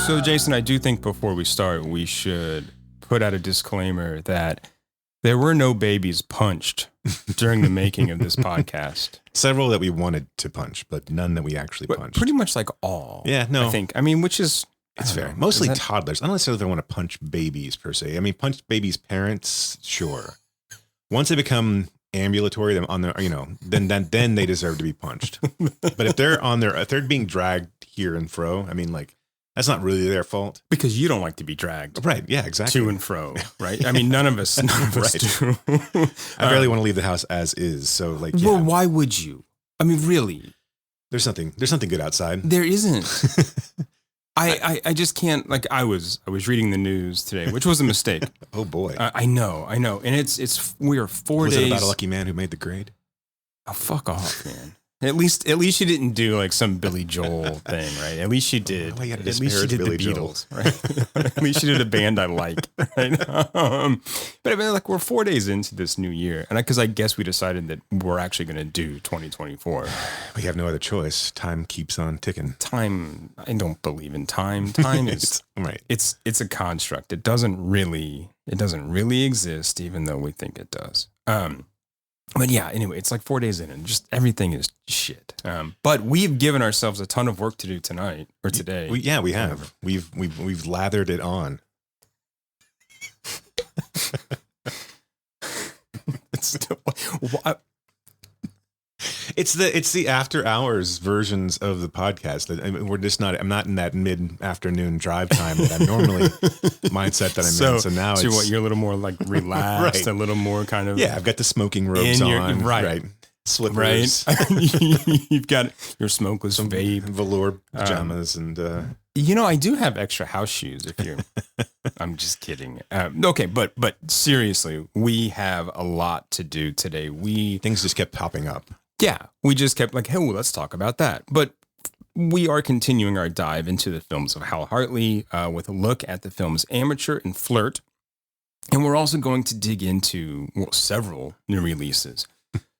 So, Jason, I do think before we start, we should put out a disclaimer that there were no babies punched during the making of this podcast. Several that we wanted to punch, but none that we actually punched. Pretty much like all. Yeah, no. I think. I mean, which is... It's fair. Mostly toddlers. I don't necessarily want to punch babies per se. I mean, punch babies' parents, sure. Once they become ambulatory, them on their, then they deserve to be punched. But if they're being dragged here and fro, I mean, like, that's not really their fault. Because you don't like to be dragged. Right. Yeah, exactly. To and fro. Right. I mean, none of us do. I barely want to leave the house as is. So like, yeah. Well, why would you? I mean, really? There's something good outside. There isn't. I just can't, like, I was reading the news today, which was a mistake. Oh boy. I know. And we are 4 days. Was it about a lucky man who made the grade? Oh, fuck off, man. At least you didn't do like some Billy Joel thing, right? At least you did. Well, at least you did Billy the Beatles, right? At least you did a band I like, right? But I mean, like, we're 4 days into this new year, and because I guess we decided that we're actually going to do 2024. We have no other choice. Time keeps on ticking. Time, I don't believe in time. Time is right. It's a construct. It doesn't really exist, even though we think it does. But yeah, anyway, it's like 4 days in and just everything is shit. But we've given ourselves a ton of work to do tonight or today. We have. We've lathered it on. It's the after hours versions of the podcast. I mean, I'm not in that mid-afternoon drive time that I'm normally mindset that I'm in. So now you're a little more like relaxed, right. A little more kind of. Yeah, I've got the smoking robes on. Right. Slippers. Right. You've got your smokeless vape. Velour pajamas and. I do have extra house shoes if you're. I'm just kidding. Okay, but seriously, we have a lot to do today. Things just kept popping up. Yeah, we just kept like, hey, well, let's talk about that. But we are continuing our dive into the films of Hal Hartley with a look at the films Amateur and Flirt. And we're also going to dig into several new releases.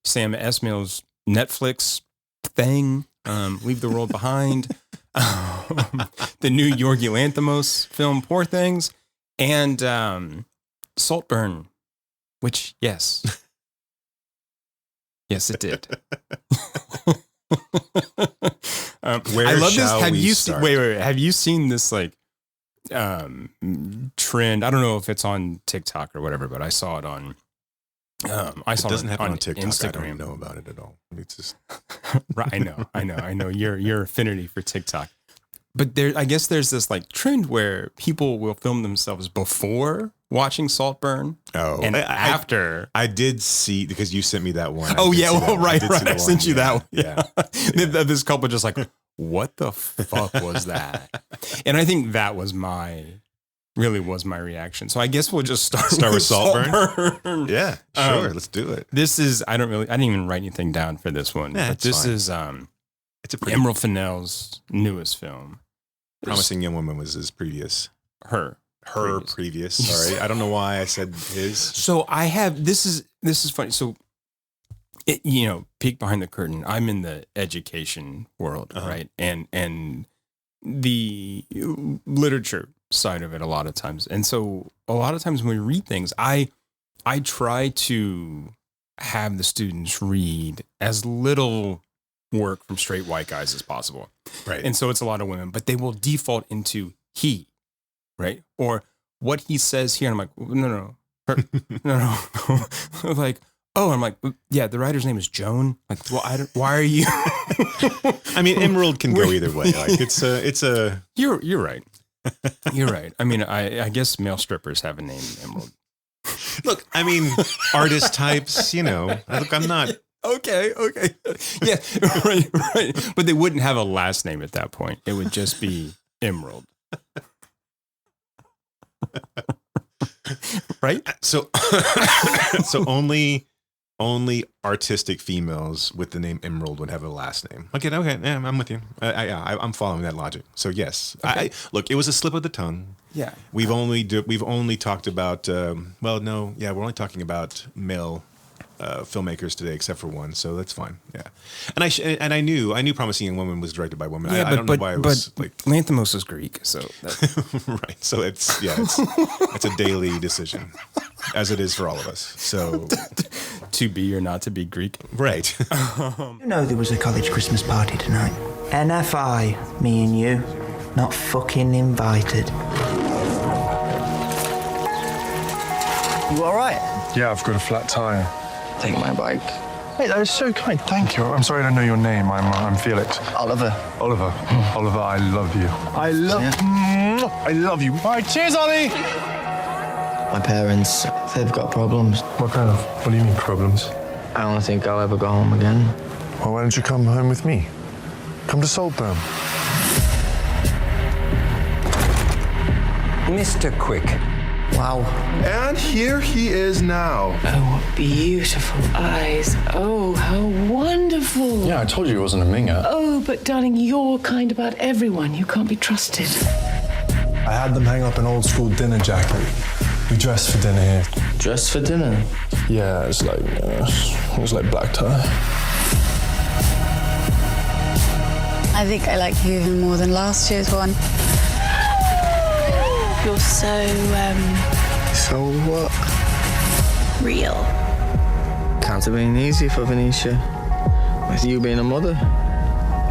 Sam Esmail's Netflix thing, Leave the World Behind, the new Yorgos Lanthimos film, Poor Things, and Saltburn, which, yes. Yes, it did. Where I love this. Have you seen this like trend? I don't know if it's on TikTok or whatever, but I saw it on. It doesn't happen on TikTok. Instagram. I don't know about it at all. It's just right. I know your affinity for TikTok. But I guess there's this like trend where people will film themselves before watching Saltburn. Oh, and after. I did see, because you sent me that one. Oh yeah, well, right. I sent you that one. Yeah. This couple just like, what the fuck was that? And I think that was my reaction. So I guess we'll just start with Saltburn. Yeah, sure. Let's do it. This is, I didn't even write anything down for this one. Yeah, but this fine. is it's a pretty Emerald Fennell's newest film. Promising Young Woman was his previous. Her previous. Sorry. I don't know why I said his. So I have, this is funny. So, peek behind the curtain. I'm in the education world, right? And the literature side of it a lot of times. And so a lot of times when we read things, I try to have the students read as little work from straight white guys as possible. Right. And so it's a lot of women, but they will default into he, right? Or what he says here. And I'm like, no. No. Like, oh, I'm like, yeah, the writer's name is Joan. Like, well, why are you? I mean, Emerald can go either way. Like it's a. You're right. You're right. I mean, I guess male strippers have a name, Emerald. Look, I mean, artist types, look, I'm not. Okay. Yeah, right. But they wouldn't have a last name at that point. It would just be Emerald. Right? So only artistic females with the name Emerald would have a last name. Okay, yeah, I'm with you. I'm following that logic. So yes, okay. Look, it was a slip of the tongue. Yeah, we've only talked about. We're only talking about male filmmakers today, except for one. So that's fine. Yeah, and I knew Promising Young Woman was directed by a woman. Yeah, I don't know why it was but like Lanthimos is Greek, so right. So it's a daily decision, as it is for all of us. So to be or not to be Greek, right. You know there was a college Christmas party tonight. NFI, me and you, not fucking invited. You all right? Yeah, I've got a flat tire. Take my bike. Hey, that is so kind. Thank you. I'm sorry I don't know your name. I'm Felix. Oliver. Oliver. Oliver, I love you. I love you. All right, cheers, Ollie. My parents, they've got problems. What do you mean problems? I don't think I'll ever go home again. Well, why don't you come home with me? Come to Saltburn. Mr. Quick. Wow. And here he is now. Oh, what beautiful eyes. Oh, how wonderful. Yeah, I told you he wasn't a minger. Oh, but darling, you're kind about everyone. You can't be trusted. I had them hang up an old school dinner jacket. We dressed for dinner here. Dressed for dinner? Yeah, it was like black tie. I think I like you even more than last year's one. You're so, So what? real. Can't have been easy for Venetia. With you being a mother.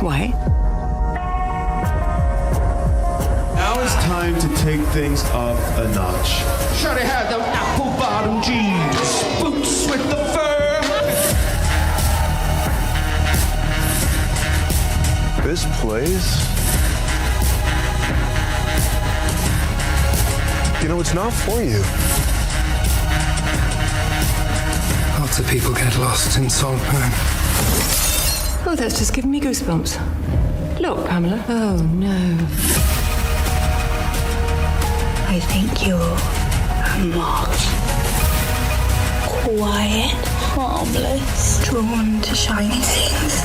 Why? Now it's time to take things up a notch. Shawty had them apple bottom jeans, boots with the fur. This place? You know, it's not for you. Lots of people get lost in Saltburn. Oh, that's just giving me goosebumps. Look, Pamela. Oh, no. I think you're marked. Quiet, harmless, drawn to shiny things.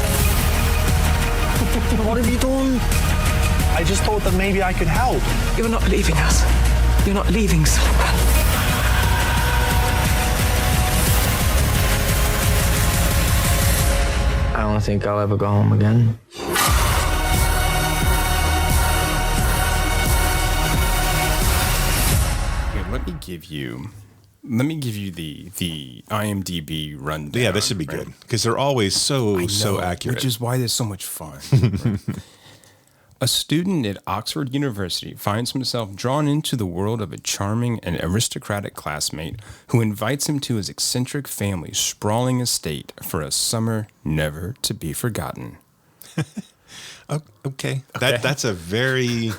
What have you done? I just thought that maybe I could help. You're not leaving us. You're not leaving Saltburn. I don't think I'll ever go home again. okay, let me give you the IMDb rundown. Yeah, this should be good because they're always so accurate, which is why there's so much fun. A student at Oxford University finds himself drawn into the world of a charming and aristocratic classmate who invites him to his eccentric family's sprawling estate for a summer never to be forgotten. Okay. That's a very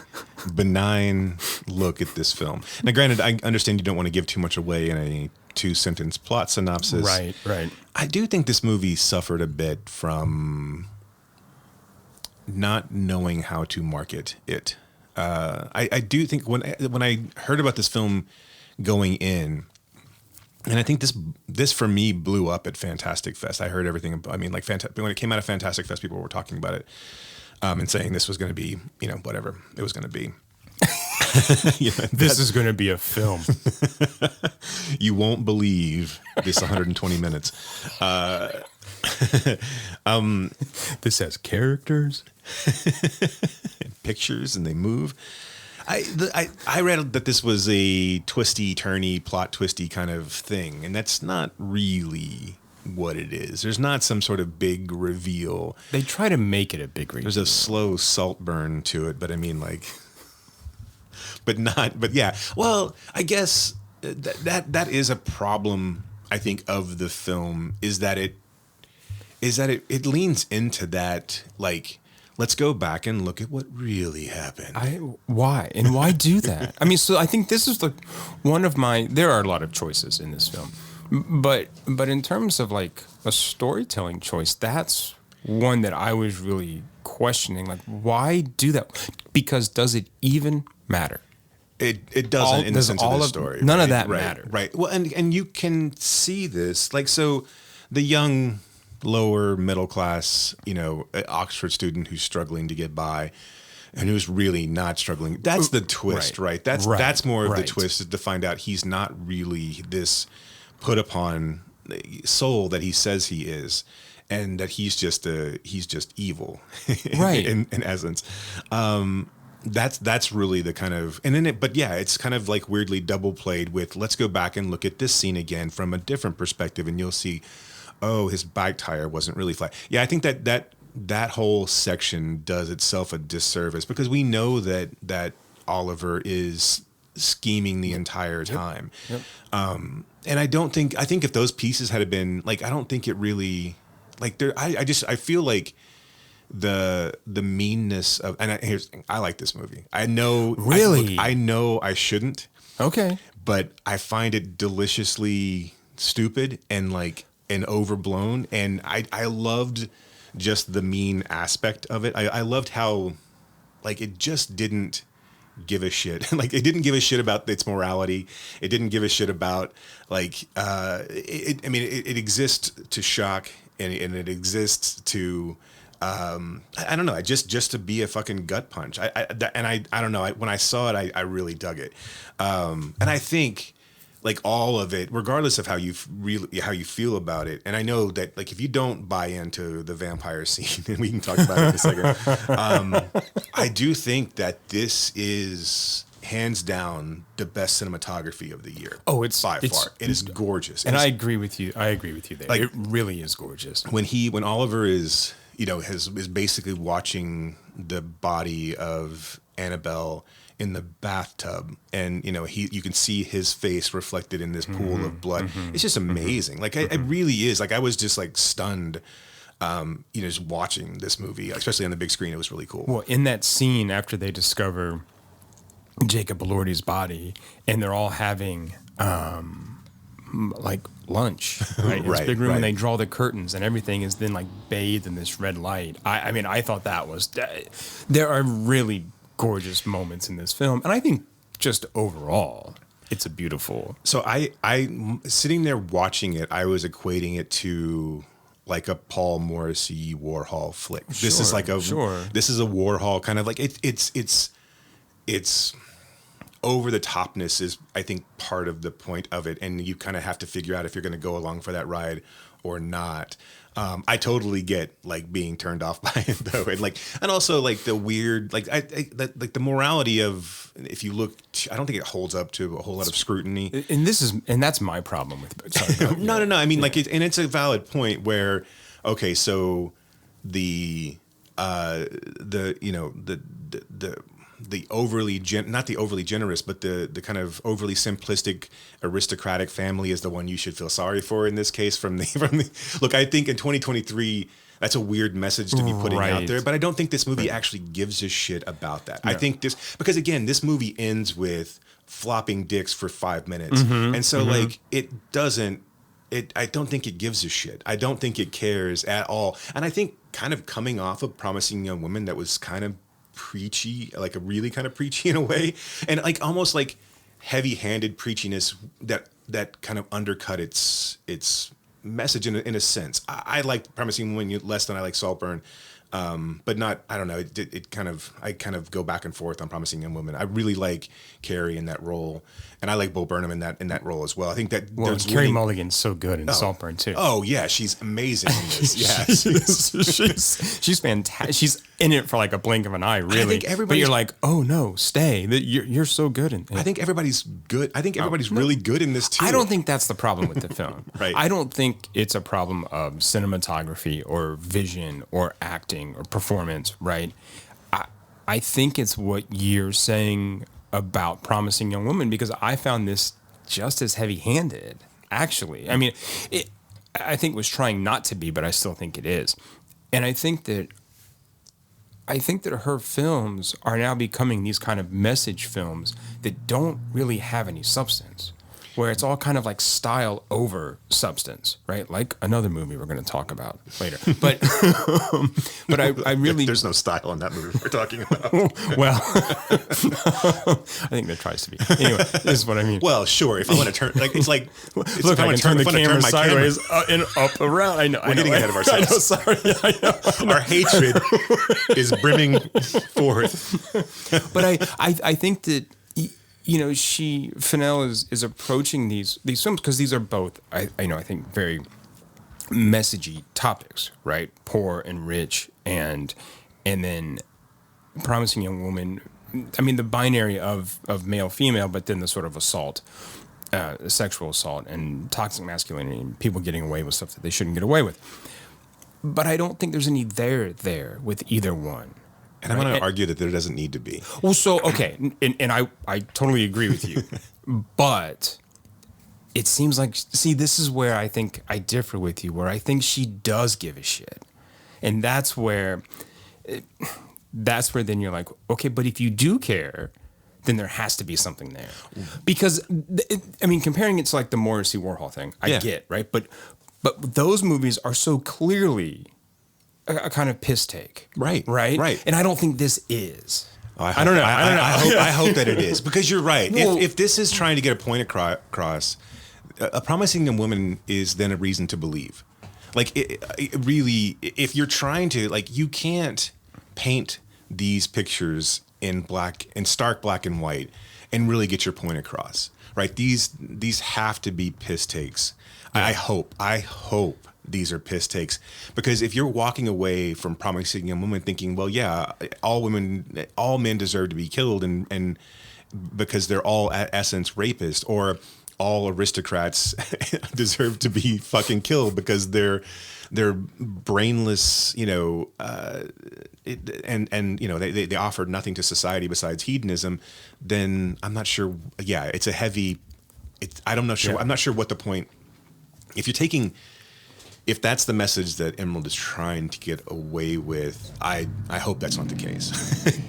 benign look at this film. Now, granted, I understand you don't want to give too much away in a 2-sentence plot synopsis. Right. I do think this movie suffered a bit from not knowing how to market it. I do think when I heard about this film going in, and I think this for me blew up at Fantastic Fest. I heard everything. I mean, like when it came out of Fantastic Fest, people were talking about it and saying this was going to be, whatever it was going to be. This is going to be a film. You won't believe this 120 minutes. This has characters and pictures, and they move. I read that this was a twisty, turny, plot twisty kind of thing, and that's not really what it is. There's not some sort of big reveal. They try to make it a big reveal. There's a slow salt burn to it, but I mean, like, but yeah. Well, I guess that is a problem, I think, of the film is that it leans into that, like, let's go back and look at what really happened. Why do that? I mean, so I think this is there are a lot of choices in this film, but in terms of like a storytelling choice, that's one that I was really questioning. Like, why do that? Because does it even matter? It doesn't in the sense of the story. None of that matters. Right. Well, and you can see this, like, so the young lower middle class, Oxford student who's struggling to get by and who's really not struggling. That's the twist, right? That's more of the twist, is to find out he's not really this put upon soul that he says he is, and that he's just evil, right? in essence. That's really the kind of, and then it's kind of like weirdly double played with, let's go back and look at this scene again from a different perspective, and you'll see, oh, his bike tire wasn't really flat. Yeah, I think that whole section does itself a disservice, because we know that Oliver is scheming the entire time. Yep. And I think if those pieces had been like, I don't think it really, like, there, I feel like the meanness of, and I like this movie. I know, really, I know I shouldn't. Okay. But I find it deliciously stupid and overblown. And I loved just the mean aspect of it. I loved how, like, it just didn't give a shit. Like, it didn't give a shit about its morality. It didn't give a shit about, like, it exists to shock, and it exists to, I don't know, just to be a fucking gut punch. I don't know. When I saw it, I really dug it. And I think, like, all of it, regardless of how you feel about it, and I know that, like, if you don't buy into the vampire scene, and we can talk about it in a second, I do think that this is hands down the best cinematography of the year. Oh, it's by far. It is gorgeous, and I agree with you. I agree with you there. Like, it really is gorgeous. When Oliver is, is basically watching the body of Annabelle in the bathtub, and you can see his face reflected in this pool of blood. It's just amazing. Like, it really is. Like, I was just, like, stunned, just watching this movie, especially on the big screen. It was really cool. Well, in that scene after they discover Jacob Elordi's body, and they're all having like lunch, right? In this big room, and they draw the curtains, and everything is then, like, bathed in this red light. I mean, I thought that was, there are really gorgeous moments in this film, and I think just overall, it's a beautiful. So I sitting there watching it, I was equating it to, like, a Paul Morrissey Warhol flick. This is like this is a Warhol kind of, like, it's over the topness is, I think, part of the point of it, and you kind of have to figure out if you're going to go along for that ride or not. I totally get, like, being turned off by it, though, and also, like, the weird, like, like the morality of, if you look, I don't think it holds up to a whole lot of scrutiny. And that's my problem with it. No. I mean, like, and it's a valid point where, okay, so the overly not the overly generous, but the kind of overly simplistic aristocratic family is the one you should feel sorry for in this case. From the look, I think in 2023 that's a weird message to be putting out there, but I don't think this movie actually gives a shit about that. No. I think because again, this movie ends with flopping dicks for 5 minutes, and so like it doesn't. I don't think it gives a shit. I don't think it cares at all. And I think kind of coming off of Promising Young Woman, that was kind of preachy, like a really kind of preachy in a way, and like almost like heavy-handed preachiness that kind of undercut its message in a sense. I like Promising Young Woman less than I like Saltburn, but not. I don't know. I kind of go back and forth on Promising Young Woman. I really like Carrie in that role, and I like Bo Burnham in that role as well. I think that Carey Mulligan's so good in Saltburn too. Oh yeah, she's amazing in this. Yeah, she's fantastic. She's in it for like a blink of an eye, really. I think but you're like, oh no, stay. You're so good in it. I think everybody's good. I think everybody's really good in this too. I don't think that's the problem with the film. Right. I don't think it's a problem of cinematography or vision or acting or performance. Right. I think it's what you're saying about Promising Young Woman, because I found this just as heavy-handed, actually. I mean, I think it was trying not to be, but I still think it is. And I think that her films are now becoming these kind of message films that don't really have any substance, where it's all kind of like style over substance, right? Like another movie we're going to talk about later. But but I really... There's no style in that movie we're talking about. Well, I think there tries to be. Anyway, this is what I mean. Well, sure. If I want to turn... Like, it's like... Look, I can turn the camera sideways and up around. I know. We're getting ahead of ourselves. I know, sorry. I know. Our hatred is brimming forth. But I think that... Fennell is approaching these films because these are both, I think very messagey topics, right? Poor and rich, and then promising young woman. I mean, the binary of male female, but then the sort of assault, sexual assault, and toxic masculinity, and people getting away with stuff that they shouldn't get away with. But I don't think there's any there with either one. And I'm going to argue that there doesn't need to be. Well, so, okay, and I totally agree with you. But it seems like, this is where I think I differ with you, where I think she does give a shit. And that's where then you're like, okay, but if you do care, then there has to be something there. Because, comparing it to like the Morrissey Warhol thing, I get, right? But those movies are so clearly a kind of piss take. Right. And I don't think this is. I don't know. I hope that it is, because you're right. Well, if this is trying to get a point across, a promising young woman is then a reason to believe. Like, it really, if you're trying to, like, you can't paint these pictures in stark black and white and really get your point across, right? These have to be piss takes. Yeah. I hope these are piss takes, because if you're walking away from promising young woman thinking, well, yeah, all men deserve to be killed, and because they're all at essence rapists, or all aristocrats deserve to be fucking killed because they're brainless, they offer nothing to society besides hedonism, then I'm not sure. Yeah, it's a heavy. I'm not sure what the point. If that's the message that Emerald is trying to get away with, I hope that's not the case.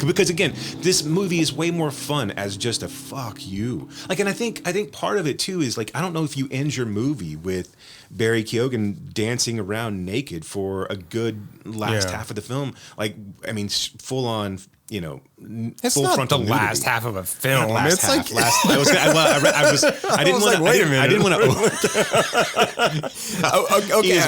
Because again, this movie is way more fun as just a fuck you. Like, and I think part of it too is like, I don't know if you end your movie with Barry Keoghan dancing around naked for a good last half of the film. Like, I mean, full on, it's full not frontal the nudity. last half of a film. It's half. like I didn't want to. Wait a minute. I didn't want to. Okay,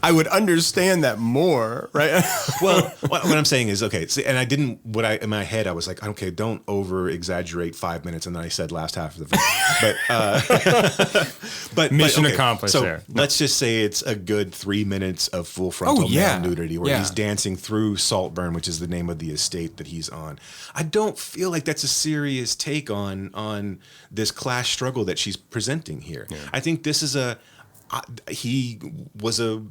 I would understand that more, right? Well, what I'm saying is, okay, see, and I didn't. In my head, I was like, okay, don't over exaggerate 5 minutes, and then I said last half of the film. But mission accomplished. So there. let's just say it's a good 3 minutes of full frontal male nudity where he's dancing through Saltburn, which is the name of the estate that he's on. I don't feel like that's a serious take on this class struggle that she's presenting here. Yeah. I think this is he was a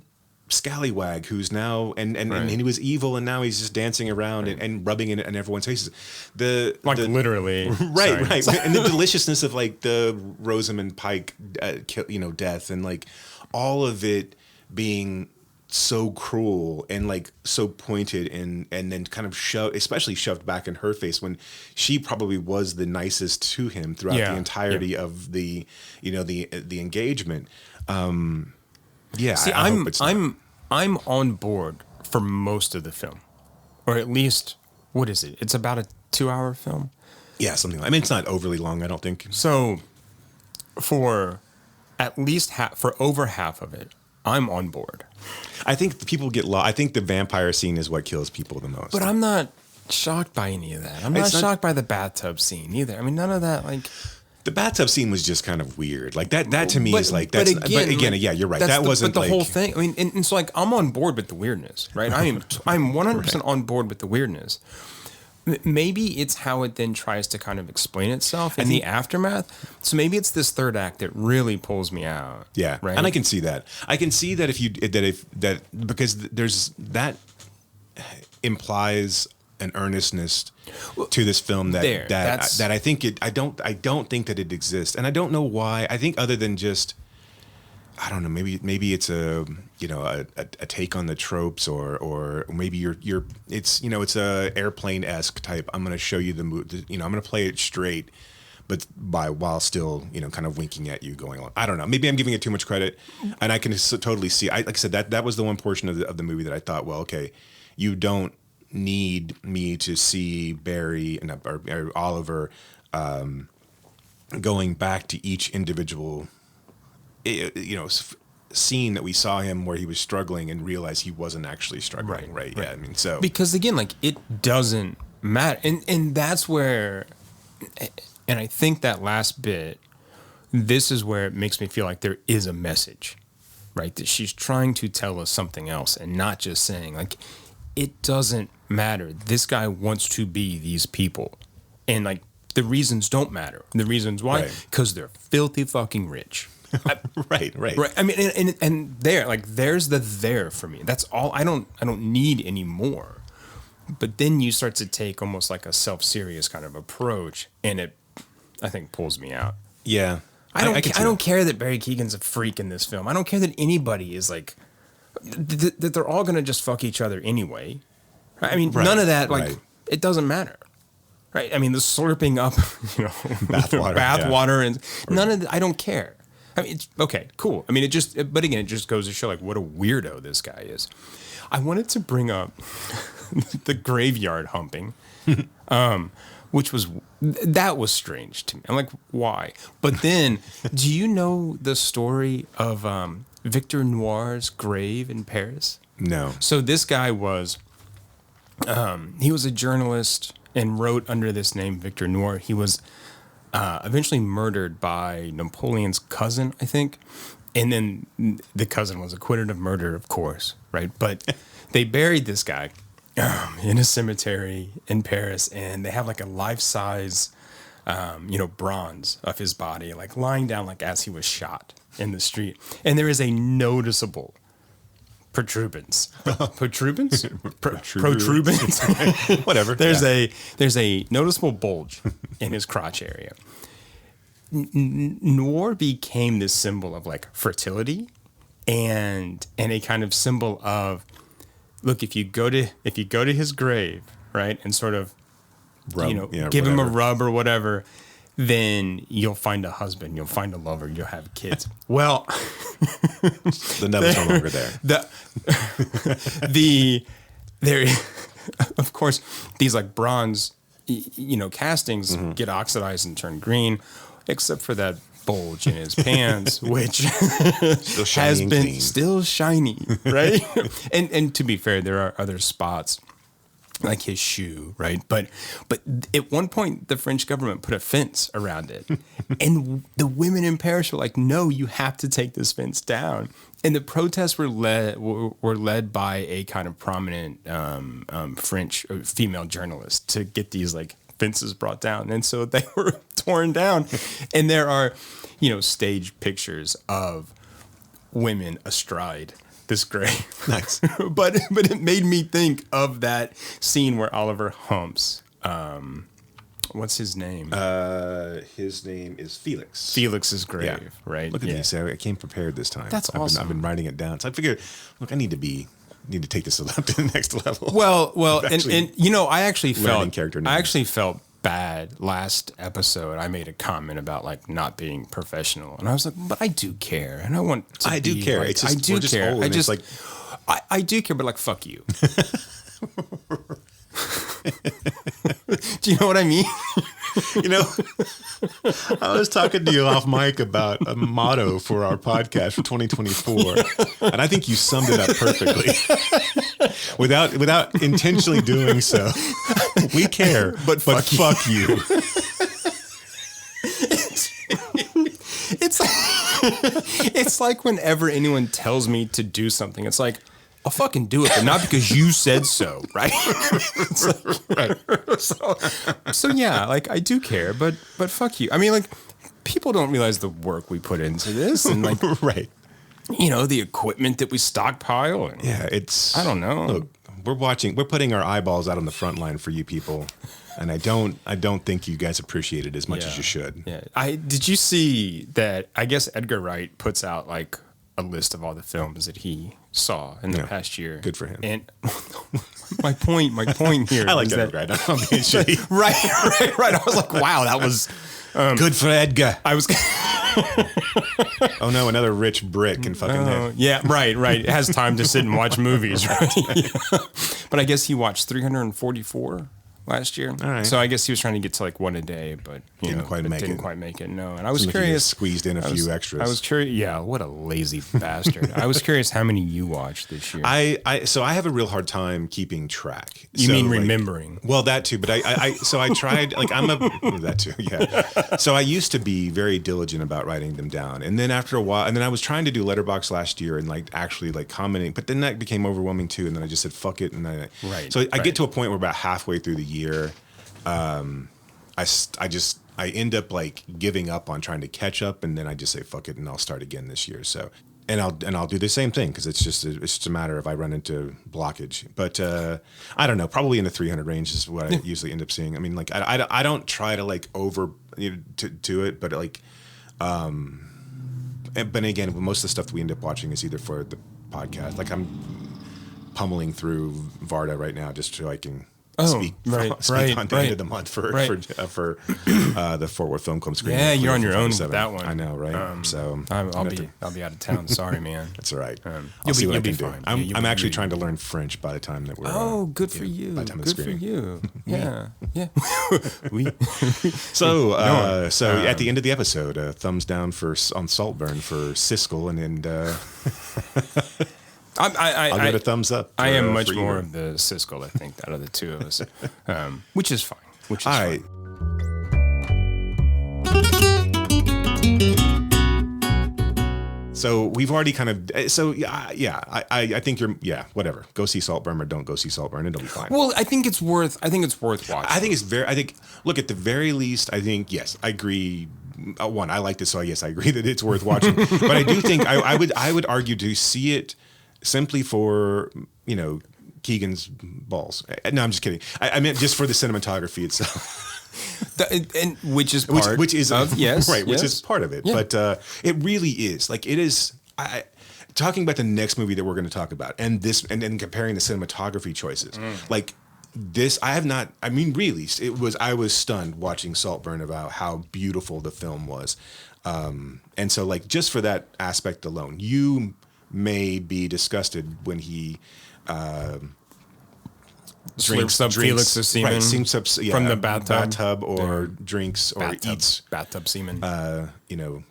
scallywag who's now and he was evil, and now he's just dancing around and rubbing it in everyone's faces. Literally, right, and the deliciousness of like the Rosamund Pike, death, and like all of it being so cruel and like so pointed and then kind of shoved back in her face when she probably was the nicest to him throughout the entirety of the the engagement. See, I'm on board for most of the film, or at least, what is it? It's about a 2-hour film. Yeah, something like. I mean, it's not overly long, I don't think. So, for at least for over half of it, I'm on board. I think people get lost. I think the vampire scene is what kills people the most. But I'm not shocked by any of that. I'm not shocked by the bathtub scene either. I mean, none of that, like. The bathtub scene was just kind of weird. Like that to me is like that's. But again, yeah, you're right. That wasn't the whole thing. I mean, and so like I'm on board with the weirdness, right? I'm 100% on board with the weirdness. Maybe it's how it then tries to kind of explain itself in the aftermath. So maybe it's this third act that really pulls me out. Yeah, right. And I can see that. I can see that because there's that implies an earnestness to this film that I think I don't think that it exists, and I don't know why. I think other than just I don't know, maybe it's a take on the tropes, or maybe it's a airplane-esque type. I'm going to show you the movie, I'm going to play it straight, but while still kind of winking at you going on. I don't know. Maybe I'm giving it too much credit, and I can totally see. Like I said, that was the one portion of the movie that I thought, well, okay, you don't need me to see Barry or Oliver going back to each individual scene that we saw him where he was struggling and realize he wasn't actually struggling, right? Yeah, I mean, so because again, like it doesn't matter, and that's where And I think that last bit, this is where it makes me feel like there is a message, right? That she's trying to tell us something else and not just saying, like, it doesn't matter. This guy wants to be these people. And, like, the reasons don't matter. The reasons why? Because they're filthy fucking rich. Right. I mean, and there, like, there's the there for me. That's all. I don't need any more. But then you start to take almost like a self-serious kind of approach, and it, I think, pulls me out. Yeah. I don't care that Barry Keoghan's a freak in this film. I don't care that anybody is like that they're all gonna just fuck each other anyway. I mean, none of that. Like, it doesn't matter, right? I mean, the slurping up, bathwater, and none of that. I don't care. I mean, it's okay, cool. I mean, but again, it just goes to show like what a weirdo this guy is. I wanted to bring up the graveyard humping. Which was strange to me. I'm like, why? But then, do you know the story of Victor Noir's grave in Paris? No. So this guy was, he was a journalist and wrote under this name, Victor Noir. He was eventually murdered by Napoleon's cousin, I think. And then the cousin was acquitted of murder, of course, right? But they buried this guy in a cemetery in Paris, and they have like a life-size, bronze of his body, like lying down, like as he was shot in the street. And there is a noticeable protuberance. Protuberance? Whatever. There's a noticeable bulge in his crotch area. Noir became this symbol of like fertility and a kind of symbol of, look, if you go to his grave, right, and sort of, give him a rub or whatever, then you'll find a husband, you'll find a lover, you'll have kids. Well, the numbers no longer there. There, of course, these like bronze, castings get oxidized and turn green, except for that bulge in his pants, which has been clean. Still shiny, right? and to be fair, there are other spots like his shoe, right? But at one point, the French government put a fence around it, and the women in Paris were like, "No, you have to take this fence down." And the protests were led by a kind of prominent French female journalist to get these like fences brought down, and so they were torn down. And there are, staged pictures of women astride this grave. Nice. but it made me think of that scene where Oliver humps. What's his name? His name is Felix. Felix's grave, right? Look at these. I came prepared this time. That's awesome. I've been writing it down. So I figured, look, I need to take this up to the next level. Well, I actually felt bad last episode. I made a comment about like not being professional, and I was like, but I do care, and I want to. I do care. Like, I do care. I do care, but like, fuck you. Do you know what I mean? I was talking to you off mic about a motto for our podcast for 2024, and I think you summed it up perfectly. without intentionally doing so. We care, but fuck you. It's like whenever anyone tells me to do something, it's like, I'll fucking do it, but not because you said so, right? Right. So yeah, like I do care, but fuck you. I mean, like people don't realize the work we put into this, and like right, the equipment that we stockpile. And, it's I don't know. Look, we're putting our eyeballs out on the front line for you people, and I don't think you guys appreciate it as much as you should. Yeah, did you see that? I guess Edgar Wright puts out like a list of all the films that he saw in the past year. Good for him. And my point here. I like that. Right. I'm being shitty. Right. I was like, wow, that was good for Edgar. I was. Oh no, another rich brick and fucking. Yeah, right. It has time to sit and watch movies, right? Yeah. But I guess he watched 344 last year. All right. So I guess he was trying to get to like one a day, but Didn't quite make it. Didn't quite make it. No. And I was Seemed like he curious. squeezed in a few extras. I was curious. Yeah. What a lazy bastard. I was curious how many you watched this year. So I have a real hard time keeping track. You mean remembering? Well, that too. But so I tried. Like that too. Yeah. So I used to be very diligent about writing them down, and then after a while, and then I was trying to do Letterboxd last year and like actually like commenting, but then that became overwhelming too, and then I just said fuck it, and then I get to a point where about halfway through the year, I end up like giving up on trying to catch up, and then I just say fuck it, and I'll start again this year. So, and I'll do the same thing because it's just a matter of I run into blockage. But I don't know, probably in the 300 range is what I usually end up seeing. I mean, like I don't try to like over to do it, but like, but again, most of the stuff that we end up watching is either for the podcast. Like I'm pummeling through Varda right now just so I can speak on the end of the month for the Fort Worth Film Club screening. Yeah, you're on your own with that one. I know, right? So I'll be out of town. Sorry, man. That's all right. I'll see what I can do. Fine. I'm actually trying to learn French by the time that we're. Oh, good for you. By the time of good the screening. for you. Yeah, yeah. So at the end of the episode, thumbs down on Saltburn for Siskel, and I'll get a thumbs up. I am much more of the Siskel, I think, out of the two of us, which is fine. Which is fine. So we've already kind of I think whatever. Go see Saltburn or don't go see Saltburn. It'll be fine. Well, I think it's worth watching. Look, at the very least, I think yes, I agree. One, I liked it, so yes, I agree that it's worth watching. But I do think I would argue to see it simply for Keegan's balls. No, I'm just kidding. I meant just for the cinematography itself. And which is part which is of, yes, right, which yes. is part of it. Yeah. But it really is like it is. Talking about the next movie that we're going to talk about, and this, and then comparing the cinematography choices, like this, I have not. I mean, really, I was stunned watching Saltburn about how beautiful the film was, and so like just for that aspect alone, you may be disgusted when he. Drinks up Felix's semen from the bathtub or drinks or eats bathtub semen.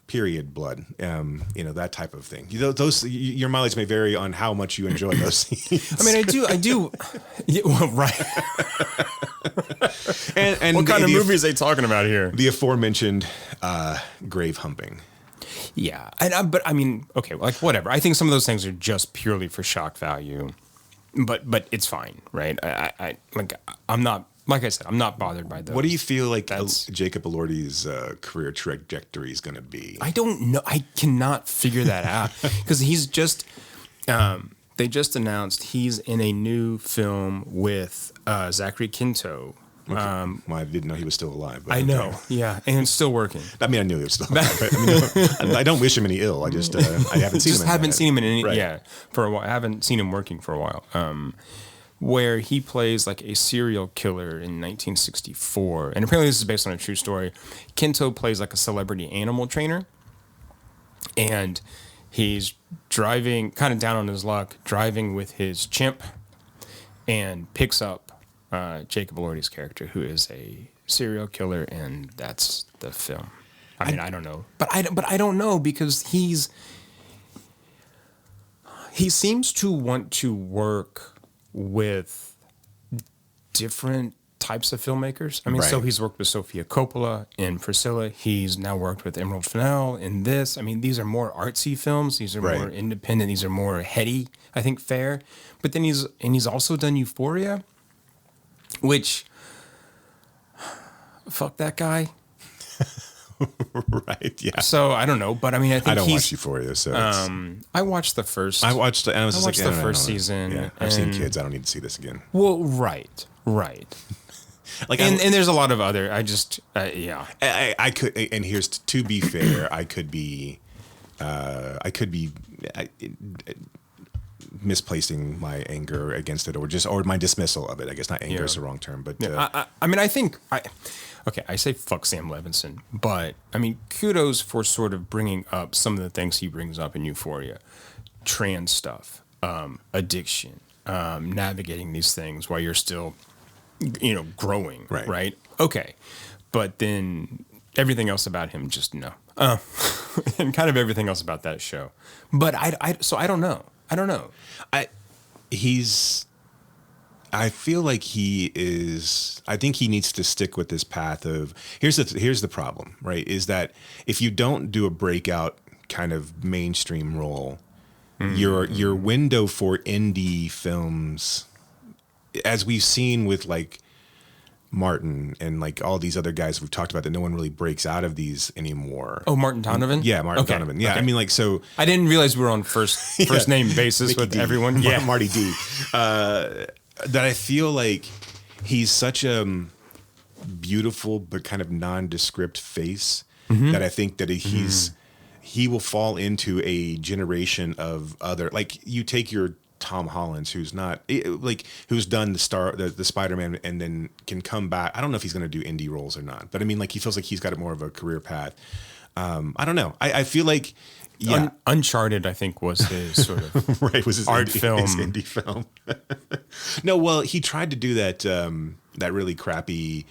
Period blood. That type of thing. Those your mileage may vary on how much you enjoy those scenes. I mean, I do. Yeah, well, right. and what kind of movies are they talking about here? The aforementioned grave humping. Yeah, but I mean, okay, like whatever. I think some of those things are just purely for shock value. But it's fine, right? I'm not, like I said, I'm not bothered by those. What do you feel like Jacob Elordi's career trajectory is going to be? I don't know. I cannot figure that out because he's just. They just announced he's in a new film with Zachary Quinto. Okay. Well, I didn't know he was still alive. But I know, yeah, and it's still working. I mean, I knew he was still alive. I don't wish him any ill. I just I haven't seen him. Haven't seen him in any for a while. I haven't seen him working for a while. Where he plays like a serial killer in 1964, and apparently this is based on a true story. Quinto plays like a celebrity animal trainer, and he's driving kind of down on his luck, driving with his chimp, and picks up Jacob Elordi's character, who is a serial killer, and that's the film. I mean, I don't know, but I don't know because he seems to want to work with different types of filmmakers. I mean, so he's worked with Sofia Coppola in Priscilla. He's now worked with Emerald Fennell in this. I mean, these are more artsy films. These are more independent. These are more heady, I think, fare. But then he's also done Euphoria, which, fuck that guy. Right, yeah. So I don't know, but I mean, I think I don't watch Euphoria, so I watched the first. I watched the first season. Yeah, I've seen kids. I don't need to see this again. Well, right. Like, and there's a lot of other. I just, yeah. I could, and here's to be fair, I could be misplacing my anger against it, or my dismissal of it. I guess not anger is the wrong term, but I mean, I think I say fuck Sam Levinson, but I mean, kudos for sort of bringing up some of the things he brings up in Euphoria, trans stuff, addiction, navigating these things while you're still growing, Right. right? Okay. But then everything else about him, just no. And kind of everything else about that show. But so I don't know. I feel like he is. I think he needs to stick with this path of. Here's the problem, right? Is that if you don't do a breakout kind of mainstream role, your window for indie films, as we've seen with like Martin and like all these other guys we've talked about, that no one really breaks out of these anymore. Oh, Martin Donovan? Yeah, Martin Donovan. Yeah, okay. I mean, like, so I didn't realize we were on first name basis Mickey with D. everyone. Yeah, Marty D. That I feel like he's such a beautiful but kind of nondescript face that I think that he will fall into a generation of other, like, you take your Tom Hollands, who's not like, who's done the Spider-Man and then can come back. I don't know if he's going to do indie roles or not, but I mean, like, he feels like he's got more of a career path. I don't know. I feel like, yeah. Uncharted, I think, was his sort of right, was his art film. His indie film. No, well, he tried to do that that really crappy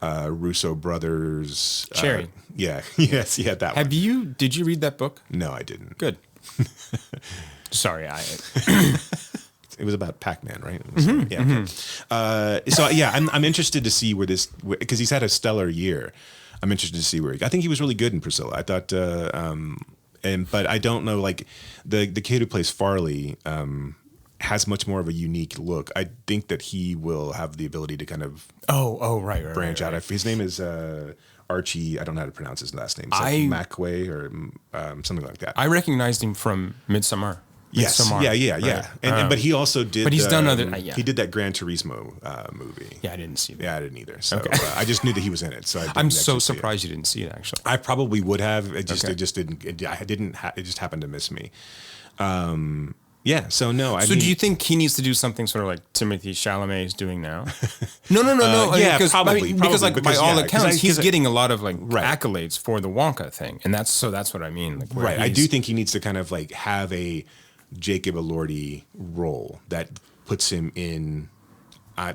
Russo brothers. Cherry. Yes, he had that one. Did you read that book? No, I didn't. Good. Sorry, It was about Pac-Man, right? So yeah, I'm interested to see where this, because he's had a stellar year. I'm interested to see where I think he was really good in Priscilla. I thought, but I don't know, like the kid who plays Farley has much more of a unique look. I think that he will have the ability to kind of right, branch out. His name is Archie. I don't know how to pronounce his last name. It's like McQuay or something like that. I recognized him from Midsommar. Yes. Yeah. Right. And but he also did. But he's done other. He did that Gran Turismo movie. Yeah, I didn't see that. Yeah, I didn't either. So I just knew that he was in it. So I'm so surprised you didn't see it. Actually, I probably would have. It just didn't. It just happened to miss me. Yeah. So no. I mean, do you think he needs to do something sort of like Timothée Chalamet is doing now? No. Yeah, probably. Because by all accounts, he's getting a lot of like right. accolades for the Wonka thing, and that's what I mean. Like, right. I do think he needs to kind of like have a Jacob Elordi role that puts him in.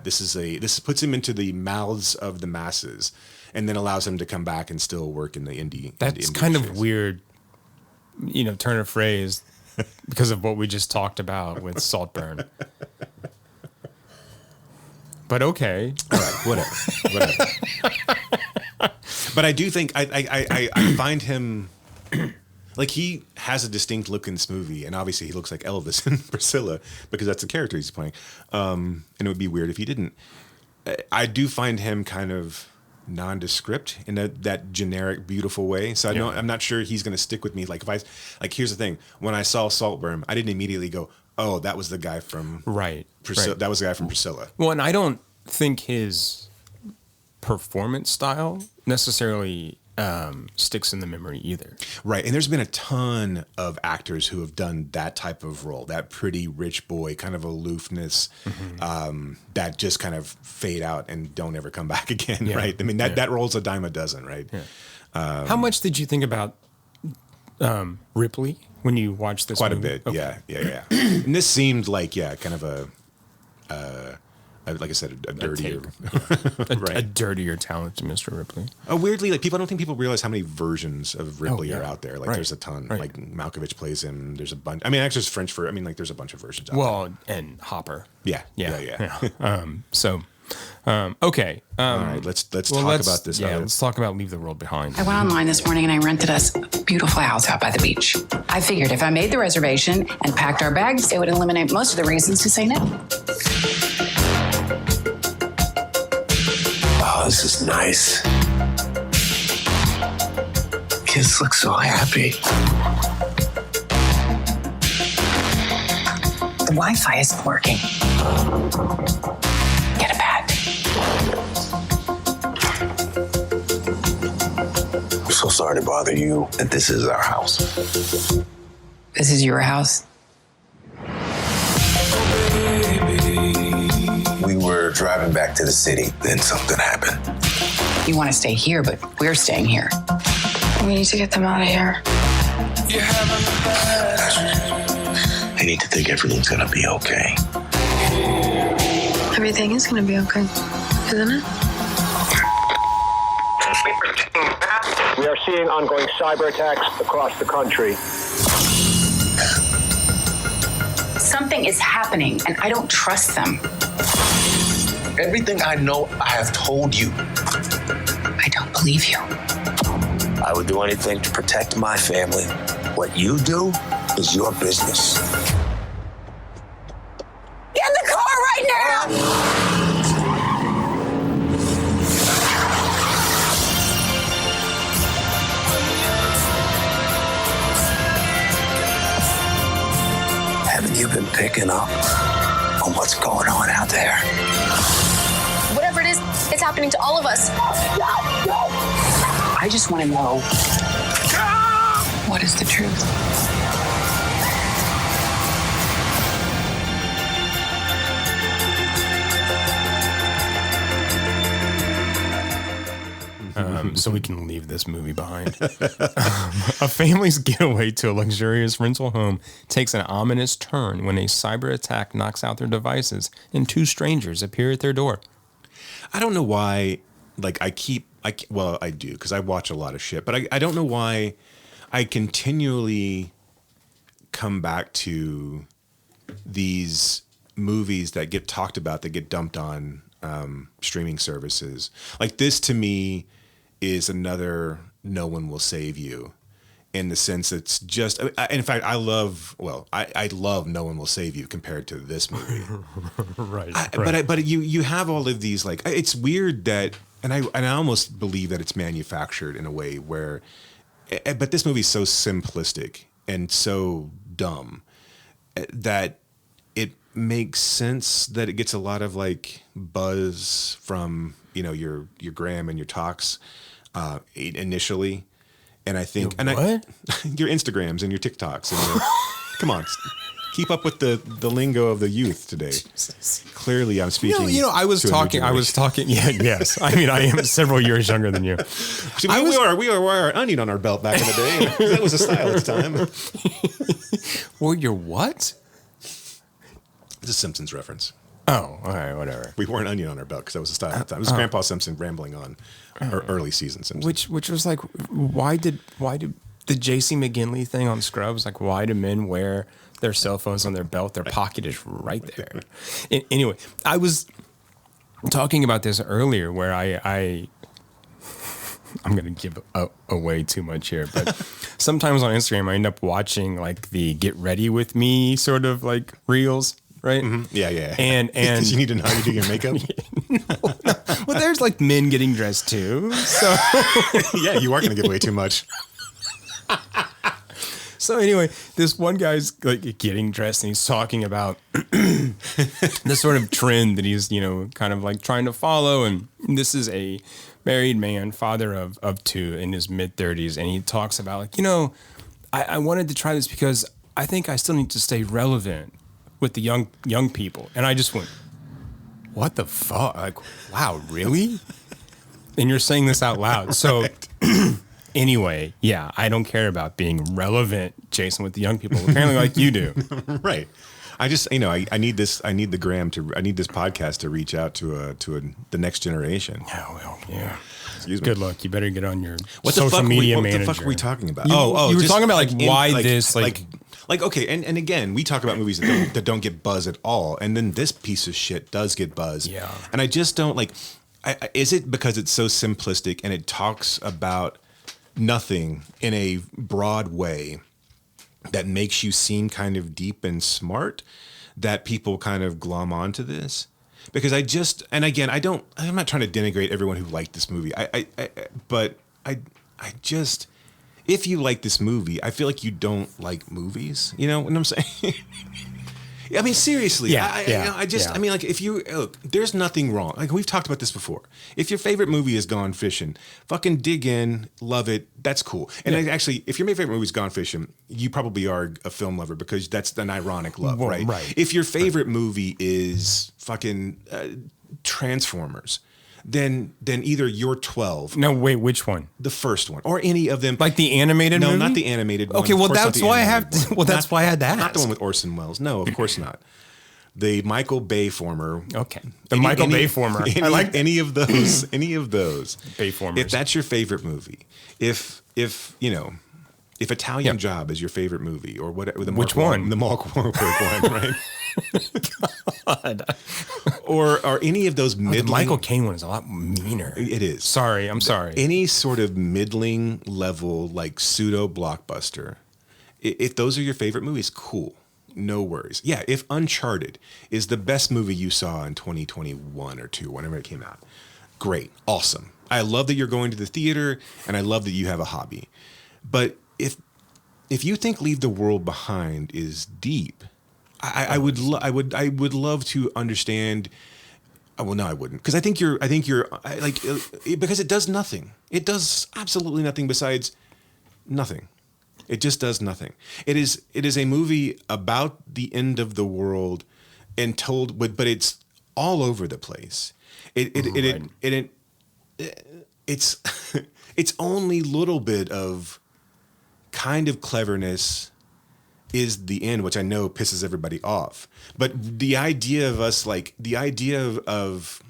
This puts him into the mouths of the masses, and then allows him to come back and still work in the indie. That's kind of weird, turn of phrase, because of what we just talked about with Saltburn. But okay, all right, whatever. But I do think I find him. Like, he has a distinct look in this movie, and obviously he looks like Elvis in Priscilla because that's the character he's playing. And it would be weird if he didn't. I do find him kind of nondescript in that generic, beautiful way. So I'm not sure he's going to stick with me. Like, here's the thing: when I saw Saltburn, I didn't immediately go, "Oh, that was the guy from Priscilla." That was the guy from Priscilla. Well, and I don't think his performance style necessarily sticks in the memory either. Right. And there's been a ton of actors who have done that type of role, that pretty rich boy kind of aloofness, that just kind of fade out and don't ever come back again. Yeah. Right. I mean, that role's a dime a dozen. Right. Yeah. How much did you think about Ripley when you watched this Quite movie? a bit. Okay. Yeah. And this seemed like, kind of a like I said, a dirtier, a dirtier talent to Mr. Ripley. Weirdly, like I don't think people realize how many versions of Ripley are out there. Like there's a ton. Right. Like Malkovich plays him. There's a bunch. I mean, actually, it's French for. I mean, like there's a bunch of versions. Out there. And Hopper. Yeah. Okay. All right. Let's talk about this. Yeah. Let's talk about Leave the World Behind. I went online this morning and I rented us a beautiful house out by the beach. I figured if I made the reservation and packed our bags, it would eliminate most of the reasons to say no. Oh, this is nice. Kids look so happy. The Wi-Fi isn't working. Get a pad. I'm so sorry to bother you, but this is our house. This is your house? We were driving back to the city, then something happened. You want to stay here, but we're staying here. We need to get them out of here. I need to think everything's gonna be okay. Everything is gonna be okay. isn't it? We are seeing ongoing cyber attacks across the country. Something is happening, and I don't trust them. Everything I know, I have told you. I don't believe you. I would do anything to protect my family. What you do is your business. Get in the car right now! Haven't you been picking up on what's going on out there? Whatever it is, it's happening to all of us. I just want to know what is the truth. So we can leave this movie behind. A family's getaway to a luxurious rental home takes an ominous turn when a cyber attack knocks out their devices and two strangers appear at their door. I don't know why, like I do because I watch a lot of shit, but I don't know why I continually come back to these movies that get talked about, that get dumped on streaming services. Like this to me is another No One Will Save You, in the sense it's just, in fact, I love No One Will Save You compared to this movie. Right. But you have all of these, like, it's weird that, and I almost believe that it's manufactured in a way where, but this movie is so simplistic and so dumb that it makes sense that it gets a lot of like buzz from, you know, your Graham and your talks initially. And I think, your Instagrams and your TikToks and your, come on, keep up with the lingo of the youth today. Jesus. Clearly, I'm speaking. I was talking. Yeah, yes. I mean, I am several years younger than you. See, we wore an onion on our belt back in the day. That was a style at the time. Or your what? It's a Simpsons reference. Oh, all right, whatever. We wore an onion on our belt because that was a style at the time. It was Grandpa Simpson rambling on early season Simpsons. Which was like, why did the J.C. McGinley thing on Scrubs, like, why do men wear their cell phones on their belt? Their pocket is right there. Anyway, I was talking about this earlier where I'm going to give away too much here, but sometimes on Instagram I end up watching like the get ready with me sort of like reels. Right? Mm-hmm. Yeah. And because you need to know how you do your makeup. No. Well, there's like men getting dressed too. So yeah, you are going to give away too much. So anyway, this one guy's like getting dressed and he's talking about this sort of trend that he's, kind of like trying to follow. And this is a married man, father of two in his mid-30s. And he talks about like, I wanted to try this because I think I still need to stay relevant with the young people. And I just went, what the fuck? Like, wow, really? And you're saying this out loud. So anyway, yeah, I don't care about being relevant, Jason, with the young people, apparently like you do. Right. I just, I need this podcast to reach out to the next generation. Yeah, well, yeah. Excuse me. Good luck. You better get on your social media manager. What the fuck are we talking about? You were talking about why this okay, and again, we talk about movies that don't get buzz at all, and then this piece of shit does get buzz. Yeah. And I just don't like. Is it because it's so simplistic and it talks about nothing in a broad way that makes you seem kind of deep and smart that people kind of glom onto this? Because I'm not trying to denigrate everyone who liked this movie. But if you like this movie, I feel like you don't like movies. You know what I'm saying? I mean, seriously. If you look, there's nothing wrong. Like, we've talked about this before. If your favorite movie is Gone Fishing, fucking dig in, love it. That's cool. And actually, if your favorite movie is Gone Fishing, you probably are a film lover because that's an ironic love, right? Right. If your favorite movie is fucking Transformers, then either you're 12. No, wait, which one? The first one, or any of them. Like the animated movie? No, not the animated one. Okay, well, that's why I have to. Well, that's why I had to ask. Not the one with Orson Welles. No, of course not. the Michael Bay former. Okay. The Michael Bay former. I like any of those. Bay formers. If that's your favorite movie, if Italian Job is your favorite movie, or whatever, which one? The Mark Wahlberg one, right? God. or any of those middling. The Michael Caine one is a lot meaner. It is. Sorry, I'm sorry. Any sort of middling level, like pseudo blockbuster. If those are your favorite movies, cool. No worries. Yeah, if Uncharted is the best movie you saw in 2021 or 2, whenever it came out, great, awesome. I love that you're going to the theater, and I love that you have a hobby. But if you think Leave the World Behind is deep, I would love to understand. Well, no, I wouldn't, because I think you're like, because it does nothing. It does absolutely nothing besides nothing. It just does nothing. It is a movie about the end of the world, and told, but it's all over the place. It's only little bit of kind of cleverness is the end, which I know pisses everybody off. But the idea of us, like the idea of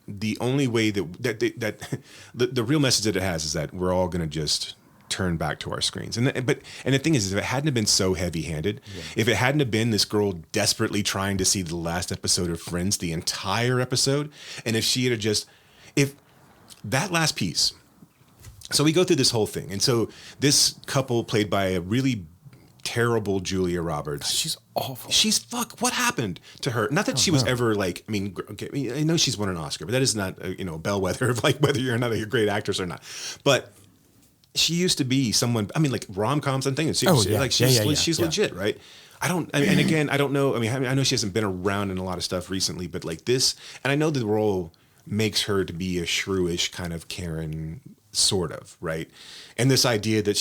the only way that the real message that it has is that we're all going to just turn back to our screens. And the thing is if it hadn't have been so heavy-handed, if it hadn't have been this girl desperately trying to see the last episode of Friends, the entire episode, and if she had if that last piece. So we go through this whole thing. And so this couple, played by a really terrible Julia Roberts. She's awful. What happened to her? Not that she was ever like, I mean, okay, I know she's won an Oscar, but that is not a bellwether of like whether you're not a great actress or not. But she used to be someone, I mean, like rom-coms and things. She's legit, right? And again, I don't know. I mean, I know she hasn't been around in a lot of stuff recently, but like this, and I know the role makes her to be a shrewish kind of Karen, sort of, right? And this idea that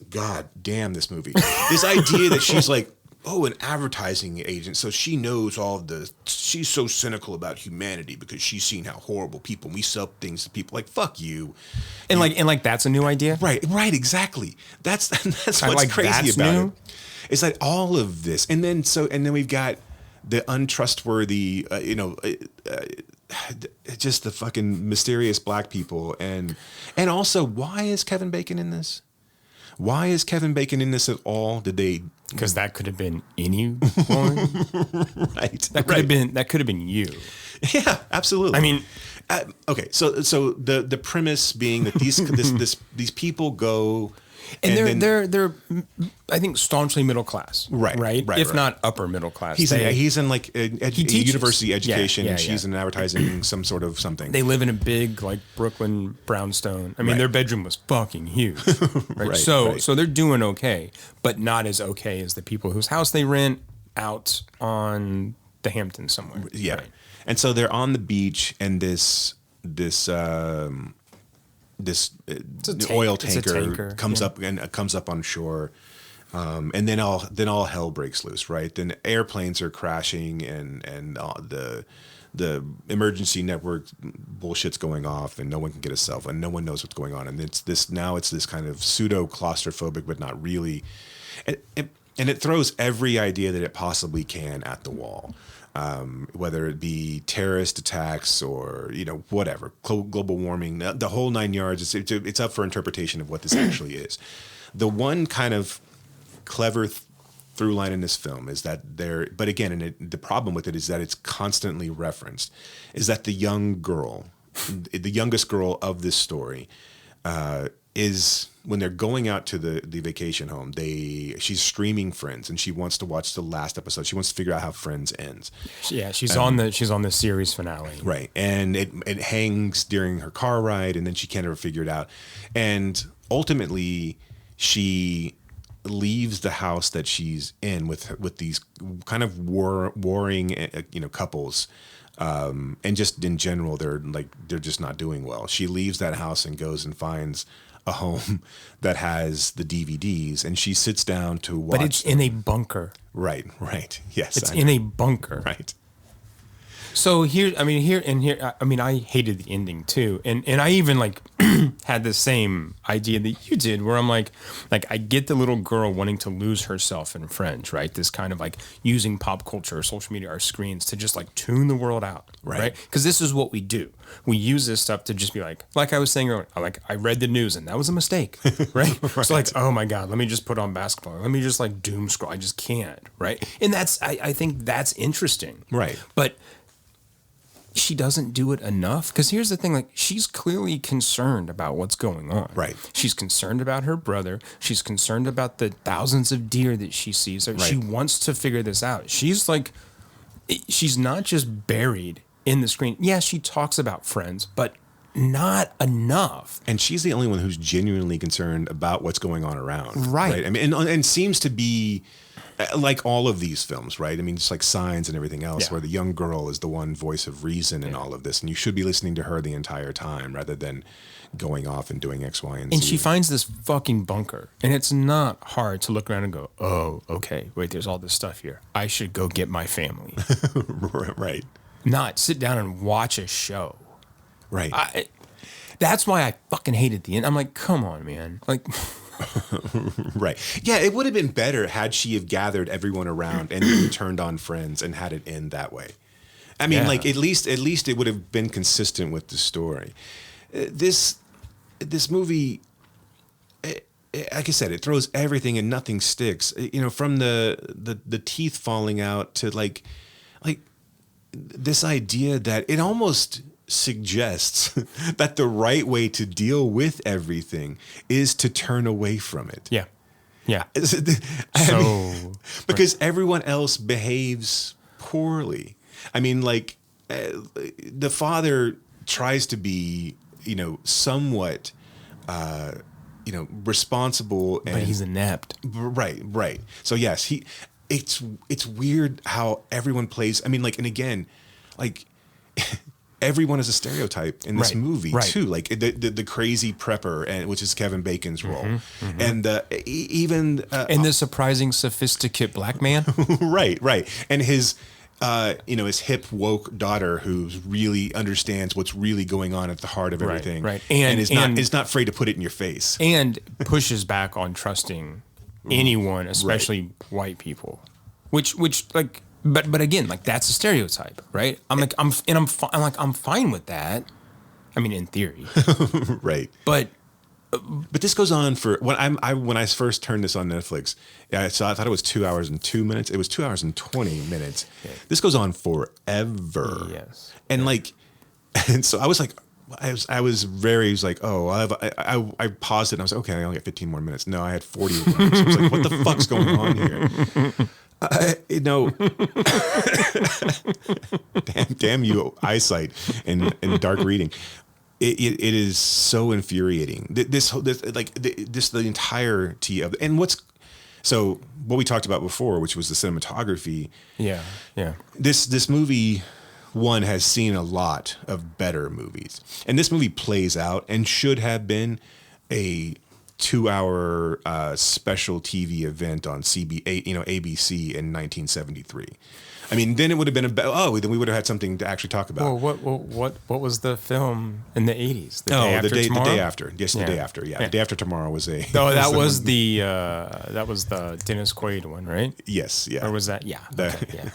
God damn this movie. This idea that she's like, an advertising agent, so she knows she's so cynical about humanity because she's seen how horrible people, we sell things to people, like, fuck you. And like that's a new idea? Right, exactly. That's what's crazy about it. It's like all of this. And then we've got the untrustworthy, just the fucking mysterious black people. And also, why is Kevin Bacon in this? Why is Kevin Bacon in this at all? Because that could have been anyone. Right. That could have been you. Yeah, absolutely. I mean, okay. So the premise being that these people go. And they're I think staunchly middle class, right? If not upper middle class. He's in like a university education, and she's in advertising, some sort of something. They live in a big like Brooklyn brownstone. I mean, their bedroom was fucking huge, right? So they're doing okay, but not as okay as the people whose house they rent out on the Hamptons somewhere. Yeah, right? And so they're on the beach, and this oil tanker comes up on shore, and then all hell breaks loose, right? Then airplanes are crashing, and the emergency network bullshit's going off, and no one can get a cell phone, no one knows what's going on, and it's this kind of pseudo claustrophobic, but not really, and it throws every idea that it possibly can at the wall. Whether it be terrorist attacks or whatever, global warming, the whole 9 yards. It's up for interpretation of what this actually is. The one kind of clever through line in this film is that but again, the problem with it is that it's constantly referenced. Is that the young girl, the youngest girl of this story, is when they're going out to the vacation home, she's streaming Friends, and she wants to watch the last episode. She wants to figure out how Friends ends. Yeah, she's on the series finale. Right. And it hangs during her car ride, and then she can't ever figure it out. And ultimately she leaves the house that she's in with these kind of warring couples. And just in general, they're just not doing well. She leaves that house and goes and finds a home that has the DVDs, and she sits down to watch. But it's in a bunker. Right. Yes, it's in a bunker. Right. So I hated the ending too, and I even like, had the same idea that you did, where I'm like I get the little girl wanting to lose herself in French, right? This kind of like using pop culture, social media, our screens to just like tune the world out, right? Because this is what we do. We use this stuff to just be like I was saying earlier, like I read the news and that was a mistake, right? So like, oh my God, let me just put on basketball. Let me just like doom scroll. I just can't, right? And that's, I think that's interesting. Right. But she doesn't do it enough, because here's the thing, like she's clearly concerned about what's going on. Right. She's concerned about her brother. She's concerned about the thousands of deer that she sees. Right. She wants to figure this out. She's not just buried in the screen. Yeah, she talks about friends, but not enough. And she's the only one who's genuinely concerned about what's going on around. Right. I mean, and seems to be like all of these films, right? I mean, just like Signs and everything else, where the young girl is the one voice of reason in all of this. And you should be listening to her the entire time rather than going off and doing X, Y, and Z. And she finds this fucking bunker. And it's not hard to look around and go, oh, okay, wait, there's all this stuff here. I should go get my family. Right. Not sit down and watch a show. Right. That's why I fucking hated the end. I'm like, come on, man. Like... Right. Yeah, it would have been better had she have gathered everyone around and then turned on Friends and had it end that way. I mean, like at least it would have been consistent with the story. This movie, like I said, it throws everything and nothing sticks. You know, from the teeth falling out to like this idea that it almost suggests that the right way to deal with everything is to turn away from it. Yeah. Yeah. Because everyone else behaves poorly. I mean, like the father tries to be, somewhat, responsible, but he's inept. Right. So yes, it's weird how everyone plays. I mean, like, and again, like everyone is a stereotype in this movie too. Like the crazy prepper, and which is Kevin Bacon's role, and even and the surprising sophisticate black man. right, and his. His hip woke daughter who really understands what's really going on at the heart of everything, right. And is not afraid to put it in your face, and pushes back on trusting anyone, especially white people, which like, but again, like that's a stereotype, right? I'm fine with that. I mean, in theory, right, but this goes on for when I first turned this on Netflix. So I thought it was 2 hours and 2 minutes. It was 2 hours and 20 minutes. Okay. This goes on forever. Yes, and and so I was like, I was like, oh, I paused it and I was like, okay, I only got 15 more minutes. No, I had 40. So I was like, what the fuck's going on here? Damn you, eyesight and dark reading. It is so infuriating. The entirety of, and what we talked about before, which was the cinematography. Yeah. This movie, one, has seen a lot of better movies, and this movie plays out and should have been a 2-hour special TV event on ABC in 1973. I mean, then it would have been then we would have had something to actually talk about. Well, what was the film in the 80s? The day after. Yes, the day after. Yeah, The Day After Tomorrow was a. No, that was the Dennis Quaid one, right? Yes, yeah. Or was that? Yeah. Yeah.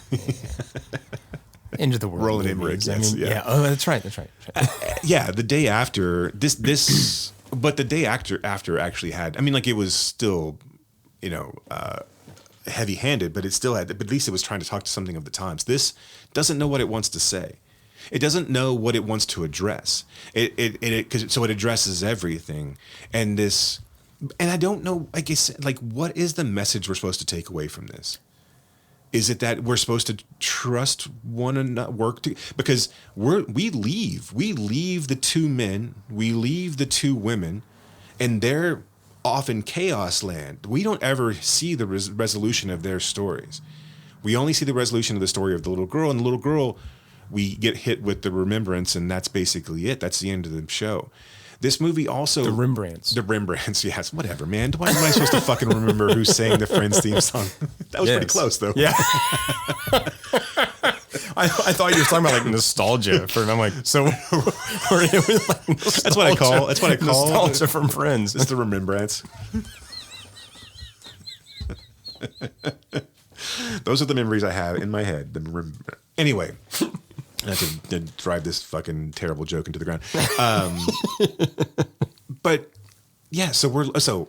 Into the World. Roland Emmerich. Yes, yeah. Oh, that's right. Yeah, the day after this, but the day after actually had. I mean, like it was still, heavy-handed, but it still had. But at least it was trying to talk to something of the times. This doesn't know what it wants to say. It doesn't know what it wants to address. So it addresses everything, and I don't know. I guess like what is the message we're supposed to take away from this? Is it that we're supposed to trust one another, because we leave the two men, we leave the two women, and they're off in chaos land. We don't ever see the resolution of their stories. We only see the resolution of the story of the little girl, and the little girl, we get hit with the remembrance, and that's basically it. That's the end of the show. This movie also... The Rembrandts, yes. Whatever, man. Why am I supposed to fucking remember who sang the Friends theme song? That was pretty close, though. Yeah. I thought you were talking about like nostalgia. I'm like, so it was like nostalgia. That's what I call nostalgia from Friends. It's the remembrance. Those are the memories I have in my head. Anyway, not to drive this fucking terrible joke into the ground. But yeah, so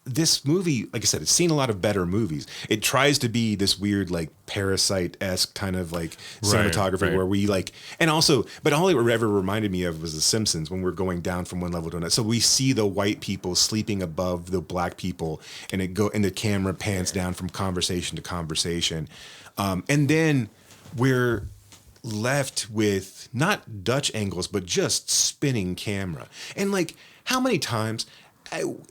this movie, like I said, it's seen a lot of better movies. It tries to be this weird, like Parasite-esque kind of like cinematography where we like, and also, but all it ever reminded me of was The Simpsons when we're going down from one level to another. So we see the white people sleeping above the black people, and the camera pans down from conversation to conversation, and then we're left with not Dutch angles, but just spinning camera, and like how many times.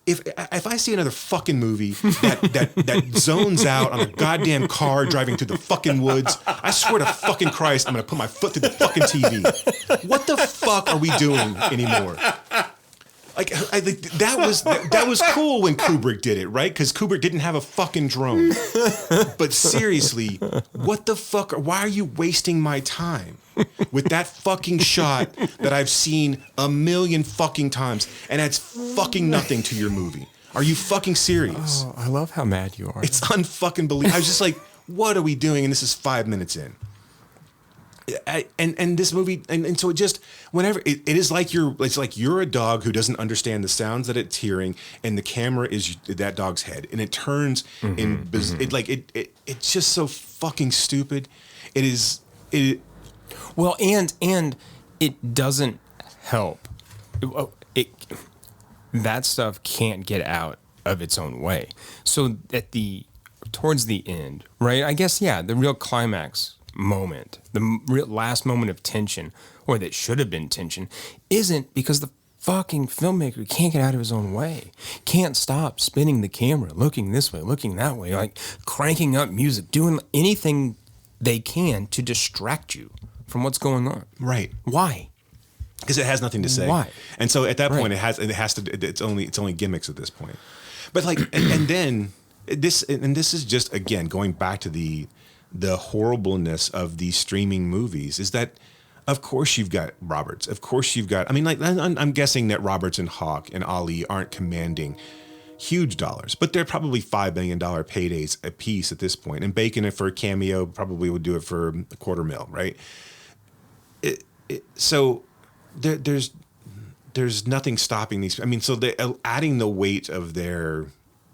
If I see another fucking movie that zones out on a goddamn car driving through the fucking woods, I swear to fucking Christ, I'm gonna put my foot through the fucking TV. What the fuck are we doing anymore? Like that was cool when Kubrick did it, right? Because Kubrick didn't have a fucking drone. But seriously, what the fuck? Why are you wasting my time with that fucking shot that I've seen a million fucking times and adds fucking nothing to your movie? Are you fucking serious? Oh, I love how mad you are. It's unfucking believable. I was just like, what are we doing? And this is 5 minutes in. And this movie, and so it just, whenever it is like you're a dog who doesn't understand the sounds that it's hearing, and the camera is that dog's head, and it turns it's just so fucking stupid. Well, and it doesn't help. That stuff can't get out of its own way. So towards the end, right? I guess, yeah, the real climax moment, the real last moment of tension, or that should have been tension, isn't because the fucking filmmaker can't get out of his own way. Can't stop spinning the camera, looking this way, looking that way, like cranking up music, doing anything they can to distract you from what's going on. Right. Why? Because it has nothing to say. Why? And so at that point, it's only gimmicks at this point. But like, and then this is just, again, going back to the horribleness of these streaming movies, is that, of course, you've got Roberts. Of course, you've got, I mean, like, I'm guessing that Roberts and Hawke and Ali aren't commanding huge dollars, but they're probably $5 million paydays a piece at this point. And Bacon, for a cameo, probably would do it for $250,000, right? So there's nothing stopping these. I mean, so they're adding the weight of their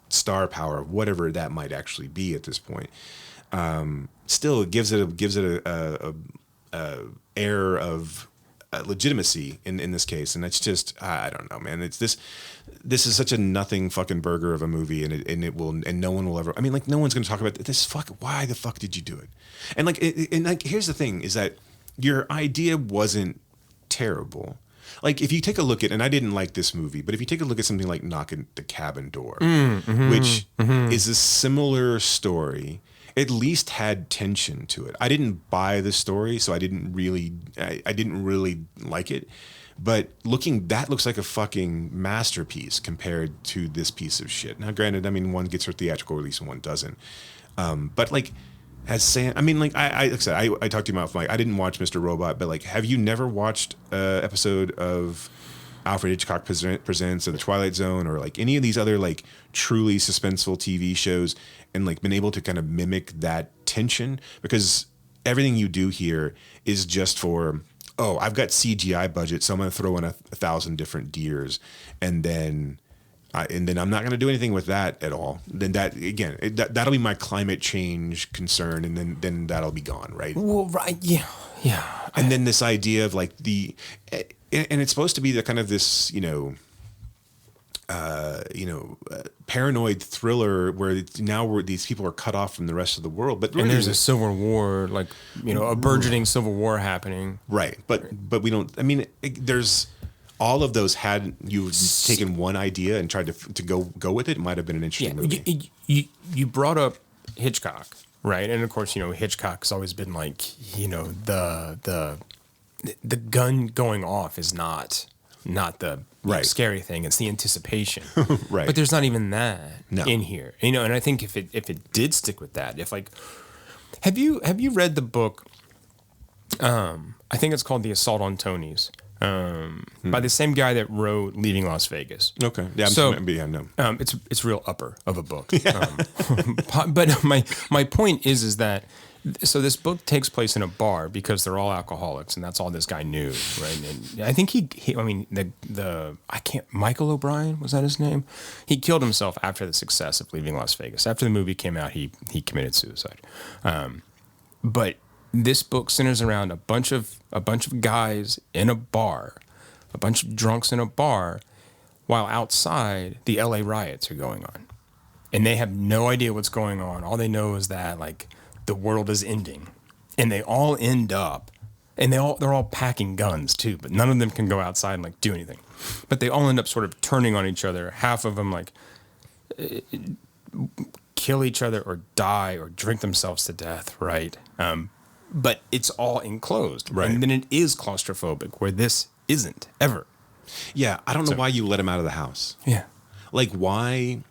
star power, whatever that might actually be at this point. Still gives it a air of legitimacy in this case, and it's just, I don't know, man. It's this is such a nothing fucking burger of a movie, and no one will ever. I mean, like, no one's going to talk about this. Why the fuck did you do it? And like, here's the thing: is that your idea wasn't terrible. Like, if you take a look at, and I didn't like this movie, but if you take a look at something like Knock at the Cabin Door, which is a similar story, at least had tension to it. I didn't buy the story, so I didn't really like it. But that looks like a fucking masterpiece compared to this piece of shit. Now, granted, I mean, one gets her theatrical release and one doesn't. But like, as Sam, I mean, like I said, I talked to you about, like, I didn't watch Mr. Robot, but like, have you never watched an episode of Alfred Hitchcock Presents or The Twilight Zone, or like any of these other like truly suspenseful TV shows, and like been able to kind of mimic that tension? Because everything you do here is just for, oh, I've got CGI budget, so I'm going to throw in 1,000 different deers, and then I'm not going to do anything with that at all. Then that, again, that'll be my climate change concern, and then that'll be gone, right? Well, right, yeah. And then this idea of like and it's supposed to be the kind of this, paranoid thriller where these people are cut off from the rest of the world. But really, and there's a civil war, like, a burgeoning civil war happening. Right. But we don't, I mean, there's all of those. Had you taken one idea and tried to go with it might have been an interesting movie. You brought up Hitchcock, right? And of course, Hitchcock's always been like, the gun going off is not the scary thing. It's the anticipation. Right. But there's not even that in here. And I think if it did stick with that, if like, have you read the book I think it's called The Assault on Tony's. By the same guy that wrote Leaving Las Vegas. Okay. Yeah. No. It's real upper of a book. But my point is that so this book takes place in a bar because they're all alcoholics and that's all this guy knew, right? And I think Michael O'Brien, was that his name? He killed himself after the success of Leaving Las Vegas. After the movie came out, he committed suicide. But this book centers around a bunch of guys in a bar, a bunch of drunks in a bar, while outside the LA riots are going on. And they have no idea what's going on. All they know is that like the world is ending. And they all end up, and they're all packing guns too, but none of them can go outside and like do anything. But they all end up sort of turning on each other. Half of them like kill each other or die or drink themselves to death, right? But it's all enclosed. Right. And then it is claustrophobic, where this isn't ever. Yeah, I don't know why you let him out of the house. Yeah. Like, why?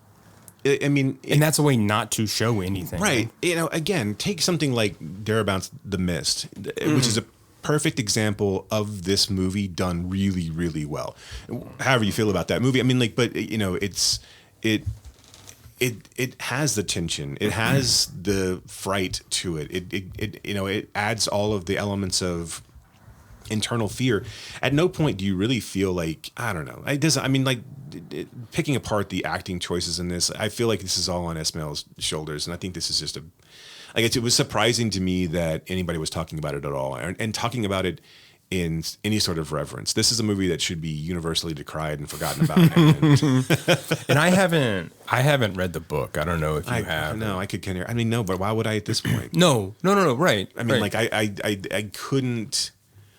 I mean... And that's a way not to show anything. Right. You know, again, take something like Darabout's The Mist, which is a perfect example of this movie done really, really well. However you feel about that movie. I mean, like, but, you know, it has the tension. It has the fright to it. It you know, it adds all of the elements of internal fear. At no point do you really feel like, I don't know. It doesn't. I mean, like picking apart the acting choices in this, I feel like this is all on Esmail's shoulders, and I think this is just it was surprising to me that anybody was talking about it at all, and talking about it in any sort of reverence. This is a movie that should be universally decried and forgotten about. And I haven't read the book. I don't know if you have. No, I could. I mean, no, but why would I at this point? No. Right. I mean, right. like I couldn't.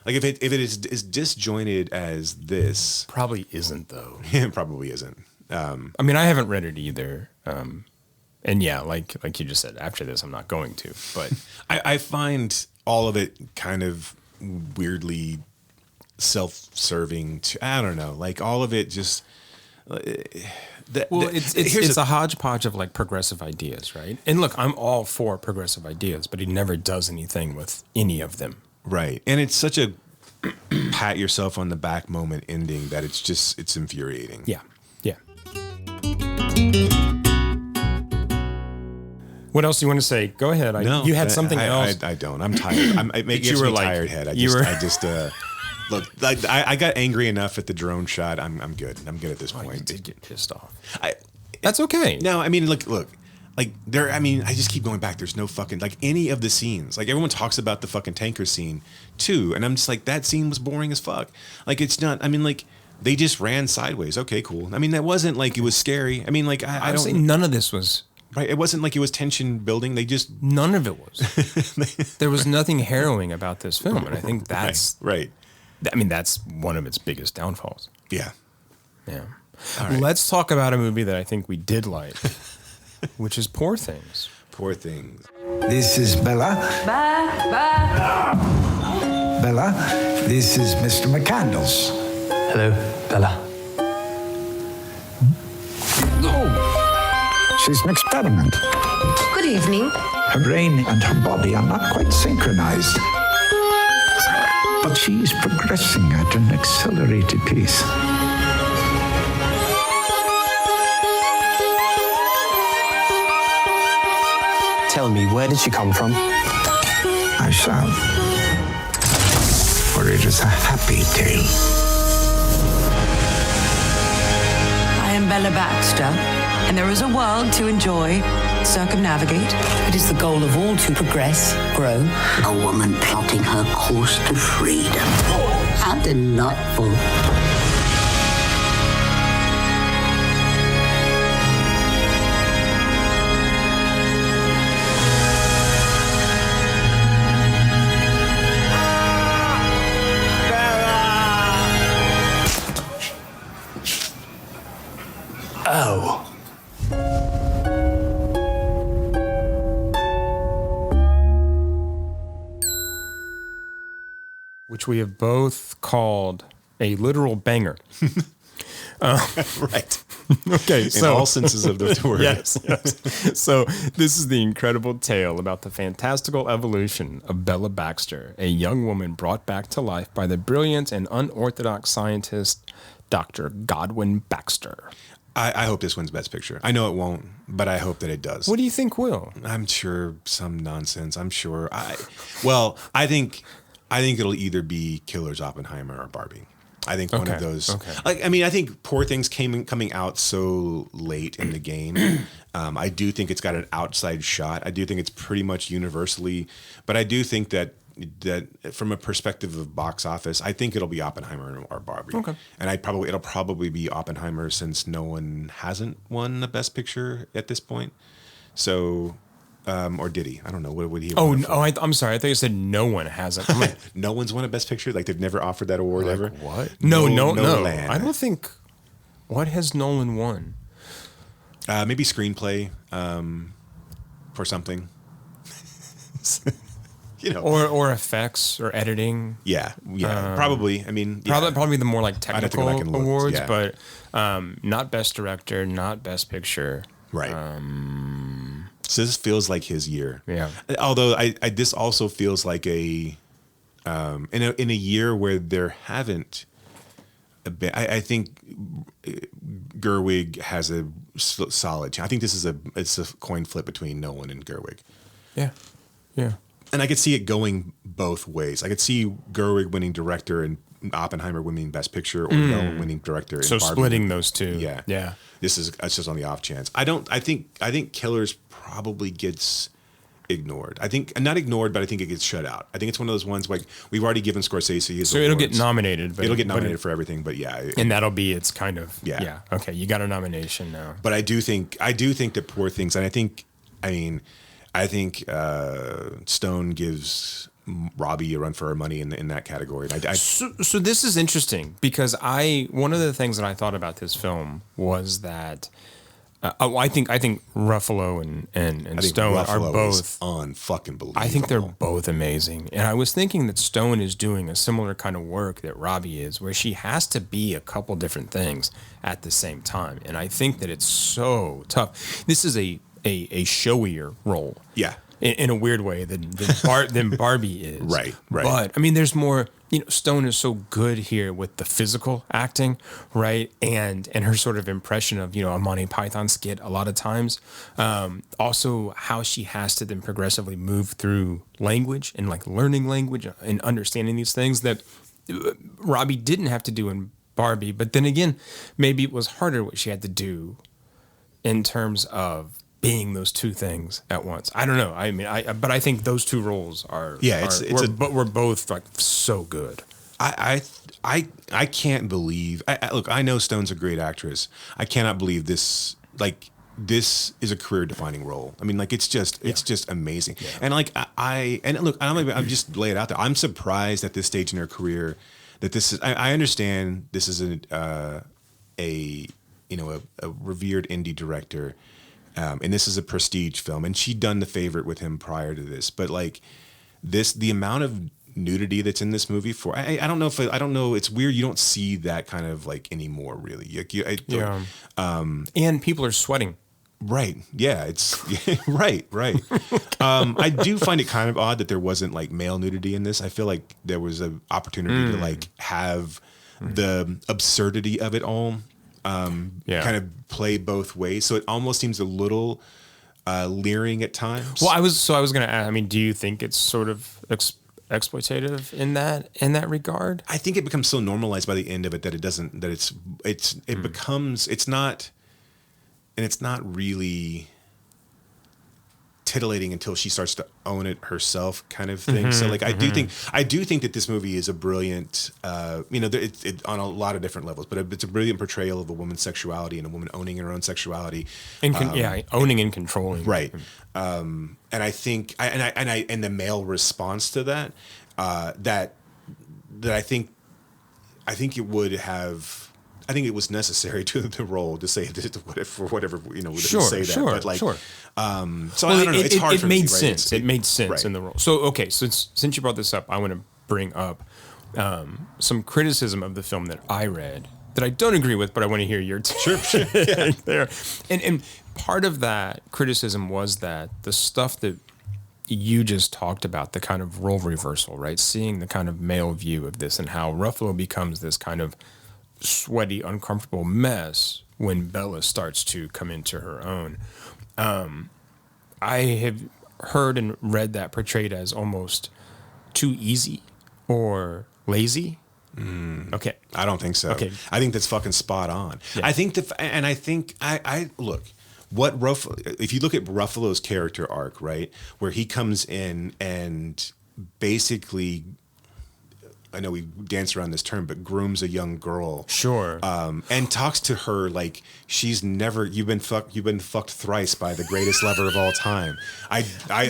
Like if it is as disjointed as this, probably isn't though. It probably isn't. I mean, I haven't read it either. And yeah, like you just said, after this, I'm not going to. But I find all of it kind of weirdly self-serving. I don't know, like all of it just. It's a hodgepodge of like progressive ideas, right? And look, I'm all for progressive ideas, but he never does anything with any of them. Right. And it's such a pat yourself on the back moment ending that it's infuriating. Yeah. Yeah. What else do you want to say? Go ahead. You had something else. I don't. I'm tired. It makes me tired head. Look, like, I got angry enough at the drone shot. I'm good. I'm good at this point. You did get pissed off. That's okay. No, I mean, look. Like there, I mean, I just keep going back. There's no fucking like any of the scenes. Like everyone talks about the fucking tanker scene too, and I'm just like, that scene was boring as fuck. Like it's not. I mean, like they just ran sideways. Okay, cool. I mean, that wasn't like it was scary. I mean, like I don't. None of this was right. It wasn't like it was tension building. None of it was. There was nothing harrowing about this film, and I think that's right. I mean, that's one of its biggest downfalls. Yeah. Yeah. Right. Let's talk about a movie that I think we did like. Which is Poor Things. Poor Things. This is Bella. Bella, this is Mr. McCandles. Hello, Bella. Oh, she's an experiment. Good evening. Her brain and her body are not quite synchronized. But she's progressing at an accelerated pace. Tell me, where did she come from? I shall. For it is a happy tale. I am Bella Baxter, and there is a world to enjoy, circumnavigate. It is the goal of all to progress, grow. A woman plotting her course to freedom. How delightful. Oh. Which we have both called a literal banger. Right. Okay, in so all senses of the word. yes. So this is the incredible tale about the fantastical evolution of Bella Baxter, a young woman brought back to life by the brilliant and unorthodox scientist Dr. Godwin Baxter. I hope this wins Best Picture. I know it won't, but I hope that it does. What do you think will? I'm sure some nonsense. I'm sure. I think it'll either be Killer's Oppenheimer or Barbie. I think one of those. Okay. Like, I mean, I think Poor Things coming out so late in the game. I do think it's got an outside shot. I do think it's pretty much universally, but I do think that from a perspective of box office, I think it'll be Oppenheimer or Barbie. Okay. And it'll probably be Oppenheimer since no one hasn't won the Best Picture at this point. So. Or did he? I don't know. What would he? I'm sorry. I thought you said no one hasn't. I'm like, no one's won a Best Picture. Like they've never offered that award ever. What? No. Nolan. I don't think. What has Nolan won? Maybe screenplay for something. or effects or editing. Yeah, probably. I mean, probably the more like technical awards, yeah. but not Best Director, not Best Picture. Right. So this feels like his year. Yeah. Although this also feels like in a year where there haven't been. I think Gerwig has a solid. I think this is it's a coin flip between Nolan and Gerwig. Yeah. Yeah. And I could see it going both ways. I could see Gerwig winning director and Oppenheimer winning Best Picture, or Nolan winning director. So and Barbie splitting those two. Yeah. Yeah. It's just on the off chance. I think Killers probably gets ignored. I think not ignored, but I think it gets shut out. I think it's one of those ones like we've already given Scorsese his So awards. it'll get nominated. But it'll get nominated for everything, but yeah. And that'll be its kind of yeah. Okay, you got a nomination now. But I do think that Poor Things, and I think Stone gives Robbie a run for her money in that category. So this is interesting because one of the things that I thought about this film was that I think Ruffalo and Stone are both unfucking believable. I think they're both amazing, and I was thinking that Stone is doing a similar kind of work that Robbie is, where she has to be a couple different things at the same time, and I think that it's so tough. This is a showier role. Yeah. In a weird way than Barbie is. Right. But I mean, there's more, Stone is so good here with the physical acting, right? And her sort of impression of, a Monty Python skit a lot of times. Also how she has to then progressively move through language and like learning language and understanding these things that Robbie didn't have to do in Barbie. But then again, maybe it was harder what she had to do in terms of being those two things at once. I don't know. I mean, but I think those two roles we're both like so good. I can't believe. Look, I know Stone's a great actress. I cannot believe this. Like, this is a career-defining role. I mean, like, it's just amazing. Yeah. And like, I'm just lay it out there. I'm surprised at this stage in her career that this is. I understand this is a revered indie director. And this is a prestige film, and she'd done The Favorite with him prior to this. But like the amount of nudity that's in this movie I don't know. It's weird. You don't see that kind of like anymore, really. And people are sweating. Right. Yeah. It's right. I do find it kind of odd that there wasn't like male nudity in this. I feel like there was an opportunity to like have the absurdity of it all. Kind of play both ways, so it almost seems a little leering at times. Well, I was going to ask. I mean, do you think it's sort of exploitative in that regard? I think it becomes so normalized by the end of it that it doesn't. That it becomes. It's not really titillating until she starts to own it herself, kind of thing. So like I do think that this movie is a brilliant it on a lot of different levels, but it's a brilliant portrayal of a woman's sexuality and a woman owning her own sexuality owning and controlling, right. And I think and the male response to that that I think it would have. I think it was necessary to the role to say this for whatever say that. But like, sure. So I don't know. It's hard. It made sense. It made sense in the role. So okay, since you brought this up, I want to bring up some criticism of the film that I read that I don't agree with, but I want to hear your take there. And part of that criticism was that the stuff that you just talked about, the kind of role reversal, right? Seeing the kind of male view of this and how Ruffalo becomes this kind of sweaty, uncomfortable mess when Bella starts to come into her own. I have heard and read that portrayed as almost too easy or lazy. Okay. I don't think so. Okay. I think that's fucking spot on. Yeah. I think I look, what if you look at Ruffalo's character arc, right, where he comes in and basically, I know we dance around this term, but grooms a young girl, sure, and talks to her like she's never. You've been fucked thrice by the greatest lover of all time. I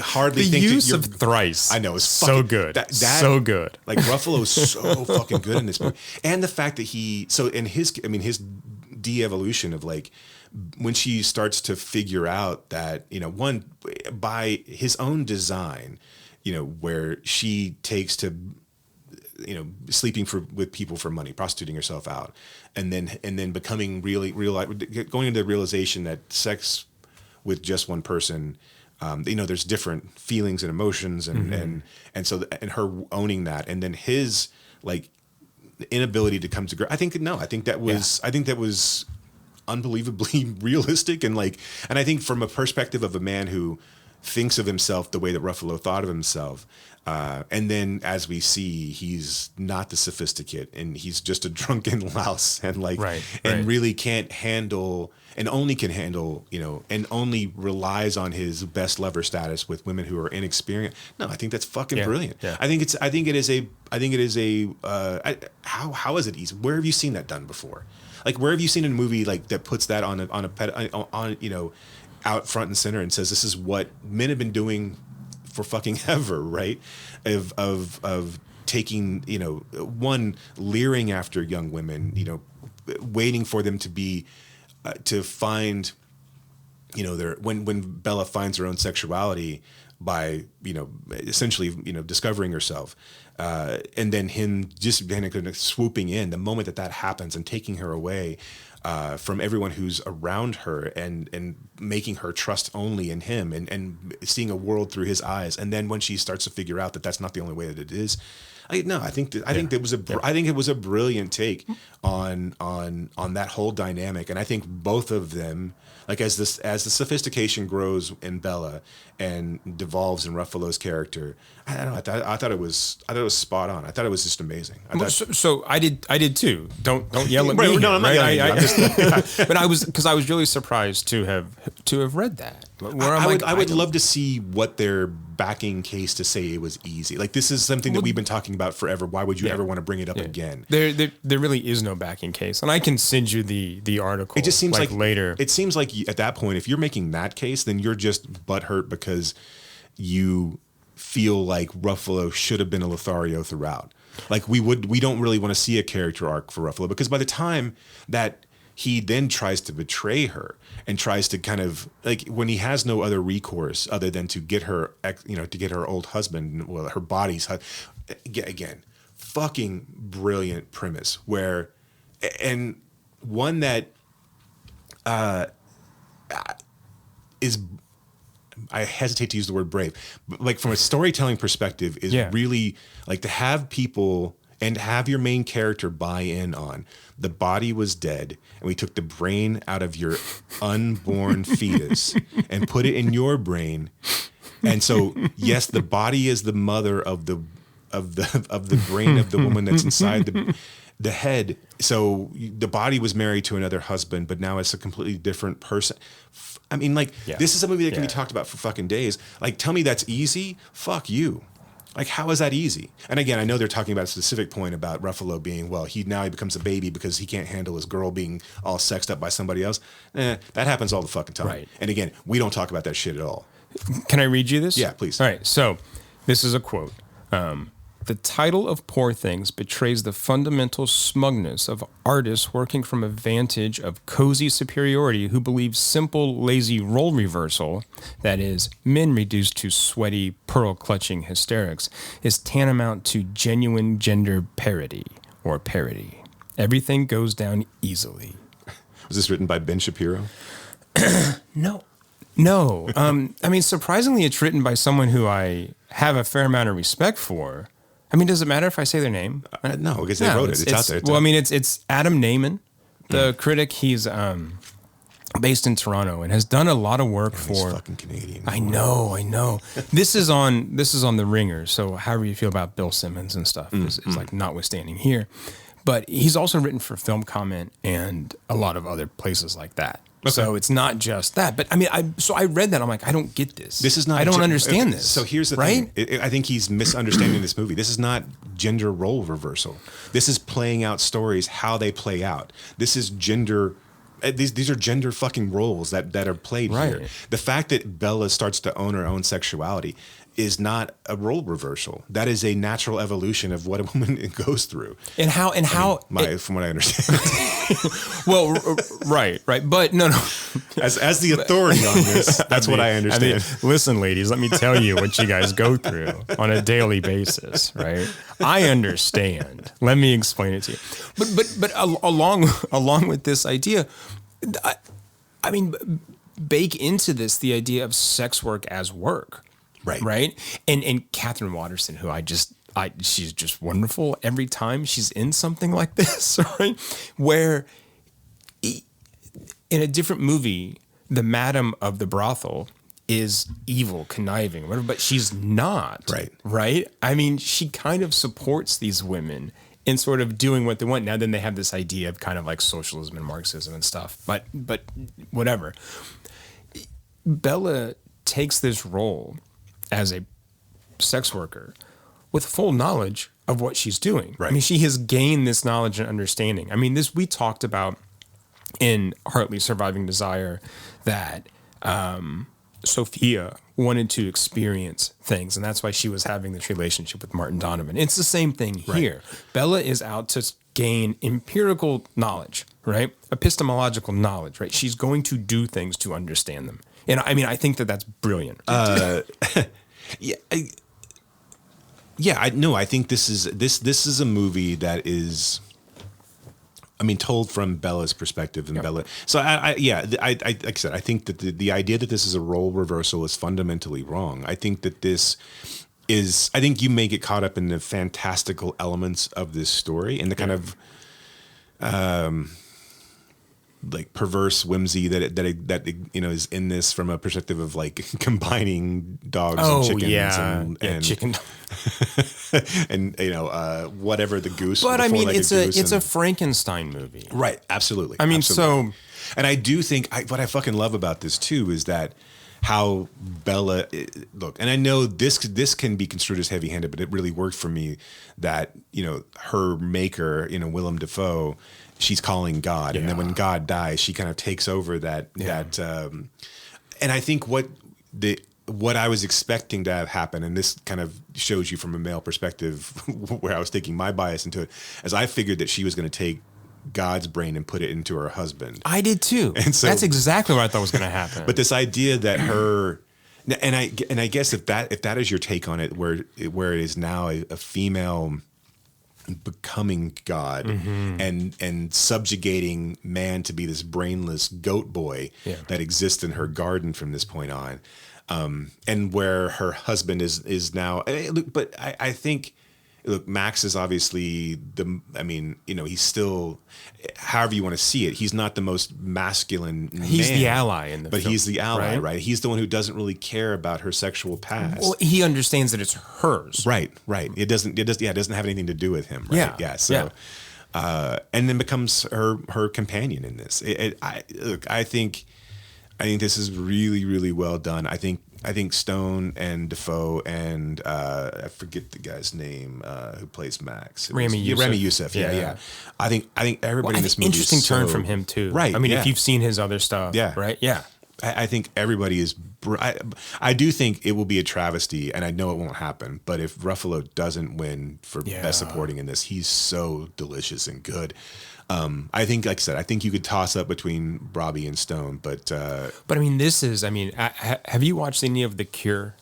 hardly think the use of thrice. I know it's so good, so good. Like Ruffalo's so fucking good in this movie, and the fact that his de-evolution of like when she starts to figure out that one by his own design, where she takes to sleeping with people for money, prostituting herself out, and then becoming going into the realization that sex with just one person, there's different feelings and emotions, and her owning that, and then his like inability to come to I think that was unbelievably realistic, and I think from a perspective of a man who thinks of himself the way that Ruffalo thought of himself. And then as we see, he's not the sophisticate, and he's just a drunken louse, and really can't handle, and only can handle, and only relies on his best lover status with women who are inexperienced. No, I think that's fucking brilliant. Yeah. I think it is how is it easy? Where have you seen that done before? Like, where have you seen a movie like that puts that on out front and center and says this is what men have been doing for fucking ever, right? Of taking, one, leering after young women, waiting for them to be to find, their when Bella finds her own sexuality by essentially discovering herself, and then him just kind of swooping in the moment that happens and taking her away from everyone who's around her, and making her trust only in him, and seeing a world through his eyes. And then when she starts to figure out that that's not the only way that it is, I think it was a brilliant take on that whole dynamic. And I think both of them, like as the sophistication grows in Bella and devolves in Ruffalo's character, I don't know. I thought it was spot on. I thought it was just amazing. So I did too. Don't yell at me. No, I'm not yelling at you. But I was really surprised to have read that. I would love to see what their backing case to say it was easy. Like, this is something that we've been talking about forever. Why would you ever want to bring it up again? There really is no backing case, and I can send you the article. It just seems like later. It seems like at that point, if you're making that case, then you're just butthurt because you feel like Ruffalo should have been a Lothario throughout. Like, we don't really want to see a character arc for Ruffalo, because by the time that he then tries to betray her and tries to kind of, like, when he has no other recourse other than to get her, to get her old husband, well, her body's, again, fucking brilliant premise, where, and one that is, I hesitate to use the word brave, but like from a storytelling perspective is really like to have people and have your main character buy in on the body was dead and we took the brain out of your unborn fetus and put it in your brain. And so, yes, the body is the mother of the brain of the woman that's inside the head. So the body was married to another husband, but now it's a completely different person. I mean, like, this is a movie that can be talked about for fucking days. Like, tell me that's easy? Fuck you. Like, how is that easy? And again, I know they're talking about a specific point about Ruffalo being, well, he becomes a baby because he can't handle his girl being all sexed up by somebody else. That happens all the fucking time. Right. And again, we don't talk about that shit at all. Can I read you this? Yeah, please. All right. So this is a quote. The title of Poor Things betrays the fundamental smugness of artists working from a vantage of cozy superiority who believe simple, lazy role reversal, that is, men reduced to sweaty, pearl-clutching hysterics, is tantamount to genuine gender parody or parody. Everything goes down easily. Was this written by Ben Shapiro? No. I mean, surprisingly, it's written by someone who I have a fair amount of respect for. I mean, does it matter if I say their name? No, because they wrote it. It's out there. Well, I mean, it's Adam Naiman, the critic. He's based in Toronto and has done a lot of work for. He's fucking Canadian. I know. This is on The Ringer. So however you feel about Bill Simmons and stuff is like notwithstanding here, but he's also written for Film Comment and a lot of other places like that. Okay. So it's not just that, but I mean, I read that. I'm like, I don't get this. This is not. I don't understand this. So here's the thing. I think he's misunderstanding this movie. This is not gender role reversal. This is playing out stories how they play out. This is gender. These are gender fucking roles that are played here. The fact that Bella starts to own her own sexuality is not a role reversal. That is a natural evolution of what a woman goes through. And how from what I understand. Well, right. But no. As the authority on this, that's what I understand. Listen, ladies, let me tell you what you guys go through on a daily basis, right? I understand. Let me explain it to you. But along with this idea, I mean, bake into this the idea of sex work as work. Right. And Catherine Watterson, who she's just wonderful every time she's in something like this, right? Where in a different movie, the madam of the brothel is evil, conniving, whatever, but she's not. Right. I mean, she kind of supports these women in sort of doing what they want. Now then they have this idea of kind of like socialism and Marxism and stuff, but whatever. Bella takes this role as a sex worker with full knowledge of what she's doing. I mean, she has gained this knowledge and understanding. I mean, we talked about in Hartley's Surviving Desire that Sophia wanted to experience things, and that's why she was having this relationship with Martin Donovan. It's the same thing here. Bella is out to gain empirical knowledge, right? Epistemological knowledge, right? She's going to do things to understand them. And I mean, I think that's brilliant. I think this is a movie that is, I mean, told from Bella's perspective and Bella. So like I said, I think that the idea that this is a role reversal is fundamentally wrong. I think that I think you may get caught up in the fantastical elements of this story and the kind of, like perverse whimsy that is in this from a perspective of like combining dogs and chickens and chicken and whatever the goose. But I mean, it's a Frankenstein movie, right? Absolutely. I mean, absolutely. And I do think what I fucking love about this too is that how Bella look, and I know this can be construed as heavy-handed, but it really worked for me that her maker, Willem Dafoe, she's calling God, and then when God dies, she kind of takes over that. And I think what I was expecting to have happen, and this kind of shows you from a male perspective where I was taking my bias into it, as I figured that she was going to take God's brain and put it into her husband. I did too. And so that's exactly what I thought was going to happen. But this idea that her, and I guess if that is your take on it, where it is now a female becoming God and subjugating man to be this brainless goat boy that exists in her garden from this point on, and where her husband is now. But I think. Look, Max is obviously he's still, however you want to see it, he's not the most masculine man. He's the ally in the film. But he's the ally, right? He's the one who doesn't really care about her sexual past. Well, he understands that it's hers. Right. It doesn't have anything to do with him, right? Yeah. So, and then becomes her companion in this. I think this is really, really well done. I think Stone and Dafoe and I forget the guy's name who plays Max. Rami Youssef. Yeah. I think everybody in this movie interesting is turn from him too. Right. I mean, if you've seen his other stuff. Yeah. Right. Yeah. I think everybody is. I do think it will be a travesty, and I know it won't happen. But if Ruffalo doesn't win for best supporting in this, he's so delicious and good. I think, like I said, I think you could toss up between Robbie and Stone, but I mean, have you watched any of The Cure?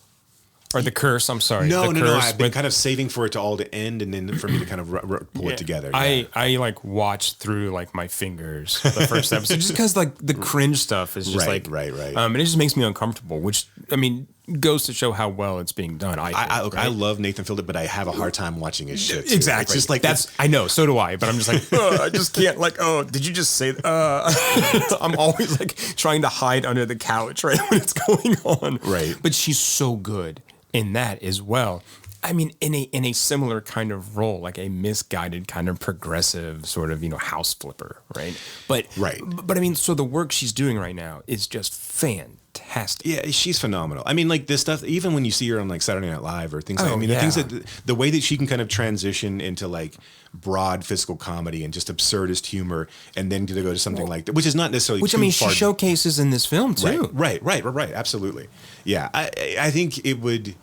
Or The Curse, I'm sorry. No. The Curse, I've been kind of saving for it to all to end and then for me to kind of pull it together. Yeah. I like watched through like my fingers the first episode just because like the cringe stuff is just right. And it just makes me uncomfortable, which I mean goes to show how well it's being done. I love Nathan Fillion, but I have a hard time watching his shit. Too. Exactly. It's just like I know, so do I. But I'm just like, I just can't. Like, oh, did you just say? I'm always like trying to hide under the couch right when it's going on. Right. But she's so good in that as well. I mean, in a similar kind of role, like a misguided kind of progressive sort of, house flipper, right? But I mean, so the work she's doing right now is just fantastic. Yeah, she's phenomenal. I mean, like this stuff, even when you see her on like Saturday Night Live or things the things that the way that she can kind of transition into like broad physical comedy and just absurdist humor, and then to go to something like that, which is not necessarily she showcases in this film too. Right. Absolutely. Yeah, I think it would.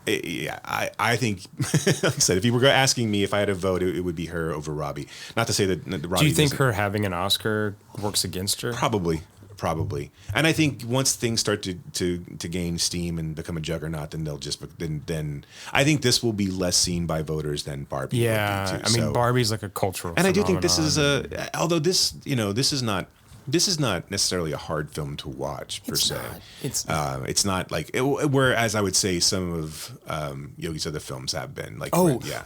Yeah, I think, like I said, if you were asking me if I had a vote, it would be her over Robbie. Not to say that Robbie. Do you think her having an Oscar works against her? Probably. And I think once things start to gain steam and become a juggernaut, then they'll just then I think this will be less seen by voters than Barbie. Yeah, I mean Barbie's like a cultural. And I do think this is although this this is not necessarily a hard film to watch per se. It's not like whereas I would say some of Yogi's other films have been like.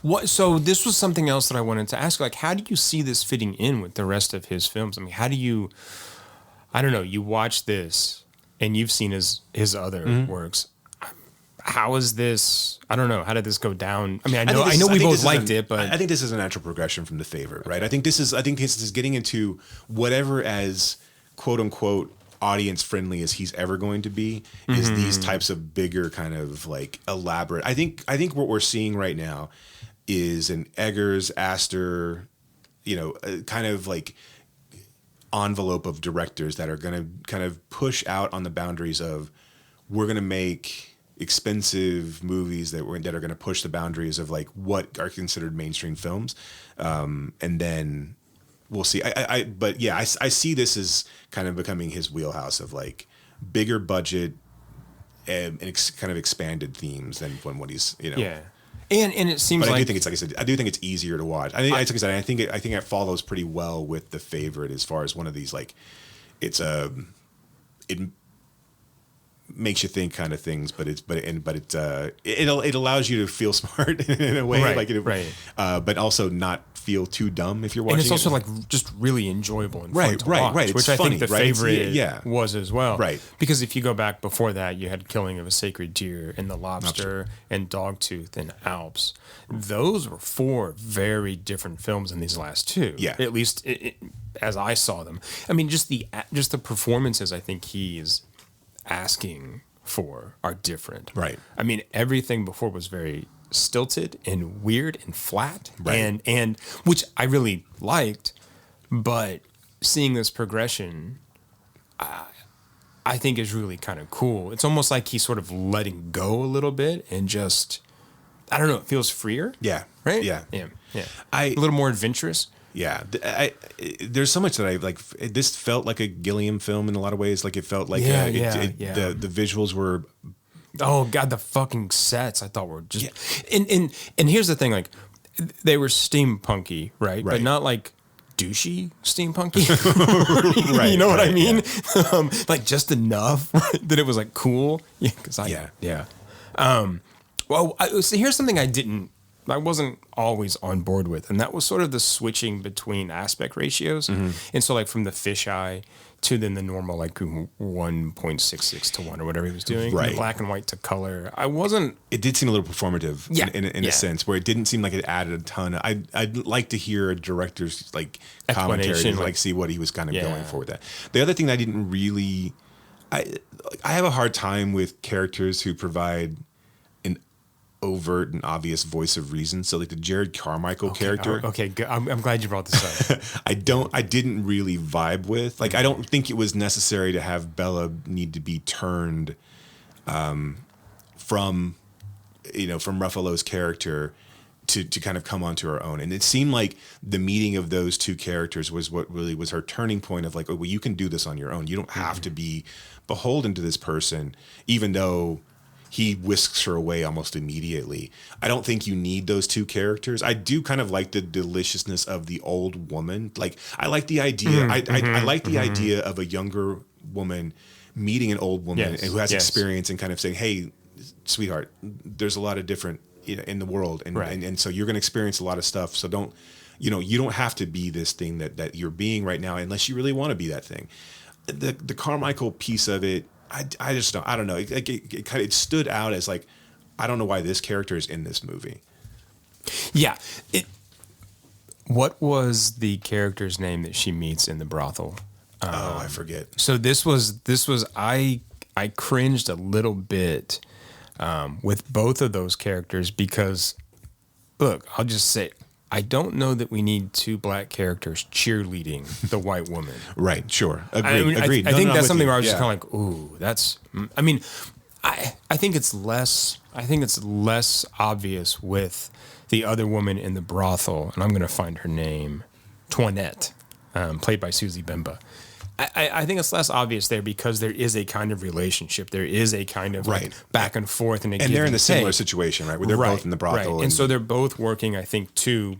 What? So this was something else that I wanted to ask. Like, how do you see this fitting in with the rest of his films? I mean, how do you? I don't know. You watch this, and you've seen his other works. How is this? I don't know. How did this go down? I mean, I know we both liked it, but I think this is a natural progression from The Favorite, right? I think this is getting into whatever as quote unquote audience friendly as he's ever going to be is these types of bigger kind of like elaborate. I think what we're seeing right now is an Eggers, Astor, kind of like envelope of directors that are going to kind of push out on the boundaries of we're going to make expensive movies that are going to push the boundaries of like what are considered mainstream films, and then we'll see. But I see this as kind of becoming his wheelhouse of like bigger budget and kind of expanded themes than what he's yeah. And it seems but I do think it's like I said. I do think it's easier to watch. I think it follows pretty well with The Favorite as far as one of these like it makes you think kind of things, but it allows you to feel smart in a way, but also not feel too dumb if you're watching. And it's also like just really enjoyable and fun to watch, which I think The Favorite was as well. Right. Because if you go back before that, you had Killing of a Sacred Deer and The Lobster and Dogtooth and Alps. Those were 4 very different films in these last 2. Yeah. At least as I saw them. I mean, just the performances I think he is asking for are different. Right. I mean, everything before was very stilted and weird and flat, right. and which I really liked, but seeing this progression, I think is really kind of cool. It's almost like he's sort of letting go a little bit and just, I don't know, it feels freer. Yeah. Right? Yeah. A little more adventurous. Yeah, there's so much that I like. This felt like a Gilliam film in a lot of ways. Like it felt like the visuals were. Oh God, the fucking sets I thought were just. And here's the thing, like they were steampunky, right? But not like douchey steampunky. Right. You know what I mean? Yeah. Like just enough that it was like cool. Yeah. So here's something I wasn't always on board with, and that was sort of the switching between aspect ratios. And so like from the fisheye to then the normal like 1.66 to 1 or whatever he was doing, right. The black and white to color. It did seem a little performative in a sense where it didn't seem like it added a ton. I'd like to hear a director's like commentary to like see what he was kind of going for with that. The other thing that I didn't really, I have a hard time with characters who provide overt and obvious voice of reason. So like the Jared Carmichael character. Okay, good. I'm glad you brought this up. I didn't really vibe with. Like I don't think it was necessary to have Bella need to be turned from Ruffalo's character to kind of come onto her own. And it seemed like the meeting of those two characters was what really was her turning point of like, oh, well, you can do this on your own. You don't have to be beholden to this person, even though he whisks her away almost immediately. I don't think you need those two characters. I do kind of like the deliciousness of the old woman. Like, I like the idea. I like the idea of a younger woman meeting an old woman who has experience and kind of saying, hey, sweetheart, there's a lot of different in the world. And so you're going to experience a lot of stuff. So don't, you don't have to be this thing that you're being right now unless you really want to be that thing. The Carmichael piece of it, I just don't. I don't know. It stood out as like, I don't know why this character is in this movie. Yeah. What was the character's name that she meets in the brothel? I forget. So this was I cringed a little bit with both of those characters because, look, I'll just say, I don't know that we need two black characters cheerleading the white woman. Right, sure. Agreed. I think that's something where I was just kind of like, ooh, that's, I mean, I think it's less obvious with the other woman in the brothel, and I'm going to find her name, Toinette, played by Susie Bemba. I think it's less obvious there because there is a kind of relationship. There is a kind of like back and forth. And they're in a similar situation, right? Where they're both in the brothel. Right. And so they're both working, I think, to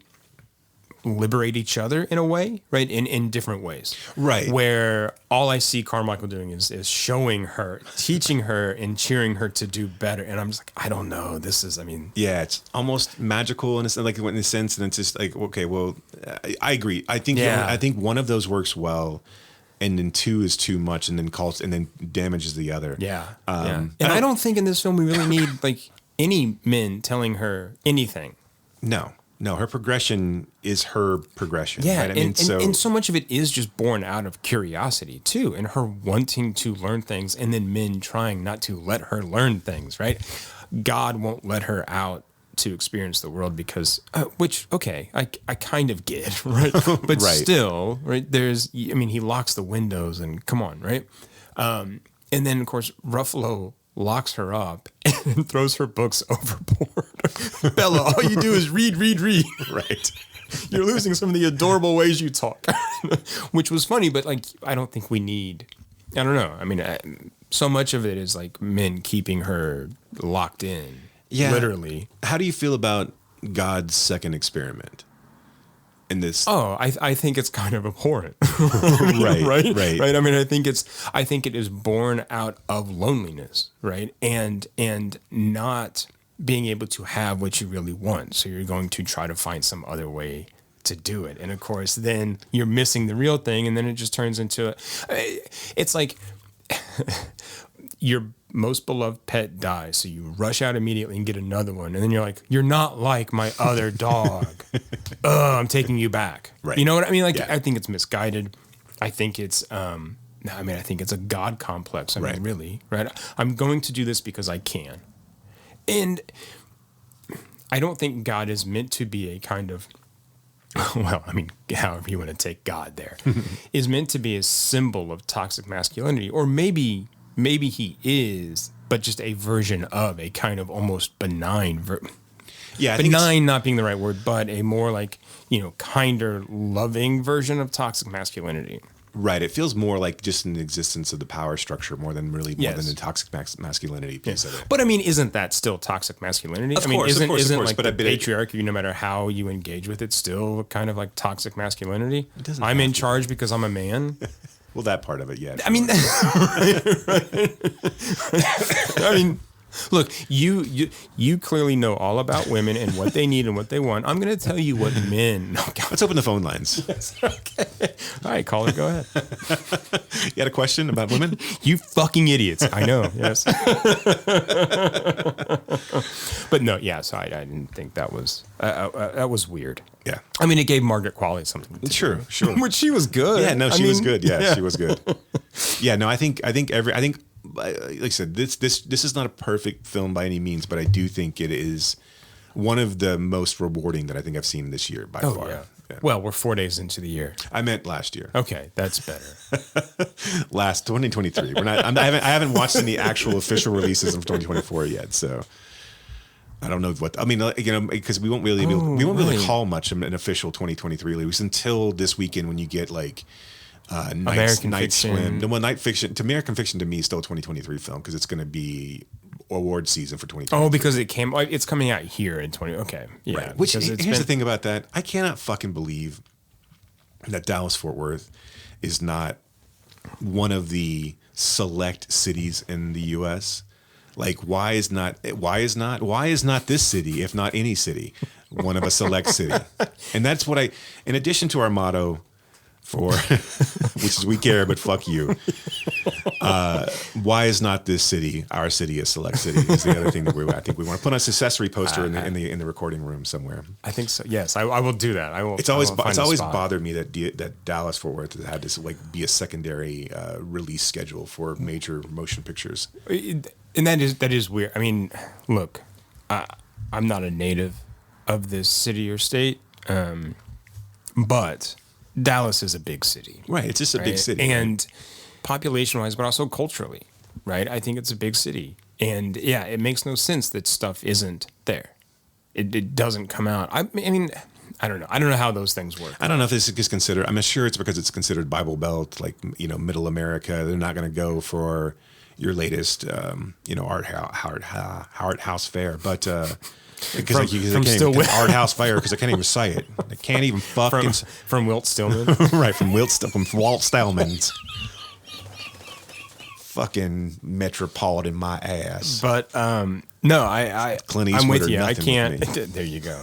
liberate each other in a way, right? In different ways. Right. Where all I see Carmichael doing is showing her, teaching her and cheering her to do better. And I'm just like, I don't know. This is, I mean. Yeah, it's almost magical in a sense. And it's just like, okay, well, I agree. I think one of those works well. And then two is too much, and then damages the other. Yeah. And I don't think in this film we really need like any men telling her anything. No, her progression is her progression. Yeah, right? and so much of it is just born out of curiosity too, and her wanting to learn things, and then men trying not to let her learn things. Right? God won't let her out to experience the world because, which, okay, I kind of get, right? But still, right, he locks the windows and come on, right? And then, of course, Ruffalo locks her up and throws her books overboard. Bella, all you do is read. Right. You're losing some of the adorable ways you talk, which was funny, but like, I don't think we need, I don't know. I mean, so much of it is like men keeping her locked in. Yeah, literally. How do you feel about God's second experiment in this? Oh, I think it's kind of abhorrent. Right. I mean, I think it is born out of loneliness, right? And not being able to have what you really want. So you're going to try to find some other way to do it. And of course, then you're missing the real thing, and then it just turns into it's like your most beloved pet dies, so you rush out immediately and get another one, and then you're like, you're not like my other dog. I'm taking you back. Right. You know what I mean? Like, I think it's misguided. I think it's I think it's a God complex. I mean, really, right? I'm going to do this because I can. And I don't think God is meant to be a kind of, well, I mean, however you want to take God there, is meant to be a symbol of toxic masculinity, or maybe he is, but just a version of a kind of almost benign. Benign not being the right word, but a more like, kinder, loving version of toxic masculinity. Right. It feels more like just an existence of the power structure more than the toxic masculinity piece of it. But I mean, isn't that still toxic masculinity? Of course, isn't like but the patriarchy, no matter how you engage with it, still kind of like toxic masculinity? I'm in charge because I'm a man. Well, that part of it, yeah. I mean, I mean, look, you clearly know all about women and what they need and what they want. I'm going to tell you what men. Let's open the phone lines. Yes, okay. All right, caller, go ahead. You had a question about women? You fucking idiots. I know. Yes. But no, yeah. So I didn't think that was weird. Yeah. I mean, it gave Margaret Qualley something to do. Sure. Which she was good. Yeah. No, she was good. Yeah, she was good. Yeah. No, I think like I said, this is not a perfect film by any means, but I do think it is one of the most rewarding that I think I've seen this year by far. Yeah. Well, we're 4 days into the year. I meant last year. Okay, that's better. Last 2023. We're not. I haven't watched any actual official releases of 2024 yet, so I don't know what. I mean, because we won't really call much an official 2023 release until this weekend when you get like. American Fiction. Swim. Night Fiction. To American Fiction to me is still a 2023 film because it's going to be award season for 2020. Oh, because it's coming out here in 20. Okay, yeah. Right. Which here's the thing about that. I cannot fucking believe that Dallas-Fort Worth is not one of the select cities in the U.S. Like, why is not this city, if not any city, one of a select city? And that's what in addition to our motto for, which is we care, but fuck you. Why is not this city, our city, a select city? Is the other thing that I think we want to put on a accessory poster in the recording room somewhere. I think so. Yes, I will do that. I will. It's always bothered me that Dallas Fort Worth has had to be a secondary release schedule for major motion pictures. And that is weird. I mean, look, I'm not a native of this city or state, but Dallas is a big city. Right. It's just a big city. And population-wise, but also culturally, right? I think it's a big city. And yeah, it makes no sense that stuff isn't there. It doesn't come out. I mean, I don't know. I don't know how those things work. I don't know if this is considered, I'm sure it's because it's considered Bible Belt, like, middle America. They're not going to go for your latest, art house fair. But, because art house fire, because I can't even say it. I can't even fucking from Wilt Stillman, right? From Walt Stillman's fucking metropolitan my ass. But no, Clint I'm Eastwood with you. I can't. With there you go.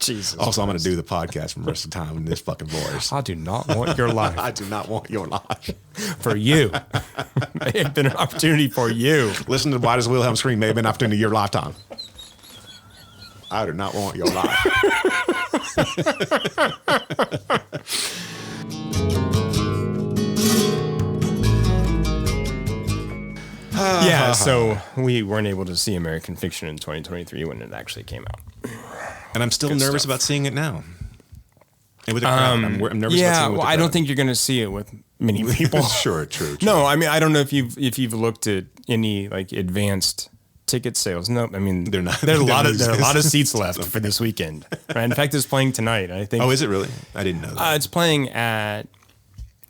Jesus. Also, I'm going to do the podcast for the rest of the time in this fucking voice. I do not want your life. I do not want your life. For you. It may have been an opportunity for you. Listen to Why Does Wilhelm Scream may have been an opportunity of your lifetime. I do not want your life. Yeah, so we weren't able to see American Fiction in 2023 when it actually came out. And I'm still nervous about seeing it now. And with a crowd, I'm nervous about seeing it with the I don't think you're going to see it with many people. Sure, true. No, I mean, I don't know if you've looked at any like advanced ticket sales. No, I mean they're not. There are a lot of seats left for this weekend. Right? In fact, it's playing tonight. I think. Oh, is it really? I didn't know that. It's playing at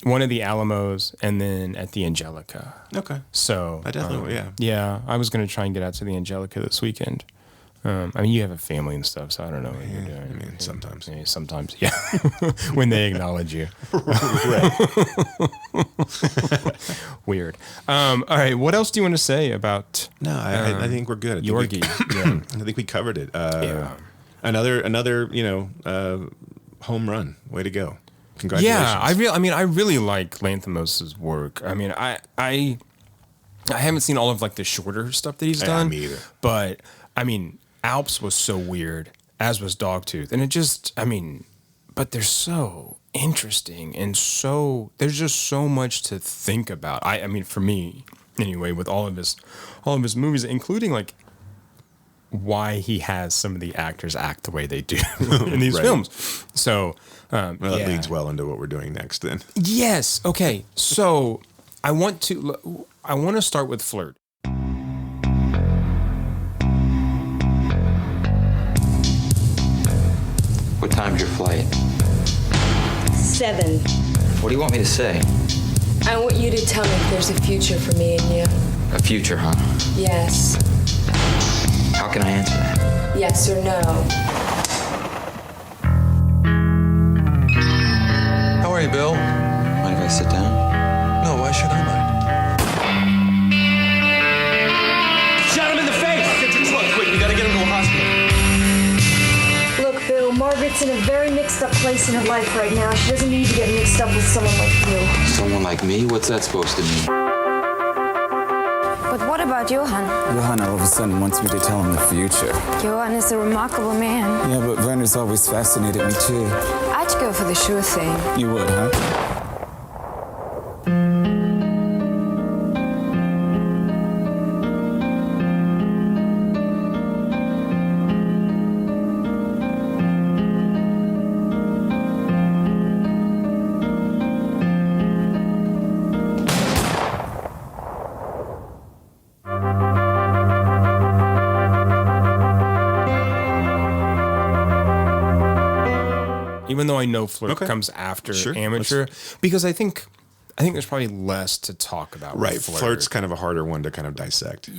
one of the Alamos and then at the Angelica. Okay. So I definitely, yeah. I was going to try and get out to the Angelica this weekend. I mean, you have a family and stuff, so I don't know what you're doing. I mean, sometimes. Yeah, sometimes, yeah. When they acknowledge you. Weird. All right, what else do you want to say about? No, I think we're good. Yorgie. I think we covered it. Another, home run. Way to go. Congratulations. Yeah, I really like Lanthimos's work. I mean, I haven't seen all of like the shorter stuff that he's done. Me either. But I mean, Alps was so weird, as was Dogtooth, and it just, but they're so interesting and there's just so much to think about. I mean, for me anyway, with all of his movies, including like why he has some of the actors act the way they do in these films. So, that leads well into what we're doing next then. Yes. Okay. So I want to start with Flirt. What time's your flight? 7. What do you want me to say? I want you to tell me if there's a future for me and you. A future, huh? Yes. How can I answer that? Yes or no. How are you, Bill? Mind if I sit down? No, why should I mind? Shot him in the face! Get to the truck, quick. We gotta get him to a hospital. Look, Bill, Margaret's in a very mixed up place in her life right now. She doesn't need to get mixed up with someone like you. Someone like me? What's that supposed to mean? But what about Johan? Johan all of a sudden wants me to tell him the future. Johan is a remarkable man. Yeah, but Werner's always fascinated me too. I'd go for the sure thing. You would, huh? Even though I know Flirt comes after Amateur, because I think I think there's probably less to talk about. Right. With Flirt. Flirt's kind of a harder one to kind of dissect.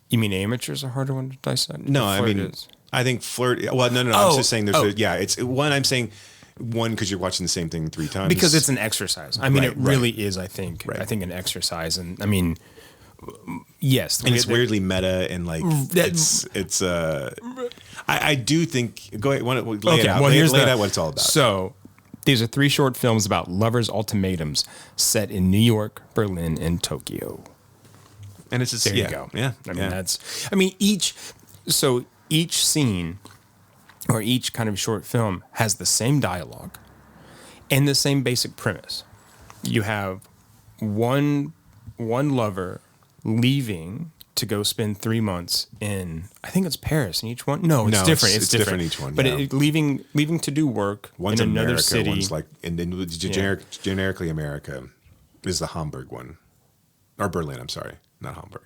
You mean Amateur's a harder one to dissect? No, I mean, is. I think Flirt. Well, no. I'm just saying it's one. I'm saying one because you're watching the same thing 3 times. Because it's an exercise. I mean, it really is. I think. Right. I think an exercise, and I mean, yes, and it's weirdly meta and like it's. I do think. Go ahead. Lay it out. Well, lay it out what it's all about. So. These are 3 short films about lovers' ultimatums set in New York, Berlin, and Tokyo. And it's just, there you go. Yeah. I mean, each scene or each kind of short film has the same dialogue and the same basic premise. You have one lover leaving to go spend 3 months in, I think it's Paris in each one. No, it's different. It's different each one. But leaving to do work one's in another America, city. One's like, and then generically America is the Hamburg one. Or Berlin, I'm sorry. Not Hamburg.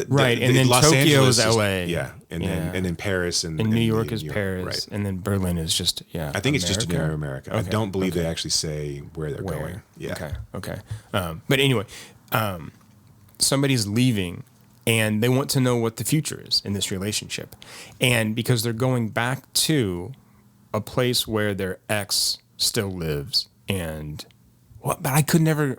Right, and then Los Tokyo Angeles is LA. And then Paris and New York is Paris, right. and then Berlin is just I think it's just generic America. Okay. I don't believe they actually say where they're going. Yeah. Okay. But anyway, somebody's leaving, and they want to know what the future is in this relationship, and because they're going back to a place where their ex still lives, and what? But I could never.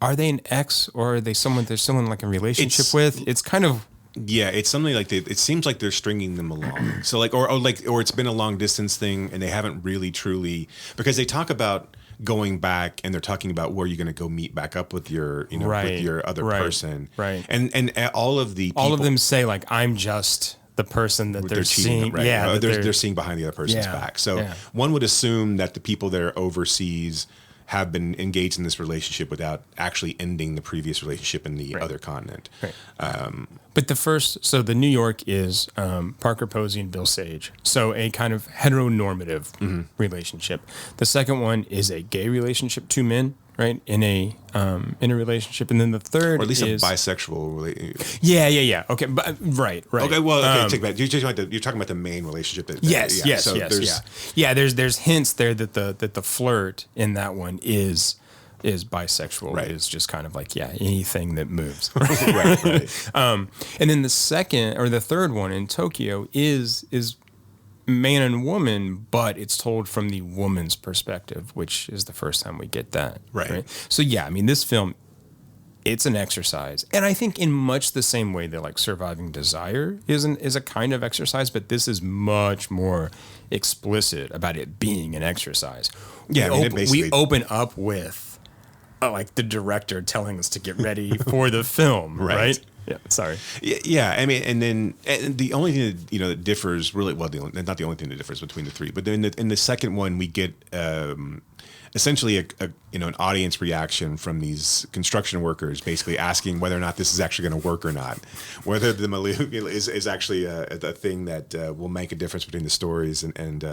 Are they an ex, or are they someone they're still in like a relationship with? It's kind of it's something like it seems like they're stringing them along. So like or it's been a long distance thing, and they haven't really truly, because they talk about going back, and they're talking about where you're going to go meet back up with your with your other person, right? And all of them say like, I'm just the person that they're seeing, right? Yeah, they're seeing behind the other person's back. So one would assume that the people that are overseas have been engaged in this relationship without actually ending the previous relationship in the other continent. Right. But the New York is Parker Posey and Bill Sage. So a kind of heteronormative relationship. The second one is a gay relationship, 2 men, right, in a relationship, and then the third, or at least is a bisexual relationship. Yeah. Okay, but right. Okay, well, take that. You're talking about the main relationship. Yes. There's hints there that the flirt in that one is bisexual. Right. Is just kind of like anything that moves. right. And then the third one in Tokyo is man and woman, but it's told from the woman's perspective, which is the first time we get that. Right. So I mean, this film, it's an exercise, and I think in much the same way that like Surviving Desire is a kind of exercise, but this is much more explicit about it being an exercise. Yeah, we open up with like the director telling us to get ready for the film, right? Yeah, sorry. Yeah, I mean, and the only thing that differs really, well, not the only thing that differs between the 3, but then in the second one we get essentially an audience reaction from these construction workers, basically asking whether or not this is actually going to work or not, whether the Malu is actually a thing that will make a difference between the stories, and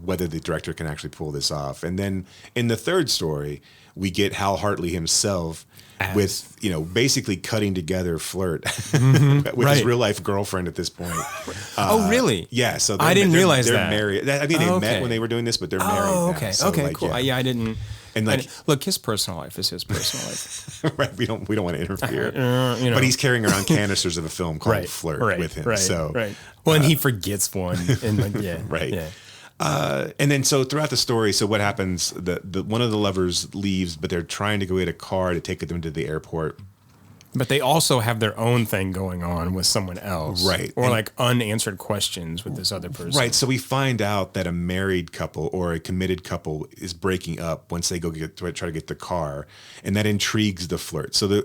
whether the director can actually pull this off. And then in the third story, we get Hal Hartley himself with basically cutting together Flirt with his real life girlfriend at this point. Oh, really? Yeah. So I didn't realize they're that. Married. I mean, they met when they were doing this, but they're married. Oh, now. okay. So Okay. Cool. Yeah. I didn't. And look, his personal life is his personal life. Right. We don't want to interfere. But he's carrying around canisters of a film called Flirt with him. Right. Well, and he forgets one. And right. Yeah. And then so throughout the story, so what happens? The one of the lovers leaves, but they're trying to go get a car to take them to the airport. But they also have their own thing going on with someone else. Right. Or like unanswered questions with this other person. Right. So we find out that a married couple or a committed couple is breaking up once they go try to get the car. And that intrigues the flirt. So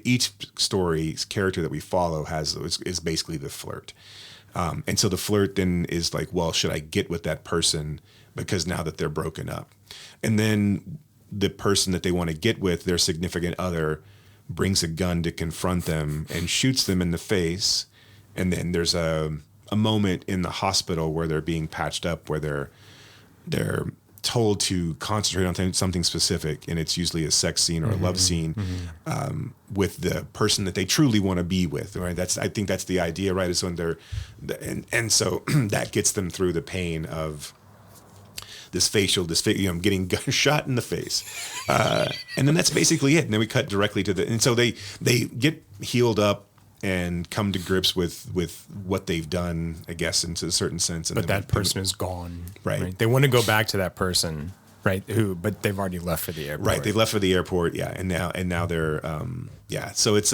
each story's character that we follow is basically the flirt. And so the flirt then is like, well, should I get with that person because now that they're broken up? And then the person that they want to get with, their significant other, brings a gun to confront them and shoots them in the face. And then there's a moment in the hospital where they're being patched up, where they're told to concentrate on something specific, and it's usually a sex scene or a love scene with the person that they truly want to be with. Right? I think that's the idea, right? Is when and so that gets them through the pain of getting shot in the face. And then that's basically it. And then we cut directly to and so they get healed up and come to grips with what they've done, I guess, into a certain sense. But that person is gone. Right. They want to go back to that person, right? But they've already left for the airport. Right. They've left for the airport. Yeah. And now they're, So it's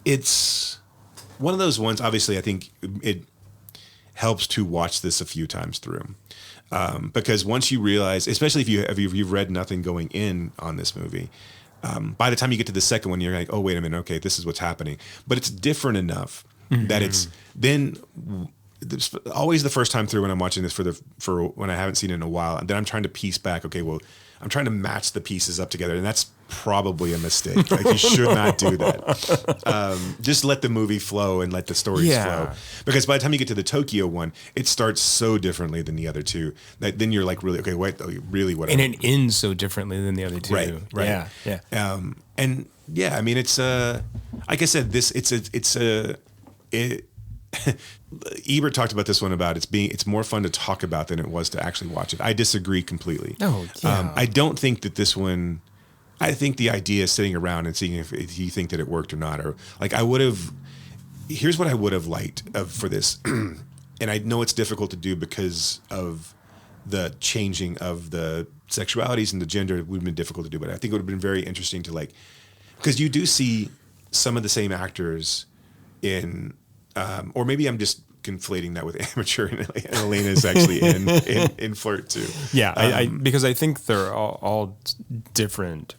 it's one of those ones. Obviously, I think it helps to watch this a few times through. Because once you realize, especially if you've read nothing going in on this movie, by the time you get to the second one, you're like, oh, wait a minute. Okay, this is what's happening. But it's different enough that it's then always the first time through when I'm watching this for when I haven't seen it in a while. And then I'm trying to piece back, okay, well, I'm trying to match the pieces up together. And that's probably a mistake. Like you should not do that. Just let the movie flow and let the stories flow. Because by the time you get to the Tokyo one, it starts so differently than the other two that then you're like, really, okay, wait, really what? And it ends so differently than the other two. Right. Yeah. And yeah, I mean, it's like I said, Ebert talked about this one about it's more fun to talk about than it was to actually watch it. I disagree completely. Oh, yeah. I don't think that this one. I think the idea of sitting around and seeing if you think that it worked or not, or like here's what I would have liked for this, and I know it's difficult to do because of the changing of the sexualities and the gender. It would have been difficult to do, but I think it would have been very interesting to because you do see some of the same actors in. Or maybe I'm just conflating that with Amateur, and Elena is actually in Flirt too. Yeah, because I think they're all different.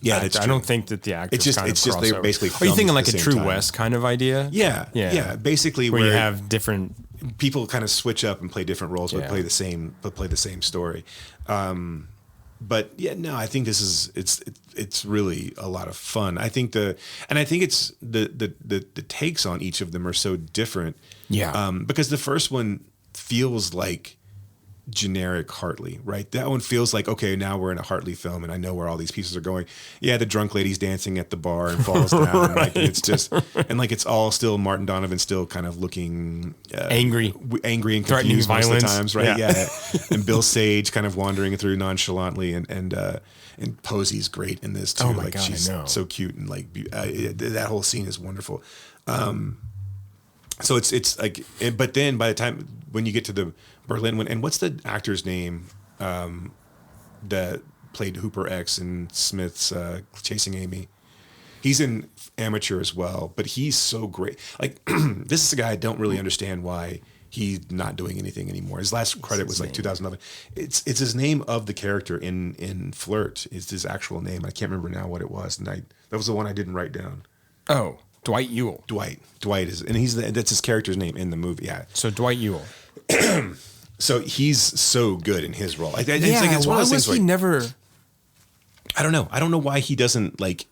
Yeah, that's I don't think that the actors it's just they're basically. Are you thinking like a True time. West kind of idea? Yeah. Basically, where you have different people kind of switch up and play different roles, but play the same story. But yeah, no, I think this is it's really a lot of fun. I think it's the takes on each of them are so different. Yeah. Because the first one feels like generic Hartley, right? That one feels like, okay, now we're in a Hartley film and I know where all these pieces are going. Yeah, the drunk lady's dancing at the bar and falls down. Right. And it's just, and like it's all still Martin Donovan still kind of looking angry and confused most of the times, right? Yeah. And Bill Sage kind of wandering through nonchalantly and Posey's great in this too. Oh my like God, she's I know. so cute and like that whole scene is wonderful. So it's like, but then by the time when you get to the Berlin one, and what's the actor's name that played Hooper X in Smith's Chasing Amy? He's in Amateur as well, but he's so great. Like this is a guy I don't really understand why he's not doing anything anymore. His last credit was like 2011. It's his name of the character in Flirt is his actual name. I can't remember now what it was, and that was the one I didn't write down. Oh. Dwight Ewell. Dwight is, and that's his character's name in the movie. Yeah. So Dwight Ewell. So he's so good in his role. It's why was he never? I don't know. I don't know why he doesn't like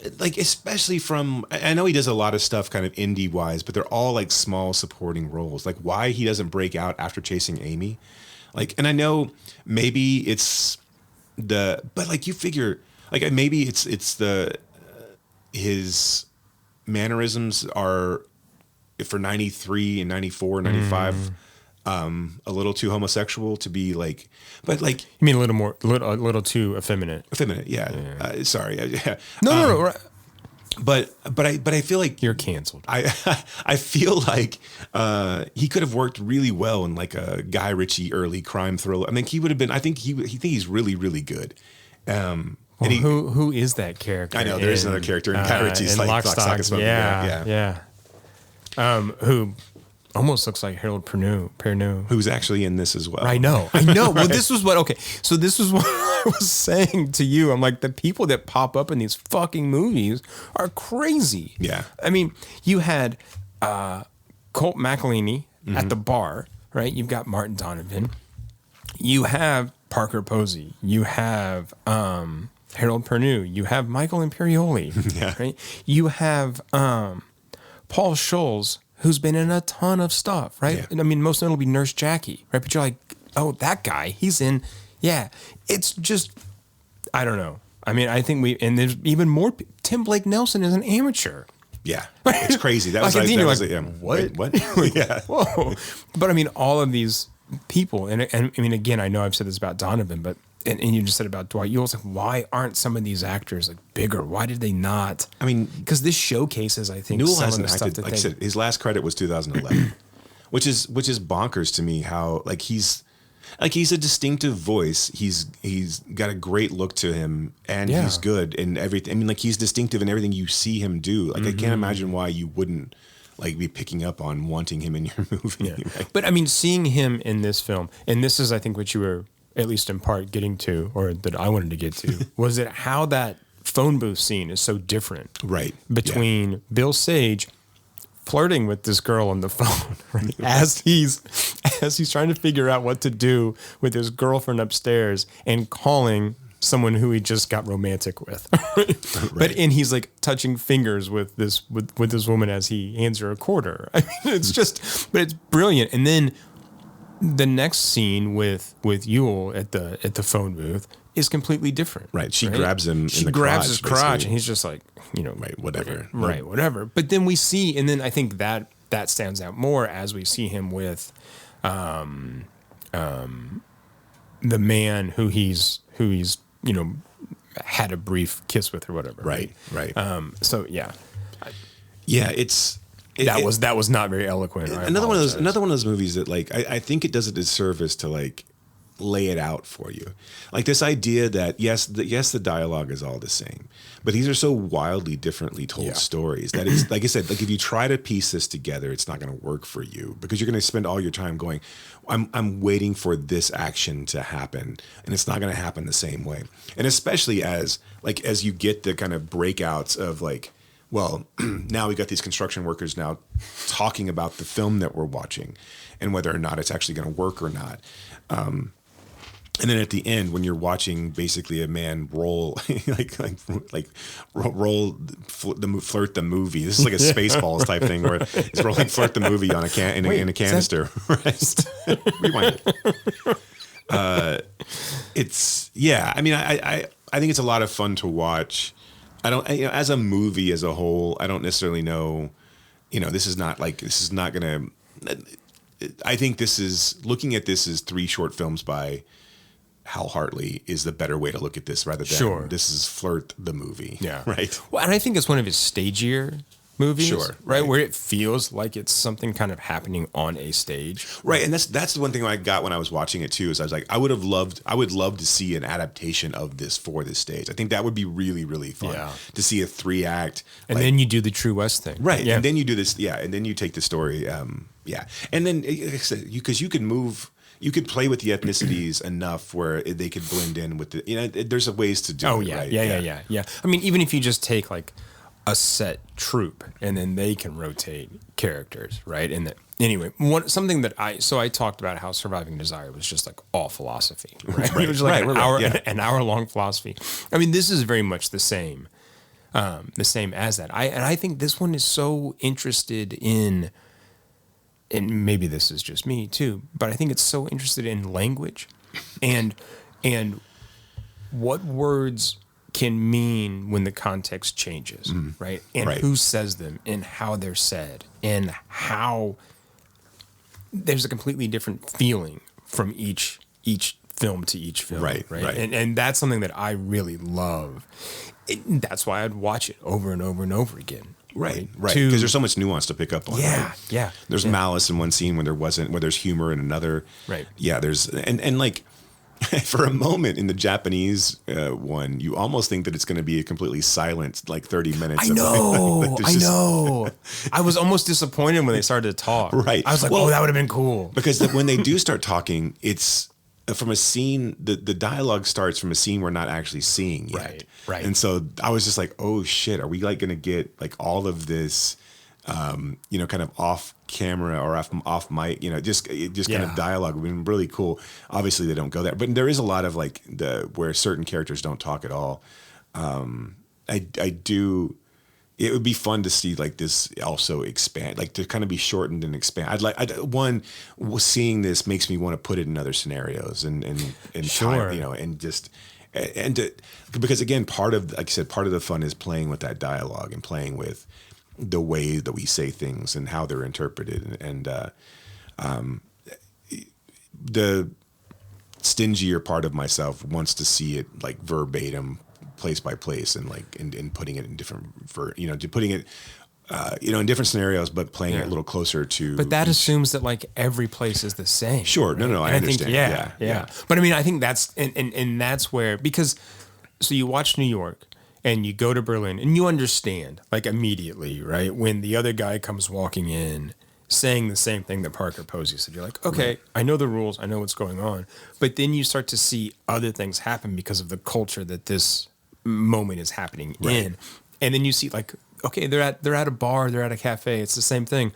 especially from. I know he does a lot of stuff kind of indie wise, but they're all like small supporting roles. Like why he doesn't break out after Chasing Amy, and I know maybe it's but like you figure like maybe it's his mannerisms are for 93 and 94 95 a little too homosexual to be like, but like you mean a little too effeminate. Yeah. Sorry. No. But I feel like you're canceled. I feel like he could have worked really well in like a Guy Ritchie early crime thriller. I mean, he would have been. I think he's really really good. Well, who is that character? I know there is another character in Guy Ritchie's like Lock, Stock, and Smoking Gun. Yeah. Who almost looks like Harold Perrineau, who's actually in this as well. I know. Well, right. This was what. Okay, so this was what I was saying to you. I'm like, the people that pop up in these fucking movies are crazy. Yeah. I mean, you had Colt McElhaney at the bar, right? You've got Martin Donovan. You have Parker Posey. You have Harold Perrineau. You have Michael Imperioli. Right? You have Paul Scholes, who's been in a ton of stuff, right? Yeah. And I mean, most notably Nurse Jackie, right? But you're like, oh, that guy, he's in. Yeah, it's just, I don't know. I mean, I think and there's even more. Tim Blake Nelson is an amateur. Yeah, it's crazy. That was Like, like, you're that was like, yeah. what? What? Yeah. Whoa. But I mean, all of these people, and I mean, again, I know I've said this about Donovan, but and you just said about Dwight. You was like, why aren't some of these actors like bigger? Why did they not? I mean, because this showcases, I think, Newell some of hasn't the stuff acted. that Like I they. said, his last credit was 2011, which is bonkers to me. How like he's a distinctive voice. He's got a great look to him, and he's good in everything. I mean, like he's distinctive in everything you see him do. Like I can't imagine why you wouldn't like be picking up on wanting him in your movie. Yeah. Right? But I mean, seeing him in this film, and this is, I think, what you were at least in part getting to, or that I wanted to get to, was it how that phone booth scene is so different, right? Between Bill Sage flirting with this girl on the phone, right? as he's trying to figure out what to do with his girlfriend upstairs, and calling someone who he just got romantic with. Right. But and he's like touching fingers with this woman as he hands her a quarter. I mean, it's just, but it's brilliant. And then the next scene with Ewell at the phone booth is completely different. Right. She grabs him. She in the grabs crotch, his crotch, basically. and he's just like, right, whatever. Right, whatever. But then we see, and then I think that stands out more as we see him with the man who he's had a brief kiss with or whatever. Right. So yeah. Yeah, it's that was not very eloquent. Another one of those movies that like I think it does a disservice to like lay it out for you. Like this idea that yes, the dialogue is all the same, but these are so wildly differently told stories that it's like I said, like if you try to piece this together, it's not going to work for you because you're going to spend all your time going, I'm waiting for this action to happen, and it's not going to happen the same way. And especially as you get the kind of breakouts of like, well, now we got these construction workers now talking about the film that we're watching and whether or not it's actually going to work or not. And then at the end, when you're watching basically a man roll, Flirt the movie. This is like a Spaceballs type thing where he's rolling Flirt the movie on in a canister. Right? Rewind it. It's I mean, I think it's a lot of fun to watch. I don't, as a movie as a whole, I don't necessarily know, this is not going to, I think this is, looking at this as 3 short films by Hal Hartley is the better way to look at this rather than this is Flirt the movie. Yeah. Right. Well, and I think it's one of his stagier movies. Sure. Right. Where it feels like it's something kind of happening on a stage. Right. And that's the one thing I got when I was watching it too, is I was like, I would love to see an adaptation of this for this stage. I think that would be really, really fun to see a 3-act. And then you do the True West thing. Right. Yeah. And then you do this. Yeah. And then you take the story. And then because you could play with the ethnicities enough where they could blend in with there's ways to do it. Right? Yeah. I mean, even if you just take like a set troupe and then they can rotate characters, right? And anyway, something that I talked about how Surviving Desire was just like all philosophy, right? It was like an hour long philosophy. I mean, this is very much the same as that. I think this one is so interested in, and maybe this is just me too, but I think it's so interested in language and what words can mean when the context changes, right? And who says them and how they're said and how there's a completely different feeling from each film to each film, right? And that's something that I really love. That's why I'd watch it over and over and over again. Right. Because there's so much nuance to pick up on. Yeah. There's malice in one scene when there wasn't, where there's humor in another. Right. Yeah. There's and like for a moment in the Japanese one, you almost think that it's going to be a completely silent, like 30 minutes. I know. I was almost disappointed when they started to talk. Right. I was like, that would have been cool. Because when they do start talking, it's from a scene, the dialogue starts from a scene we're not actually seeing yet. Right. And so I was just like, oh shit, are we like going to get like all of this, kind of off camera or off mic, just kind of dialogue would be really cool. Obviously they don't go there, but there is a lot of like where certain characters don't talk at all. It would be fun to see like this also expand, like to kind of be shortened and expand. Seeing this makes me want to put it in other scenarios and sure. Time, because again, part of the fun is playing with that dialogue and playing with the way that we say things and how they're interpreted. And the stingier part of myself wants to see it like verbatim, place by place, and like in putting it in different, putting it, in different scenarios, but playing it a little closer to. But that assumes that like every place is the same. Sure, right? No, I understand. Yeah. But I mean, I think that's and that's where, because so you watch New York and you go to Berlin and you understand like immediately, right, when the other guy comes walking in saying the same thing that Parker Posey said. You're like, okay, right. I know the rules, I know what's going on, but then you start to see other things happen because of the culture that this moment is happening in, and then you see like, okay, they're at a bar, they're at a cafe, it's the same thing,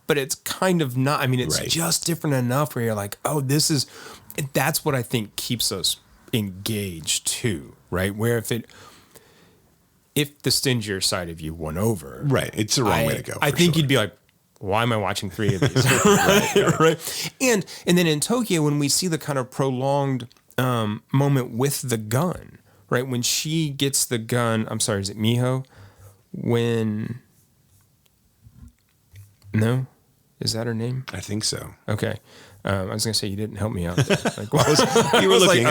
but it's kind of not. I mean, it's just different enough where you're like, oh, that's what I think keeps us engaged too, right? Where if the stingier side of you won over, right, it's the wrong way to go. I think you'd be like, why am I watching 3 of these? right. And then in Tokyo, when we see the kind of prolonged moment with the gun, right? When she gets the gun, I'm sorry, is it Miho? No? Is that her name? I think so. Okay. I was going to say, you didn't help me out. Like, you were looking.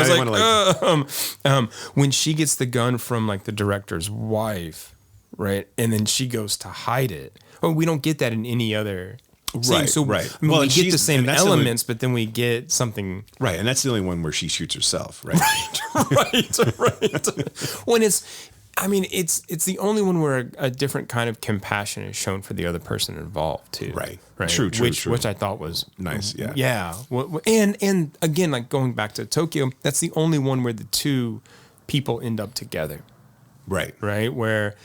When she gets the gun from like the director's wife, right? And then she goes to hide it. Well, we don't get that in any other scene. Right, so, right. I mean, we get the same elements, but then we get something. Right, and that's the only one where she shoots herself, right? right. When it's the only one where a different kind of compassion is shown for the other person involved too. Right. True. Which I thought was nice. Yeah. Yeah. And again, like going back to Tokyo, that's the only one where the two people end up together. Right. Right. Where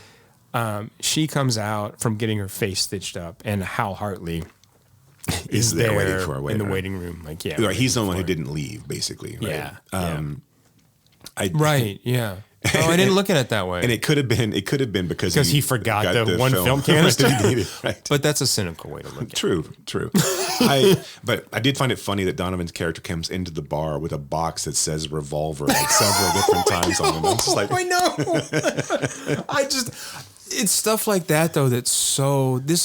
she comes out from getting her face stitched up, and Hal Hartley is there waiting for her in the waiting room. Like, yeah. Right, he's the one who didn't leave, basically. Right? Yeah. Oh, I didn't look at it that way. And it could have been because he forgot the one film canister. Right. But that's a cynical way to look at it. True. But I did find it funny that Donovan's character comes into the bar with a box that says revolver like several different times on it. I'm just like, I know. It's stuff like that though that's so. These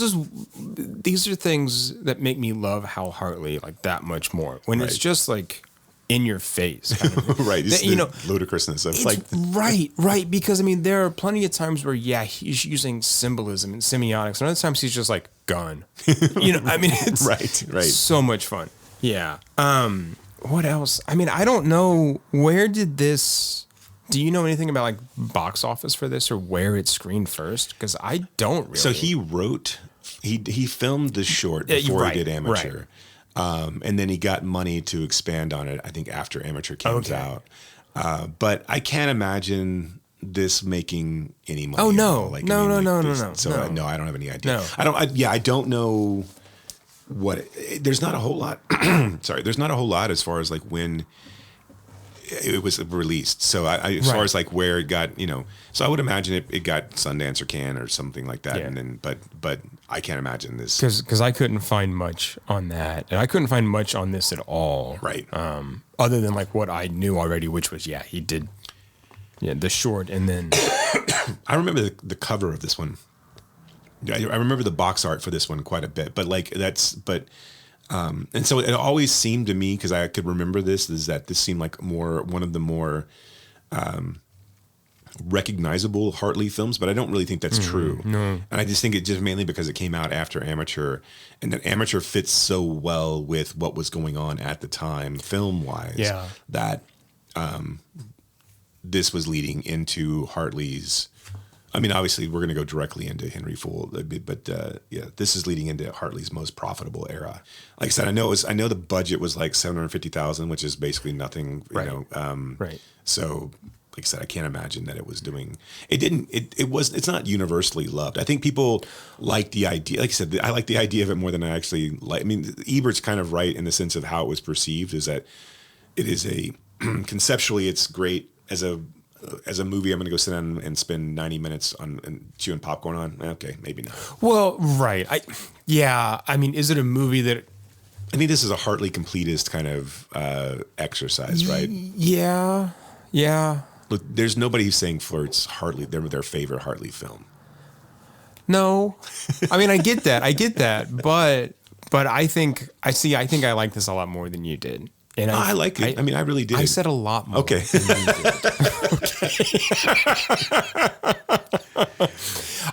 are things that make me love Hal Hartley like that much more. When it's just like in your face, kind of. Right? Ludicrousness. It's like right. Because I mean, there are plenty of times where he's using symbolism and semiotics, and other times he's just like gun. I mean, it's right. So much fun. Yeah. What else? I mean, I don't know. Where did this? Do you know anything about like box office for this or where it screened first? Because I don't really. So he filmed the short before he did Amateur. Right. And then he got money to expand on it, I think, after Amateur came out. But I can't imagine this making any money. Oh, no. No. So no, I don't have any idea. No. I don't know what. There's not a whole lot. Sorry, there's not a whole lot as far as like when it was released. So as far as like where it got, so I would imagine it got Sundance or Cannes or something like that. Yeah. And then, but I can't imagine this because I couldn't find much on that, and I couldn't find much on this at all. Right. Other than like what I knew already, which was he did, the short, and then I remember the cover of this one. I remember the box art for this one quite a bit, but like and so it always seemed to me, because I could remember this, is that this seemed like one of the more recognizable Hartley films, but I don't really think that's true. No. And I just think it just mainly because it came out after Amateur, and that Amateur fits so well with what was going on at the time, film-wise, that this was leading into Hartley's. I mean, obviously, we're going to go directly into Henry Fool, but this is leading into Hartley's most profitable era. Like I said, I know the budget was like $750,000, which is basically nothing. Right. So, like I said, I can't imagine that it was doing. It didn't. It's not universally loved. I think people like the idea. Like I said, I like the idea of it more than I actually like. I mean, Ebert's kind of right in the sense of how it was perceived. Is that it is conceptually, it's great as a movie. I'm going to go sit down and spend 90 minutes on chewing popcorn on. Okay, maybe not. Well, right. I mean, is it a movie that? I think this is a Hartley completist kind of exercise, right? Yeah. Look, there's nobody who's saying Flirt's Hartley. They're their favorite Hartley film. No, I mean I get that, but I think I like this a lot more than you did. And I like it. I mean, I really did. I said a lot more. Okay. Than you did. Okay.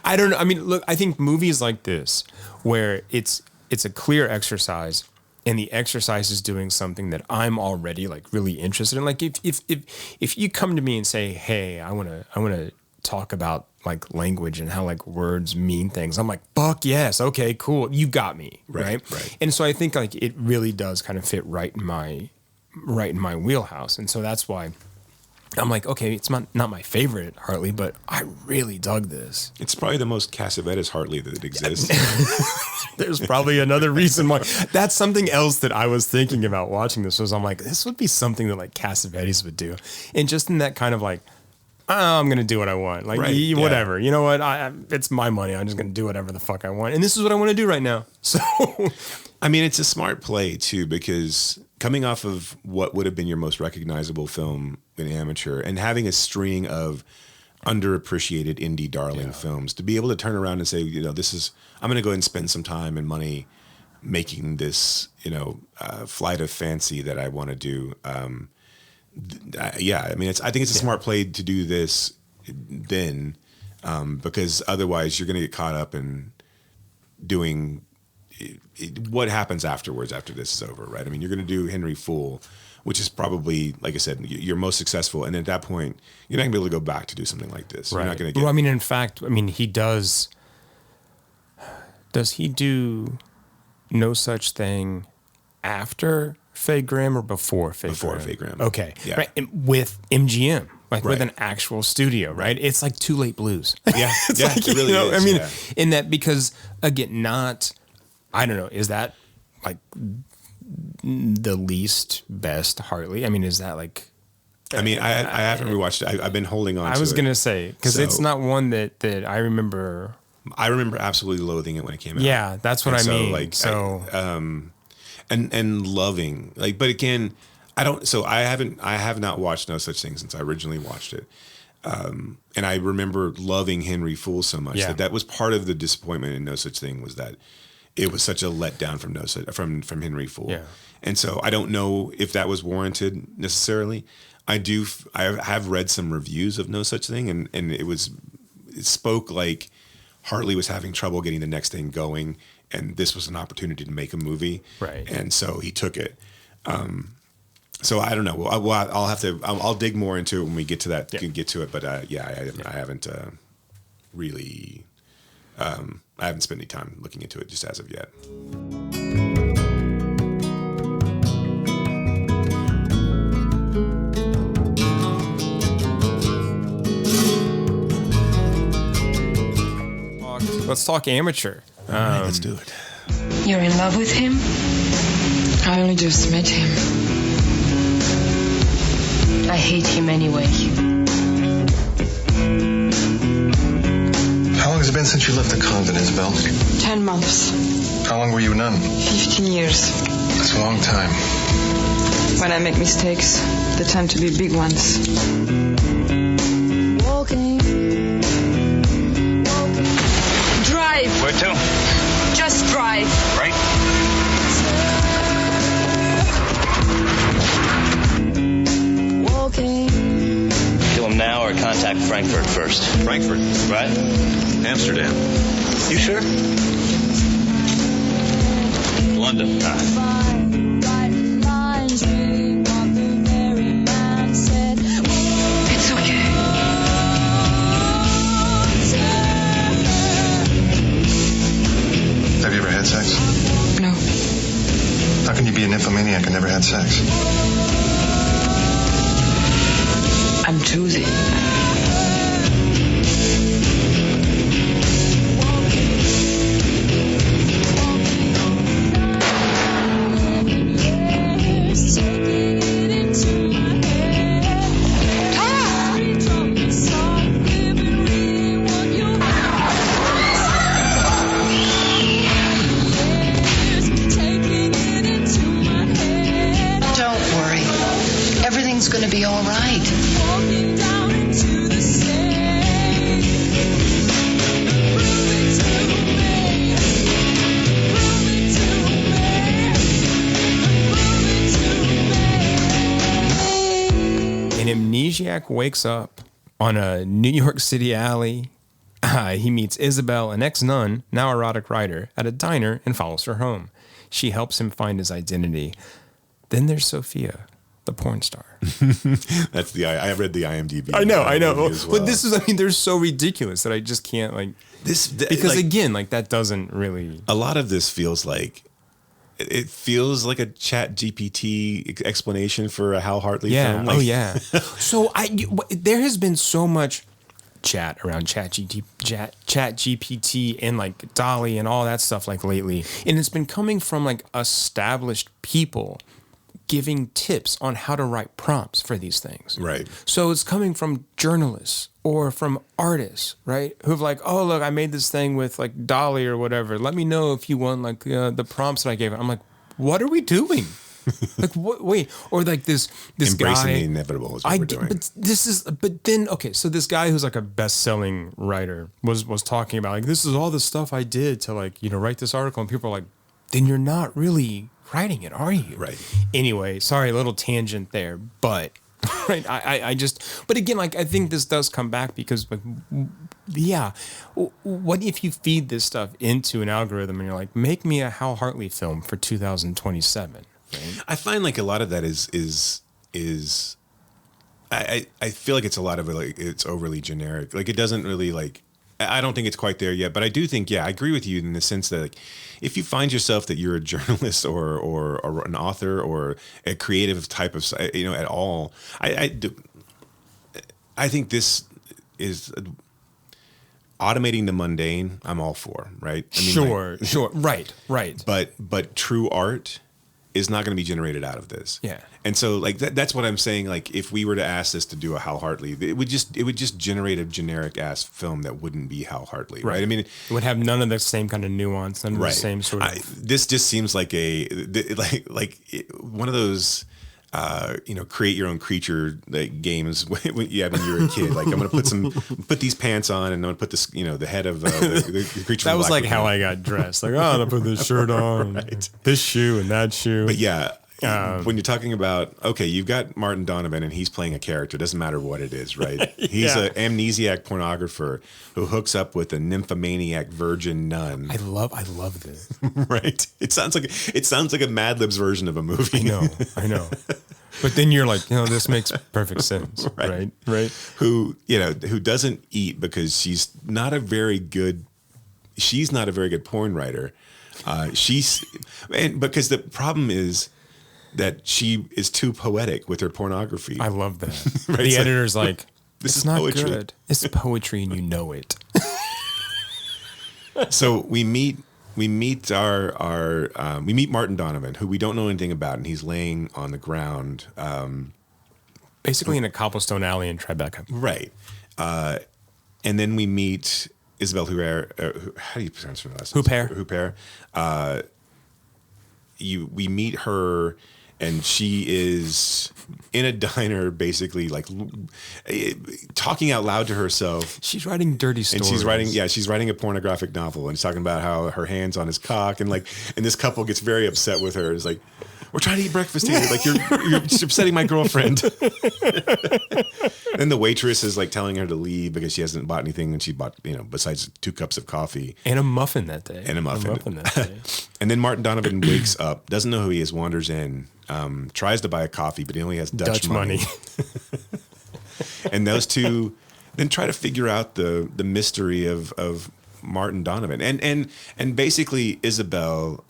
I don't know. I mean, look, I think movies like this, where it's a clear exercise, and the exercise is doing something that I'm already like really interested in. Like if you come to me and say, "Hey, I wanna talk about like language and how like words mean things," I'm like, "Fuck yes, okay, cool, you got me." Right. And so I think like it really does kind of fit right in my wheelhouse, and so that's why I'm like, okay, it's not my favorite Hartley, but I really dug this. It's probably the most Cassavetes Hartley that exists. There's probably another reason why. That's something else that I was thinking about watching this. Was I'm like, this would be something that like Cassavetes would do, and just in that kind of like, oh, I'm gonna do what I want, like whatever. You know what? It's my money. I'm just gonna do whatever the fuck I want, and this is what I want to do right now. So, I mean, it's a smart play too, because coming off of what would have been your most recognizable film in Amateur, and having a string of underappreciated indie darling films, to be able to turn around and say, you know, I'm going to go ahead and spend some time and money making this, flight of fancy that I want to do. I mean, I think it's a smart play to do this then, because otherwise you're going to get caught up in doing what happens afterwards after this is over, right? I mean, you're going to do Henry Fool, which is probably, like I said, your most successful, and at that point, you're not going to be able to go back to do something like this. Right. You're not going to get. Well, I mean, in fact, he does. Does he do No Such Thing after Faye Grimm or before Faye Grimm? Before Faye Grimm. Okay, yeah. Right. And with MGM. Like with an actual studio, right? It's like Too Late Blues. Yeah, it's like, it really is. I mean, in that, because again, I don't know, is that like the least best Hartley? I mean, is that like? I mean, I haven't rewatched it. I've been holding on. I was gonna say, because it's not one that I remember. I remember absolutely loathing it when it came out. Yeah, that's what I mean. Like, so, and loving, like, but again, I have not watched No Such Thing since I originally watched it. And I remember loving Henry Fool so much that was part of the disappointment in No Such Thing, was that it was such a letdown from Henry Fool. Yeah. And so I don't know if that was warranted necessarily. I have read some reviews of No Such Thing, and it spoke like Hartley was having trouble getting the next thing going, and this was an opportunity to make a movie. Right. And so he took it. So I don't know. I'll dig more into it when we get to that. Yeah. Get to it, but I haven't really. I haven't spent any time looking into it just as of yet. Let's talk Amateur. All right, let's do it. You're in love with him? I only just met him. I hate him anyway. How long has it been since you left the convent, Isabel? 10 months. How long were you a nun? 15 years. That's a long time. When I make mistakes, they tend to be big ones. Walking. Drive. Where to? Just drive. Right. Kill him now or contact Frankfurt first? Frankfurt? Right? Amsterdam. You sure? London. It's okay. Have you ever had sex? No. How can you be a nymphomaniac and never had sex? I'm choosy. Don't worry. Everything's gonna be all right. amnesiac wakes up on a New York City alley. He meets Isabel, an ex-nun, now erotic writer, at a diner and follows her home. She helps him find his identity. Then there's Sophia, the porn star. That's I read the IMDb. I know. Well. But this is, they're so ridiculous that I just can't because again, that doesn't really. A lot of this feels like, it feels like a Chat GPT explanation for a Hal Hartley film. Oh yeah. So there has been so much chat around Chat GPT and Dolly and all that stuff lately, and it's been coming from established people giving tips on how to write prompts for these things. Right. So it's coming from journalists or from artists, right? Who've oh, look, I made this thing with Dolly or whatever. Let me know if you want the prompts that I gave. I'm like, what are we doing? What, wait, or this embracing guy, the inevitable is what we're doing. But then, okay, so this guy who's a best-selling writer was talking about this is all the stuff I did to write this article, and people are then you're not really writing it, are you? Right. Anyway, sorry, a little tangent there, but right, I just, but again, I think this does come back because, what if you feed this stuff into an algorithm and you're make me a Hal Hartley film for 2027? Right? I find a lot of that is I feel it's a lot of it it's overly generic. It doesn't really I don't think it's quite there yet, but I do think, I agree with you in the sense that if you find yourself that you're a journalist or an author or a creative type of, at all, I think this is automating the mundane. I'm all for, right? Sure. Right. But true art is not going to be generated out of this. Yeah. And so that's what I'm saying. If we were to ask this to do a Hal Hartley, it would just generate a generic ass film that wouldn't be Hal Hartley. Right. It would have none of the same kind of nuance, none of the same sort of. This just seems like one of those, create your own creature games when you were a kid. I'm going to put these pants on and I'm going to put this, the head of the creature. That was how I got dressed. I'm going to put this shirt on, right. This shoe and that shoe. But yeah. When you're talking about, okay, you've got Martin Donovan and he's playing a character. It doesn't matter what it is, right? He's an amnesiac pornographer who hooks up with a nymphomaniac virgin nun. I love this. Right? It sounds like a Mad Libs version of a movie. I know. But then you're this makes perfect sense, right? Who doesn't eat because she's not a very good porn writer. Because the problem is that she is too poetic with her pornorgraphy. I love that. Right? The editor's this is not poetry. Good. It's poetry and you know it. So we meet Martin Donovan, who we don't know anything about, and he's laying on the ground. Basically in a cobblestone alley in Tribeca. Right. And then we meet Isabelle Huppert. How do you pronounce her last name? Huppert. We meet her, and she is in a diner, basically talking out loud to herself. She's writing dirty stories. And she's writing a pornographic novel, and she's talking about how her hand's on his cock, and this couple gets very upset with her. It's we're trying to eat breakfast here. You're upsetting my girlfriend. Then the waitress is telling her to leave because she hasn't bought anything, and she bought, besides 2 cups of coffee. And a muffin that day. And then Martin Donovan wakes up, doesn't know who he is, wanders in, tries to buy a coffee, but he only has Dutch money. And those two then try to figure out the mystery of Martin Donovan and basically Isabel,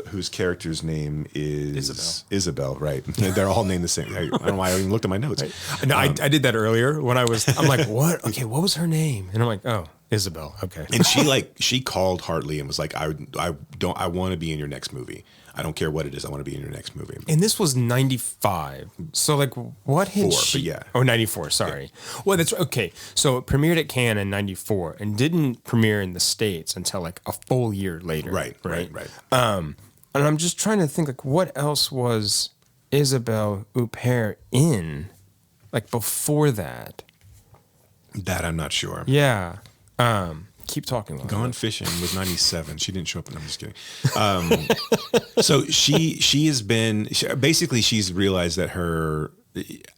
whose character's name is Isabel, right? They're all named the same. I don't know why I even looked at my notes. Right. No, I did that earlier when I'm like, what? Okay, what was her name? And I'm like, oh, Isabel. Okay. And she called Hartley and was like, I want to be in your next movie. I don't care what it is. I want to be in your next movie. And this was 95. So what had she? Yeah. Oh, 94. Sorry. Yeah. Well, that's okay. So it premiered at Cannes in 94 and didn't premiere in the States until a full year later. Right. And I'm just trying to think what else was Isabelle Huppert in before that? That I'm not sure. Yeah. Keep talking. Gone Fishing was 97. She didn't show up. I'm just kidding. So she has been basically she's realized that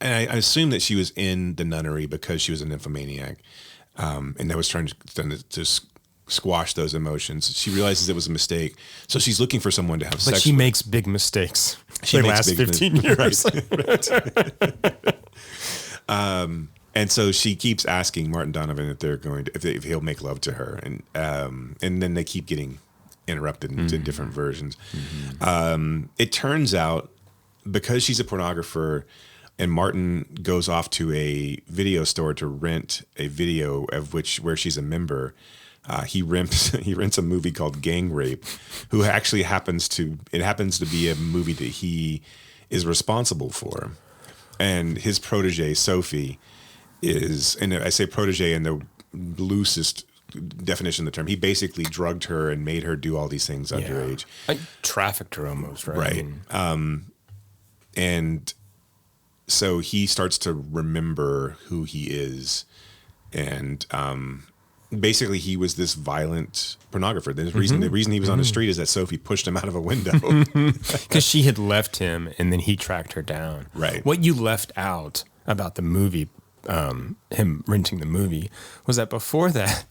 and I assume that she was in the nunnery because she was a nymphomaniac, and that was trying to squash those emotions. She realizes it was a mistake, so she's looking for someone to have sex. But she with. makes big mistakes. She They makes last big 15 years. Right. And so she keeps asking Martin Donovan if they're going to, if he'll make love to her, and then they keep getting interrupted into different versions. It turns out, because she's a pornographer, and Martin goes off to a video store to rent a video of where she's a member. He rents a movie called Gang Rape, who actually happens to be a movie that he is responsible for, and his protege Sophie is, and I say protege in the loosest definition of the term. He basically drugged her and made her do all these things underage. Like trafficked her almost, right? Right. And so he starts to remember who he is, and basically he was this violent pornographer. The reason he was on the street is that Sophie pushed him out of a window because she had left him, and then he tracked her down. Right. What you left out about the movie, him renting the movie, was that before that,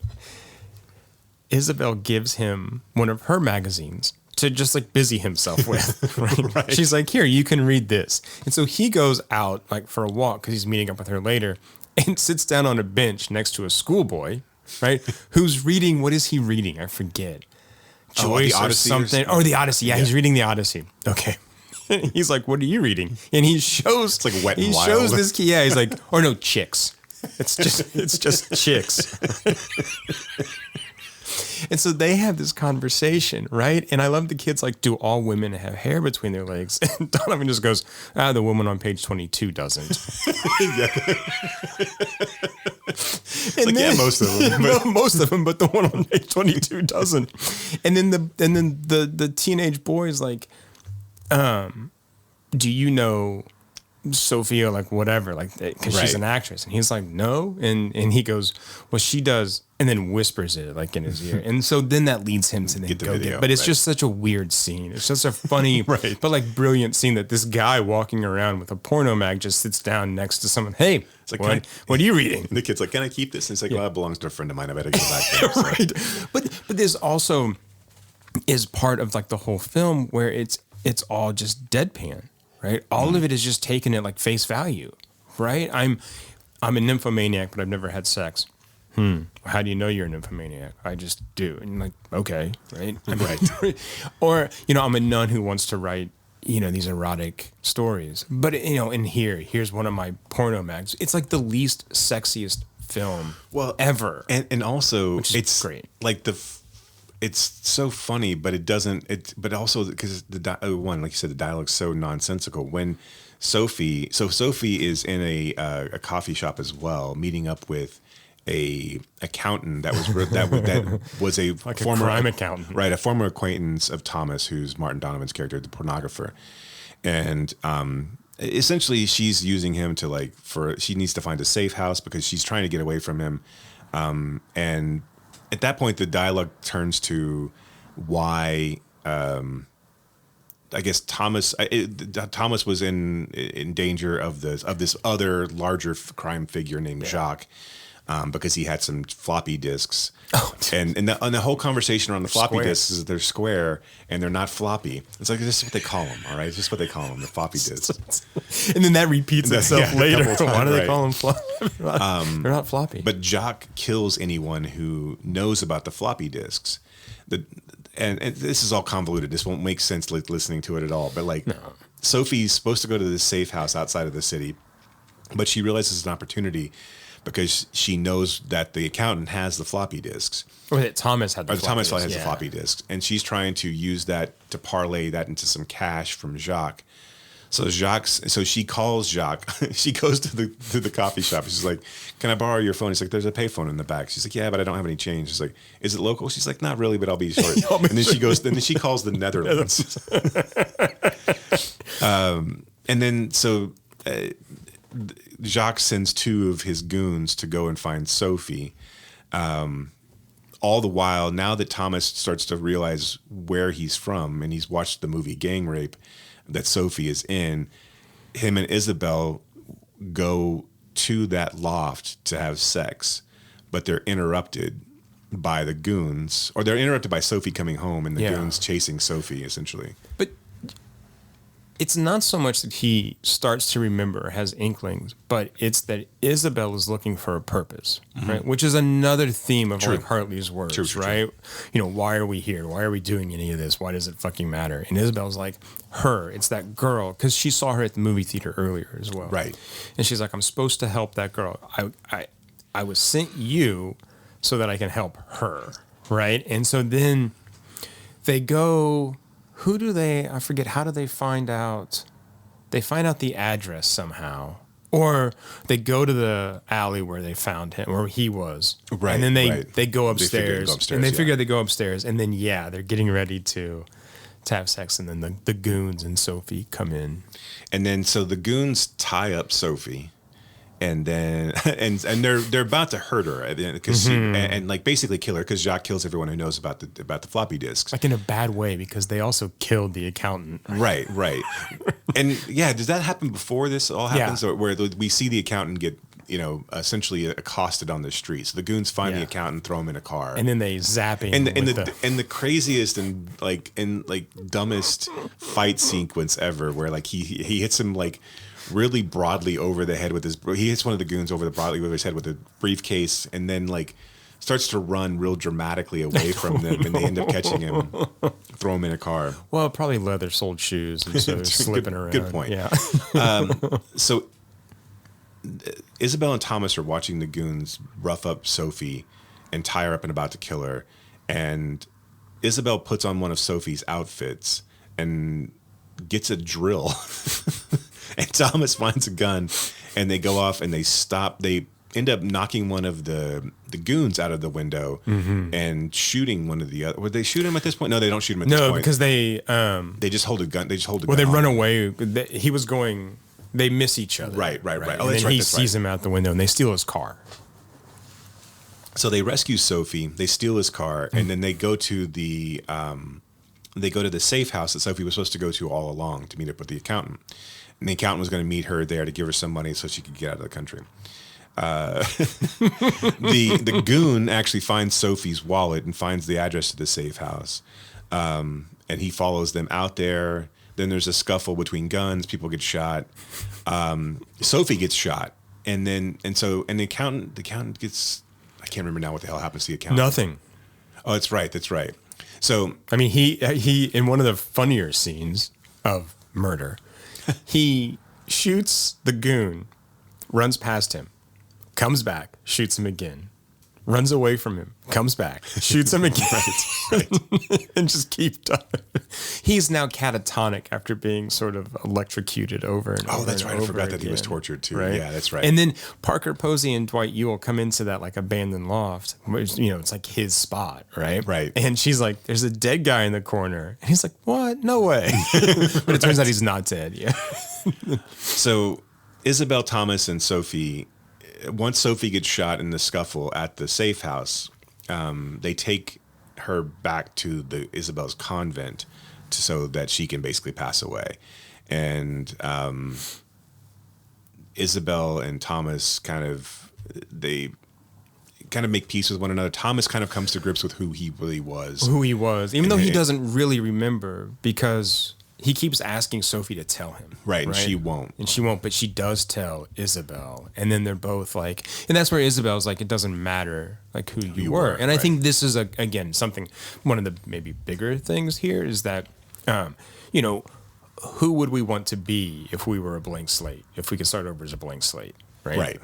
Isabel gives him one of her magazines to just like busy himself with. Right? Right. She's like, here, you can read this. And so he goes out like for a walk because he's meeting up with her later, and sits down on a bench next to a schoolboy, right? Who's reading, what is he reading? I forget. Joyce or something. Or the Odyssey. Yeah, he's reading the Odyssey. Okay. He's like, what are you reading? And he shows, it's like Wet and he Wild. shows this kid. Yeah, he's like, or no, Chicks. It's just Chicks. And so they have this conversation, right? And I love the kids like, do all women have hair between their legs? And Donovan just goes, the woman on page 22 doesn't. It's like, yeah, most of them. But, most of them, but the one on page 22 doesn't. And then the teenage boy is like, do you know Sophia, like whatever, like, because she's an actress? And he's like, no. And he goes, well, she does, and then whispers it like in his ear. And so then that leads him to then Get the go video, get. But it's right. just such a weird scene. It's just a funny, Right. but like brilliant scene that this guy walking around with a porno mag just sits down next to someone. Hey, It's like, what are you reading? And the kid's like, can I keep this? And it's like, well, it belongs to a friend of mine. I better go back there. So. Right. But this also is part of like the whole film where it's all just deadpan, right? All of it is just taken at like face value, right? I'm a nymphomaniac, but I've never had sex. How do you know you're a nymphomaniac? I just do. And you're like, okay, right? Right. Or, I'm a nun who wants to write, these erotic stories. But, and here's one of my porno mags. It's like the least sexiest film ever. And also, it's great. Like it's so funny, but it doesn't, but also because like you said, the dialogue's so nonsensical. When Sophie is in a coffee shop as well, meeting up with a accountant that was a like former a crime accountant, right? A former acquaintance of Thomas, who's Martin Donovan's character, the pornographer, and essentially she's using him to she needs to find a safe house because she's trying to get away from him, and at that point the dialogue turns to why. I guess Thomas was in danger of this other larger crime figure named Jacques. Because he had some floppy disks, and the whole conversation around the floppy disks is that they're square and they're not floppy. It's like, this is what they call them, all right? It's just what they call them, the floppy disks. And then that repeats itself later. Why do they call them floppy? They're not floppy. But Jacques kills anyone who knows about the floppy disks. And this is all convoluted. This won't make sense listening to it at all. But Sophie's supposed to go to this safe house outside of the city, but she realizes an opportunity because she knows that the accountant has the floppy disks. Or that Thomas had the floppy Thomas disks. has the floppy disks. And she's trying to use that to parlay that into some cash from Jacques. So she calls Jacques. She goes to the coffee shop. She's like, can I borrow your phone? He's like, there's a payphone in the back. She's like, yeah, but I don't have any change. She's like, is it local? She's like, not really, but I'll be short. And then she goes, she calls the Netherlands. And then Jacques sends two of his goons to go and find Sophie. All the while, now that Thomas starts to realize where he's from and he's watched the movie Gang Rape that Sophie is in, him and Isabel go to that loft to have sex, but they're interrupted by the goons, or they're interrupted by Sophie coming home and the goons chasing Sophie, essentially. But it's not so much that he starts to remember, has inklings, but it's that Isabel is looking for a purpose, right? Which is another theme of like Hartley's words, right? You know, why are we here? Why are we doing any of this? Why does it fucking matter? And Isabel's like, it's that girl, because she saw her at the movie theater earlier as well. Right. And she's like, I'm supposed to help that girl. I was sent you so that I can help her, right? And so then they go... I forget, how do they find out? They find out the address somehow. Or they go to the alley where they found him, where he was. Right. And then they go upstairs. And they figure they go upstairs. And then, they're getting ready to have sex. And then the goons and Sophie come in. And then, so the goons tie up Sophie. And then, and they're about to hurt her at the end, because and like basically kill her, because Jacques kills everyone who knows about the floppy disks. Like in a bad way, because they also killed the accountant. Right. And does that happen before this all happens, or where we see the accountant get essentially accosted on the street? So the goons find the accountant, throw him in a car, and then they zap him. And the craziest and dumbest fight sequence ever, where like he hits him like really broadly over the head with he hits one of the goons broadly over his head with a briefcase, and then like starts to run real dramatically away from them, and they end up catching him, throw him in a car. Well, probably leather-soled shoes, and so slipping around. Good point. Yeah. So Isabel and Thomas are watching the goons rough up Sophie and tie her up and about to kill her, and Isabel puts on one of Sophie's outfits and gets a drill. And Thomas finds a gun, and they go off and they stop. They end up knocking one of the goons out of the window and shooting one of the other. Would they shoot him at this point? No, they don't shoot him at this point. No, because they just hold a gun. They run away. He was going. They miss each other. Right. Oh, and then he sees him out the window, and they steal his car. So they rescue Sophie. They steal his car, and then they go to the safe house that Sophie was supposed to go to all along to meet up with the accountant. And the accountant was going to meet her there to give her some money so she could get out of the country. The goon actually finds Sophie's wallet and finds the address to the safe house. And he follows them out there. Then there's a scuffle between guns. People get shot. Sophie gets shot. And the accountant gets, I can't remember now what the hell happens to the accountant. Nothing. Oh, that's right. So, I mean, he in one of the funnier scenes of murder, he shoots the goon, runs past him, comes back, shoots him again, runs away from him, comes back, shoots him again, right. And just keeps going. He's now catatonic after being sort of electrocuted over and over. Oh, that's and right. over I forgot again, that he was tortured too. Right? Yeah, that's right. And then Parker Posey and Dwight Ewell come into that like abandoned loft, which, it's like his spot, right? Right. And she's like, "There's a dead guy in the corner," and he's like, "What? No way!" But it turns out he's not dead. Yeah. So Isabel, Thomas, and Sophie. Once Sophie gets shot in the scuffle at the safe house, they take her back to Isabel's convent so that she can basically pass away. And Isabel and Thomas kind of make peace with one another. Thomas kind of comes to grips with who he really was. Even though he doesn't really remember, because he keeps asking Sophie to tell him. Right, and she won't. But she does tell Isabel. And then they're both like, and that's where Isabel's like, it doesn't matter like who you were. And I think this is, again, one of the maybe bigger things here is that, who would we want to be if we were a blank slate, if we could start over as a blank slate, right? Right.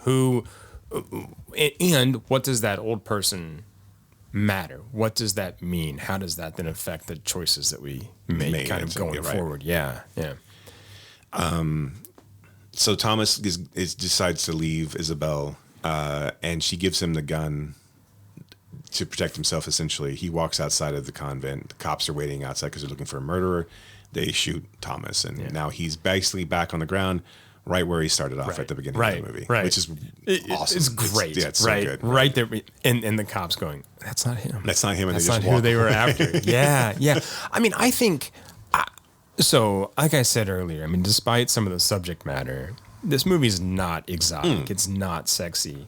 And what does that old person matter? What does that mean? How does that then affect the choices that we make kind of going forward? Yeah. So Thomas decides to leave Isabel, and she gives him the gun to protect himself, essentially. He walks outside of the convent. The cops are waiting outside because they're looking for a murderer. They shoot Thomas, and now he's basically back on the ground, right where he started off at the beginning of the movie, which is awesome. It's great. It's so good. Right there. And the cops going, that's not him. That's not him. And that's they not just who walk they were away. after. Yeah. I mean, I think, so like I said earlier, I mean, despite some of the subject matter, this movie's not exotic. It's not sexy.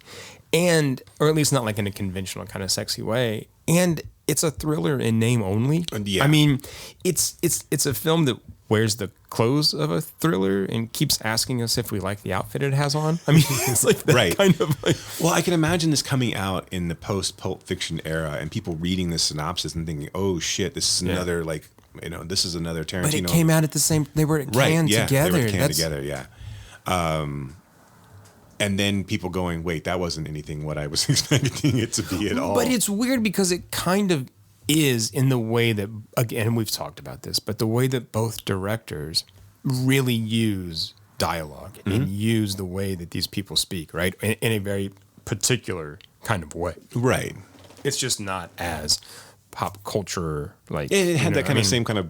And, or at least not like in a conventional kind of sexy way. And it's a thriller in name only. Yeah. I mean, it's a film that wears the clothes of a thriller and keeps asking us if we like the outfit it has on. I mean, it's like that kind of like. Well, I can imagine this coming out in the post-Pulp Fiction era and people reading the synopsis and thinking, oh shit, this is another like, you know, this is another Tarantino. But it came out at the same, they were canned together. They were canned together, yeah. And then people going, wait, that wasn't anything what I was expecting it to be at all. But it's weird because it kind of is in the way that, again, we've talked about this, but the way that both directors really use dialogue and use the way that these people speak, right? In a very particular kind of way. Right. It's just not as pop culture, like. It had that kind of same kind of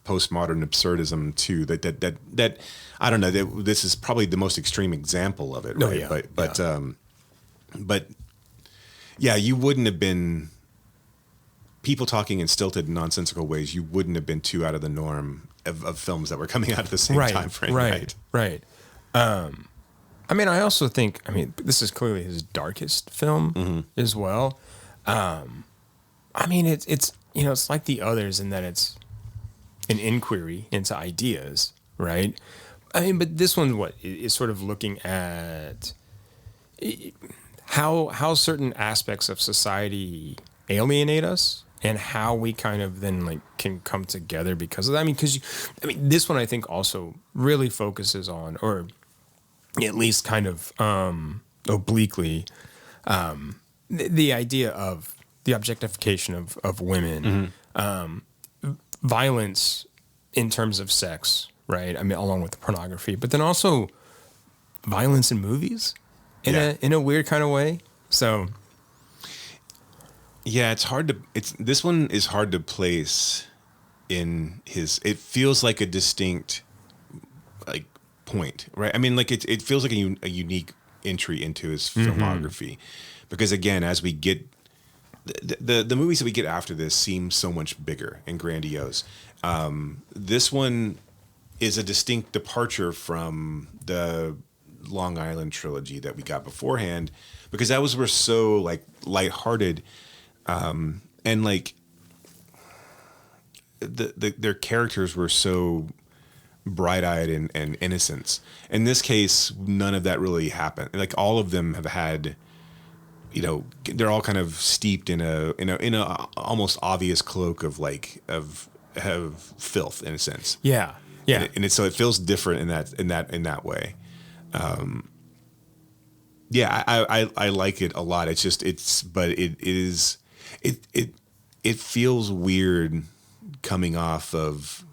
postmodern absurdism too. That I don't know. This is probably the most extreme example of it, right? Oh, yeah. But yeah, you wouldn't have been people talking in stilted, nonsensical ways. You wouldn't have been too out of the norm of films that were coming out at the same time frame, right? I mean, I also think, this is clearly his darkest film as well. I mean, it's you know, it's like the others in that it's an inquiry into ideas, right? I mean, but this one, is sort of looking at how certain aspects of society alienate us and how we kind of then like can come together because of that. I mean, this one I think also really focuses on, or at least kind of obliquely, the idea of the objectification of women, violence in terms of sex, right? I mean, along with the pornography, but then also violence in movies in a weird kind of way. So, yeah, this one is hard to place in his. It feels like a distinct, like point, right? I mean, like it feels like a unique entry into his filmography, because again, as we get. The movies that we get after this seem so much bigger and grandiose. This one is a distinct departure from the Long Island trilogy that we got beforehand, because that were so like lighthearted, and like their characters were so bright-eyed and innocent. In this case, none of that really happened. Like all of them have had. You know, they're all kind of steeped in a almost obvious cloak of like of filth in a sense. Yeah. And so it feels different in that way. I like it a lot. It's just it feels weird coming off of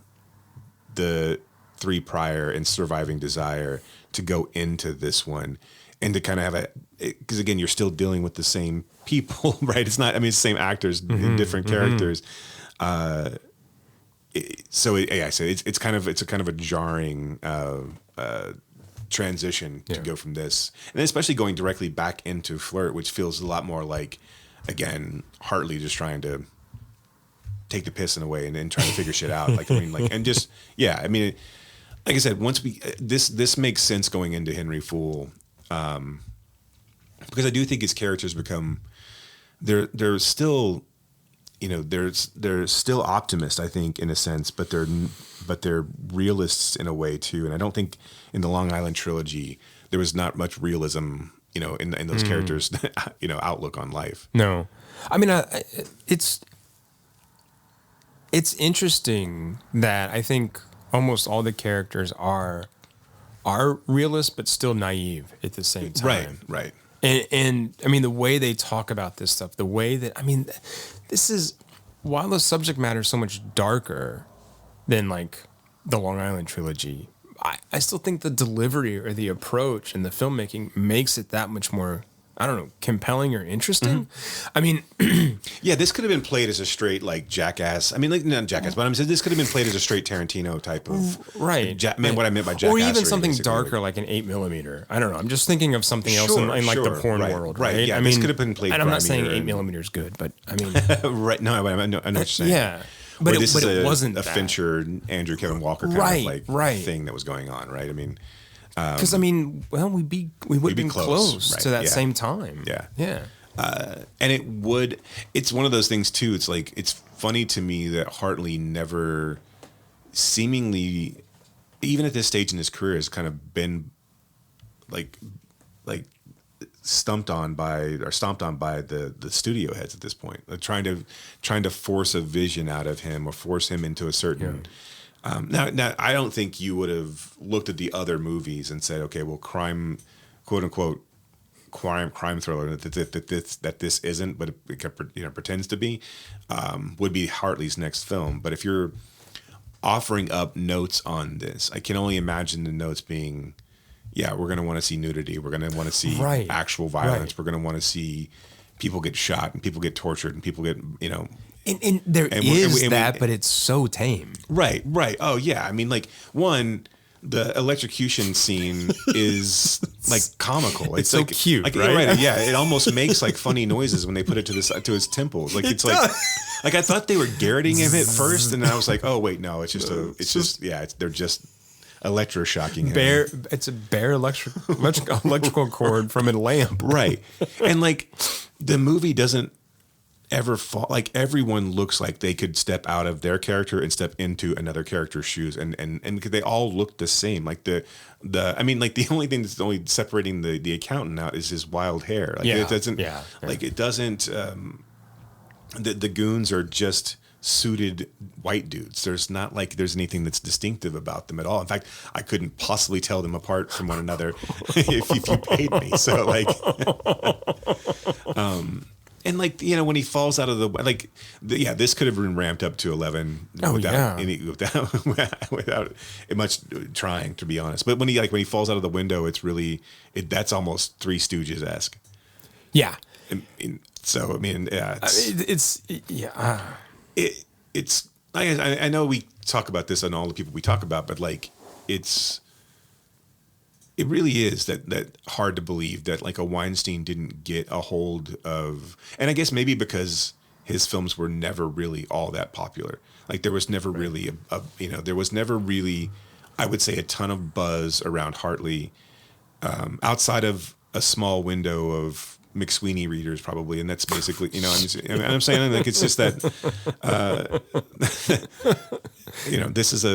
the three prior and Surviving Desire to go into this one. And to kind of have because again, you're still dealing with the same people, right? It's not, it's the same actors in different characters. It's kind of a jarring transition to go from this, and especially going directly back into Flirt, which feels a lot more like, again, Hartley just trying to take the piss in a way and then trying to figure shit out. Like I said, once this makes sense going into Henry Fool. Because I do think his characters become they're still, you know, they're still optimists, I think, in a sense, but they're realists in a way too. And I don't think in the Long Island trilogy there was not much realism, you know, in those characters, you know, outlook on life. No, I mean, it's interesting that I think almost all the characters are realist, but still naive at the same time. Right. And I mean, the way they talk about this stuff, the way that, I mean, this is, while the subject matter is so much darker than like the Long Island trilogy, I still think the delivery or the approach and the filmmaking makes it that much more, I don't know, compelling or interesting. I mean, yeah, this could have been played as a straight like Jackass. I mean, like not Jackass, but I'm saying this could have been played as a straight Tarantino type of what I meant by Jackass, or even something darker like an 8mm. I don't know. I'm just thinking of something else in like the porn world, right? Yeah, I this mean, could have been played. And I'm not saying 8mm is good, but I mean, right? No, I know what you're saying. Yeah. But it wasn't a Fincher, Andrew Kevin Walker kind of like thing that was going on, right? I mean, Because I mean, well, we would have been close right, to that yeah. same time. Yeah. And it's one of those things too. It's like, it's funny to me that Hartley never seemingly, even at this stage in his career, has kind of been like stomped on by the studio heads at this point, like trying to force a vision out of him or force him into a certain. Now, I don't think you would have looked at the other movies and said, okay, well, crime, quote unquote, crime thriller that this isn't, but it pretends to be, would be Hartley's next film. But if you're offering up notes on this, I can only imagine the notes being, we're going to want to see nudity, we're going to want to see actual violence, we're going to want to see people get shot and people get tortured and people get, And there is that, but it's so tame. Right. Oh yeah. I mean, like, the electrocution scene is like comical. It's so like cute, like, right? Yeah, it almost makes like funny noises when they put it to his temples. Like it's like I thought they were garroting him at first, and then I was like, oh wait, no, they're just electroshocking him. It's a bare electrical cord from a lamp. Right. And like the movie doesn't ever fall, like everyone looks like they could step out of their character and step into another character's shoes, and they all look the same. Like the only thing that's only separating the accountant out is his wild hair. Like it doesn't it doesn't the goons are just suited white dudes. There's not like there's anything that's distinctive about them at all. In fact, I couldn't possibly tell them apart from one another if you paid me. So like and like, when he falls out of this could have been ramped up to 11 without much trying, to be honest. But when he falls out of the window, it's really that's almost Three Stooges-esque. Yeah. So I mean, it's I know we talk about this on all the people we talk about, but like it really is that hard to believe that like a Weinstein didn't get a hold of, and I guess maybe because his films were never really all that popular. Like there was never really there was never really, I would say, a ton of buzz around Hartley, outside of a small window of McSweeney readers probably, and that's basically, I'm saying, like, it's just that this is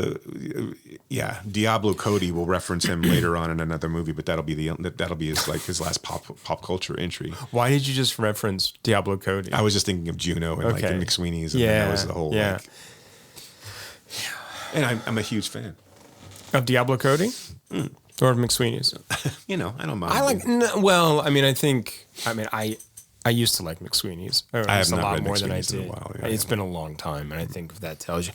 Diablo Cody will reference him later on in another movie, but that'll be his last pop culture entry. Why did you just reference Diablo Cody? I was just thinking of Juno and like and McSweeney's, and that was the whole and I'm a huge fan of Diablo Cody. Or McSweeney's. I don't mind. I used to like McSweeney's. I have a not lot read more McSweeney's than I in did. a while. It's been a long time, and I think if that tells you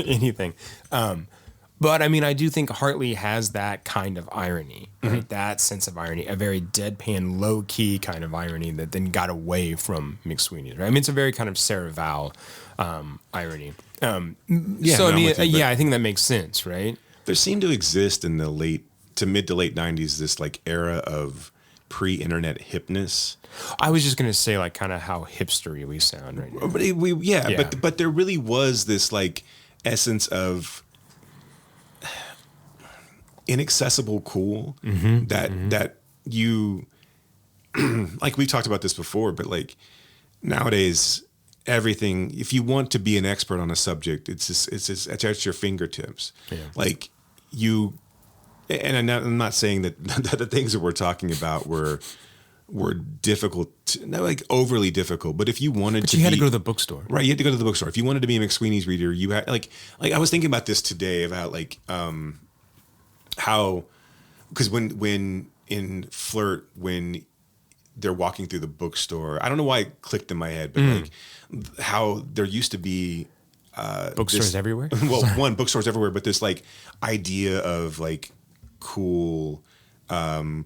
anything. But I mean, I do think Hartley has that kind of irony, right? That sense of irony, a very deadpan, low key kind of irony that then got away from McSweeney's. Right? I mean, it's a very kind of Sarah Val irony. I think that makes sense, right? There seemed to exist in the mid to late 90s this like era of pre-internet hipness. I was just gonna say like kind of how hipstery we sound right now. But there really was this like essence of inaccessible cool that you like, we talked about this before, but like nowadays everything, if you want to be an expert on a subject, it's at your fingertips. Like and I'm not saying that the things that we're talking about were difficult, not like overly difficult, but if you wanted you had to go to the bookstore. Right, you had to go to the bookstore. If you wanted to be a McSweeney's reader, you had like I was thinking about this today about like how, because when in Flirt, when they're walking through the bookstore, I don't know why it clicked in my head, but like how there used to be bookstores everywhere. Well, bookstores everywhere, but this like idea of like cool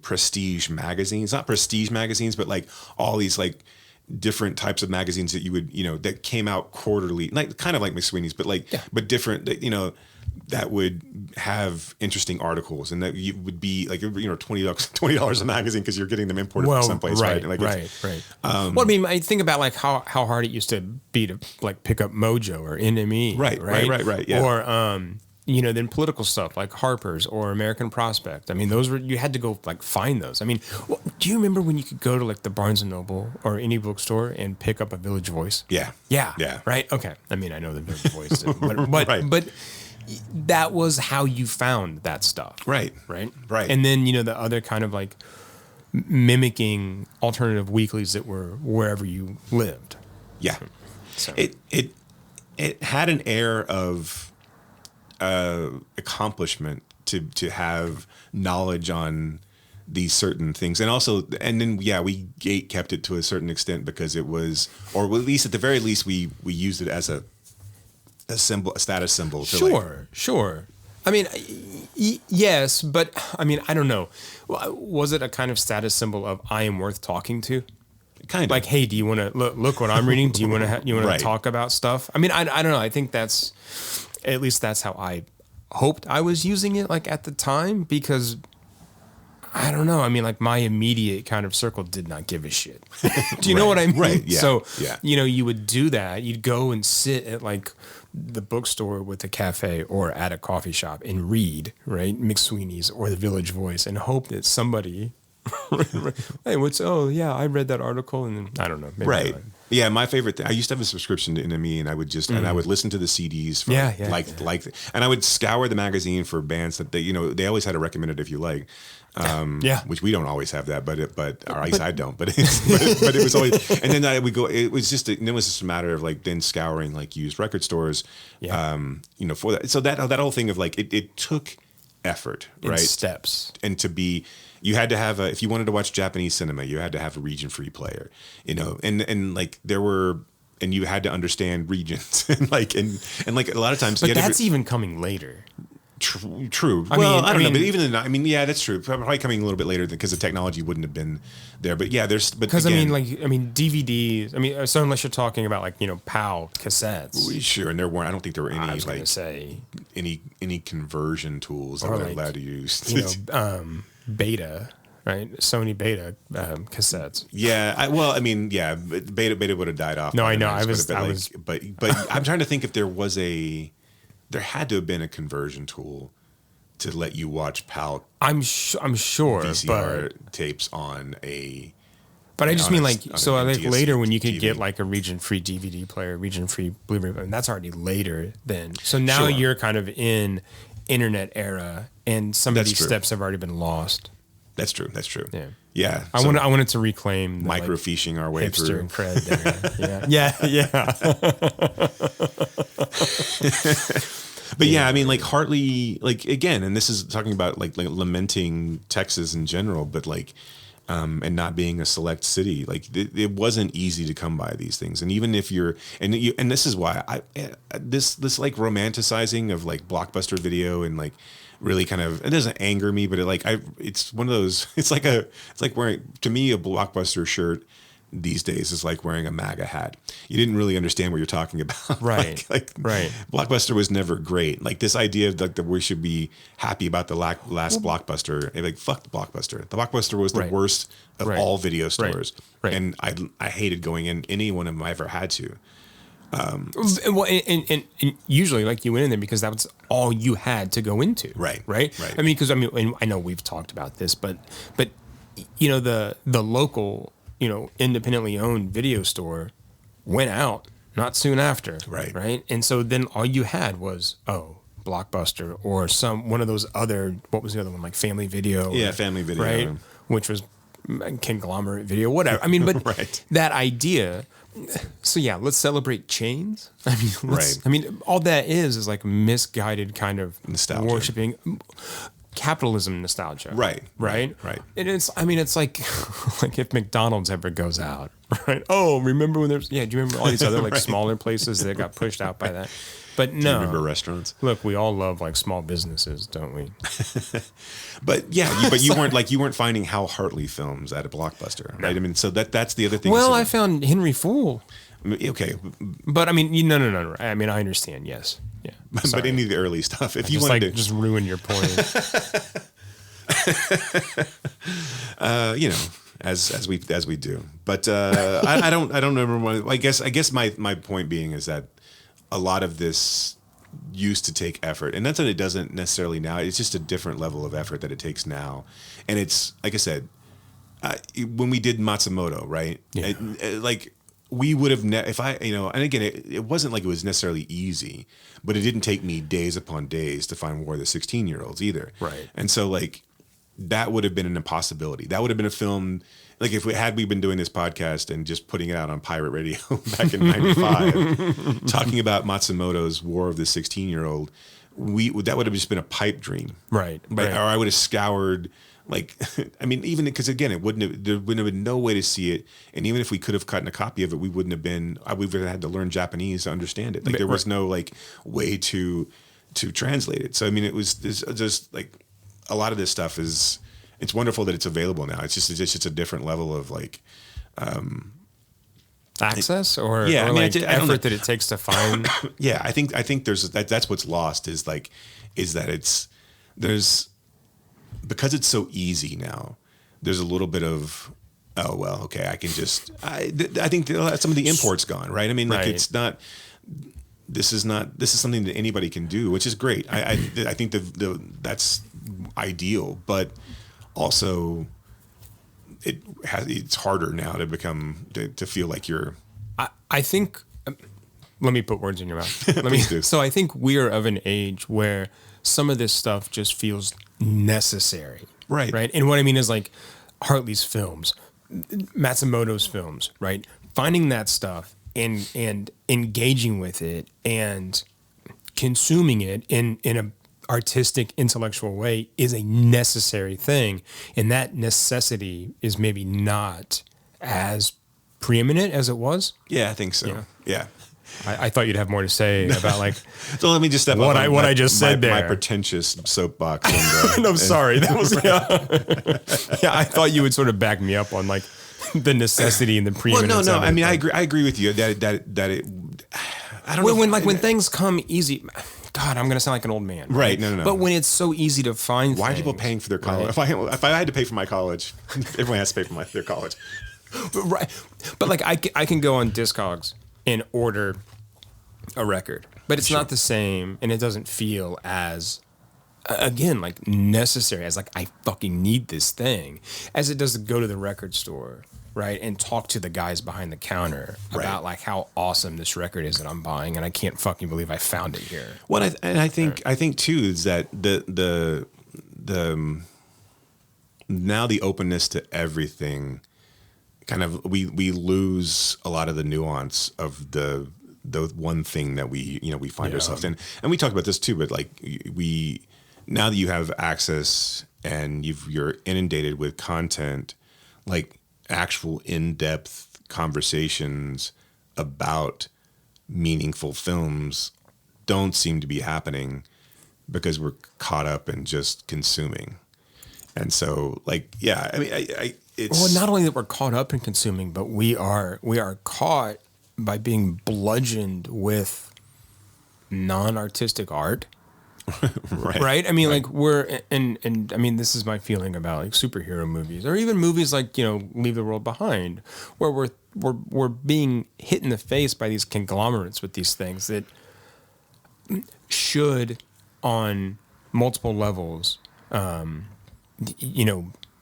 prestige magazines, not prestige magazines, but like all these like different types of magazines that you would, that came out quarterly, like kind of like McSweeney's, but like, but different, that would have interesting articles, and that you would be like, $20 a magazine because you're getting them imported from someplace, right? Like right. Well, I mean, I think about like how hard it used to be to like pick up Mojo or NME, right, yeah. Or then political stuff like Harper's or American Prospect. I mean, those were, you had to go like find those. I mean, do you remember when you could go to like the Barnes and Noble or any bookstore and pick up a Village Voice? Yeah. Yeah. Right. Okay. I mean, I know the Village Voice, but that was how you found that stuff. Right. And then, the other kind of like mimicking alternative weeklies that were wherever you lived. Yeah. So it had an air of accomplishment to have knowledge on these certain things, and then we gate kept it to a certain extent because it was, or at least at the very least we used it as a symbol, a status symbol. Sure. I mean, yes, but I mean, I don't know. Was it a kind of status symbol of I am worth talking to? Kind of like, hey, do you want to look what I'm reading? Do you want to talk about stuff? I mean, I don't know. I think that's, at least that's how I hoped I was using it like at the time, because I don't know. I mean, like my immediate kind of circle did not give a shit. Do you know what I mean? Right. Yeah. So, you would do that. You'd go and sit at like the bookstore with the cafe or at a coffee shop and read, right? McSweeney's or the Village Voice, and hope that somebody, hey, I read that article, and then, I don't know. Maybe Yeah, my favorite thing. I used to have a subscription to NME, and I would just and I would listen to the CDs. And I would scour the magazine for bands that they always had a recommended if you like. Which we don't always have that, but or at least I don't. But it was always, and then I would go. It was just a matter of like then scouring like used record stores, for that. So that whole thing of like it took effort, right? Steps, and to be. You had to have if you wanted to watch Japanese cinema, you had to have a region free player, and like there were, and you had to understand regions and like a lot of times. But that's even coming later. True. I don't know, but even then, that's true. Probably coming a little bit later because the technology wouldn't have been there. But because DVDs. So unless you're talking about like PAL cassettes, sure. And there weren't. I don't think there were any any conversion tools that were allowed to use. Beta, right? Sony Beta cassettes. Yeah. Beta would have died off. No, I know. But I'm trying to think if there had to have been a conversion tool to let you watch PAL. I'm sure VCR tapes on a. But I just mean like later when you could get like a region-free DVD player, region-free Blu-ray, and that's already later then. So now you're kind of in internet era, and some of these steps have already been lost. That's true. Yeah. I wanted to reclaim the, microfiching our way through. Hipster cred there. But I mean, like Hartley, like again, and this is talking about like lamenting Texas in general, but like, and not being a select city, like it wasn't easy to come by these things. And even if you're, and this is why this like romanticizing of like Blockbuster Video and like really kind of, it doesn't anger me, but it's one of those, it's like wearing, to me, a Blockbuster shirt these days is like wearing a MAGA hat. You didn't really understand what you're talking about. Right. Right. Blockbuster was never great. Like this idea of like that we should be happy about the last Blockbuster. Like fuck the Blockbuster. The Blockbuster was the worst of all video stores. Right. And I hated going in any one of them I ever had to. And usually like you went in there because that was all you had to go into. Right. I mean, because and I know we've talked about this, but the local, independently owned video store went out not soon after. Right. And so then all you had was, Blockbuster or one of those other, what was the other one? Like Family Video. Yeah. Family Video. Right. Which was Conglomerate Video, whatever. I mean, but that idea. So let's celebrate chains. I mean, all that is like misguided kind of nostalgia, worshiping capitalism nostalgia. Right. And it's like if McDonald's ever goes out, right? Oh, remember when there's do you remember all these other like smaller places that got pushed out by that? But no. Do you remember restaurants? Look, we all love like small businesses, don't we? But you weren't finding Hal Hartley films at a Blockbuster, right? I mean, so that's the other thing. Well, I found Henry Fool. Okay, but I mean, no. I mean, I understand. Yes, yeah. But any of the early stuff, if you wanted to just ruin your point, as we do. But I don't remember. I guess my point being is that a lot of this used to take effort, and that's what it doesn't necessarily now. It's just a different level of effort that it takes now, and it's like I said, when we did Matsumoto, right? Yeah. Like we would have, if I, and again, it wasn't like it was necessarily easy, but it didn't take me days upon days to find War of the 16-Year-Olds either. Right. And so like that would have been an impossibility. That would have been a film. Like if we been doing this podcast and just putting it out on pirate radio back in '95, talking about Matsumoto's War of the 16-Year-Old, that would have just been a pipe dream, right? Or I would have scoured, like, I mean, even because again, there wouldn't have been no way to see it, and even if we could have gotten a copy of it, we would have had to learn Japanese to understand it. Like there was no like way to translate it. So I mean, it was just like a lot of this stuff is. It's wonderful that it's available now. It's just a different level of like access or I mean, like effort that it takes to find. Yeah, I think there's that's what's lost is that there's because it's so easy now. There's a little bit of oh well, okay, I can just I think some of the import's gone, right? I mean, like it's not. This is something that anybody can do, which is great. I think that's ideal, but. Also, it's harder now to feel like you're. I think. Let me put words in your mouth. So I think we are of an age where some of this stuff just feels necessary, right? Right, and what I mean is like Hartley's films, Matsumoto's films, right? Finding that stuff and engaging with it and consuming it in a artistic, intellectual way is a necessary thing. And that necessity is maybe not as preeminent as it was. Yeah, I think so. Yeah. I thought you'd have more to say about like. So let me just step what up I just said there. My pretentious soapbox. No, sorry. That was yeah. I thought you would sort of back me up on like the necessity and the preeminence. Well, no. I mean, I agree with you that it. I don't know. When things come easy. God, I'm going to sound like an old man. Right. No. But when it's so easy to find why are people paying for their college? Right? If I had to pay for my college, everyone has to pay for their college. Right. But like I can go on Discogs and order a record, but it's not the same and it doesn't feel as, again, like necessary as like I fucking need this thing as it does to go to the record store. Right, and talk to the guys behind the counter about like how awesome this record is that I'm buying, and I can't fucking believe I found it here. Well, I think too is that the now the openness to everything, kind of we lose a lot of the nuance of the one thing that we find ourselves in, and we talked about this too. But like now that you have access and you're inundated with content, like. Actual in-depth conversations about meaningful films don't seem to be happening because we're caught up in just consuming. And so like, yeah, I mean, it's well, not only that we're caught up in consuming, but we are caught by being bludgeoned with non-artistic art. Right. I mean, like we're and I mean, this is my feeling about like superhero movies or even movies like Leave the World Behind, where we're being hit in the face by these conglomerates with these things that should, on multiple levels,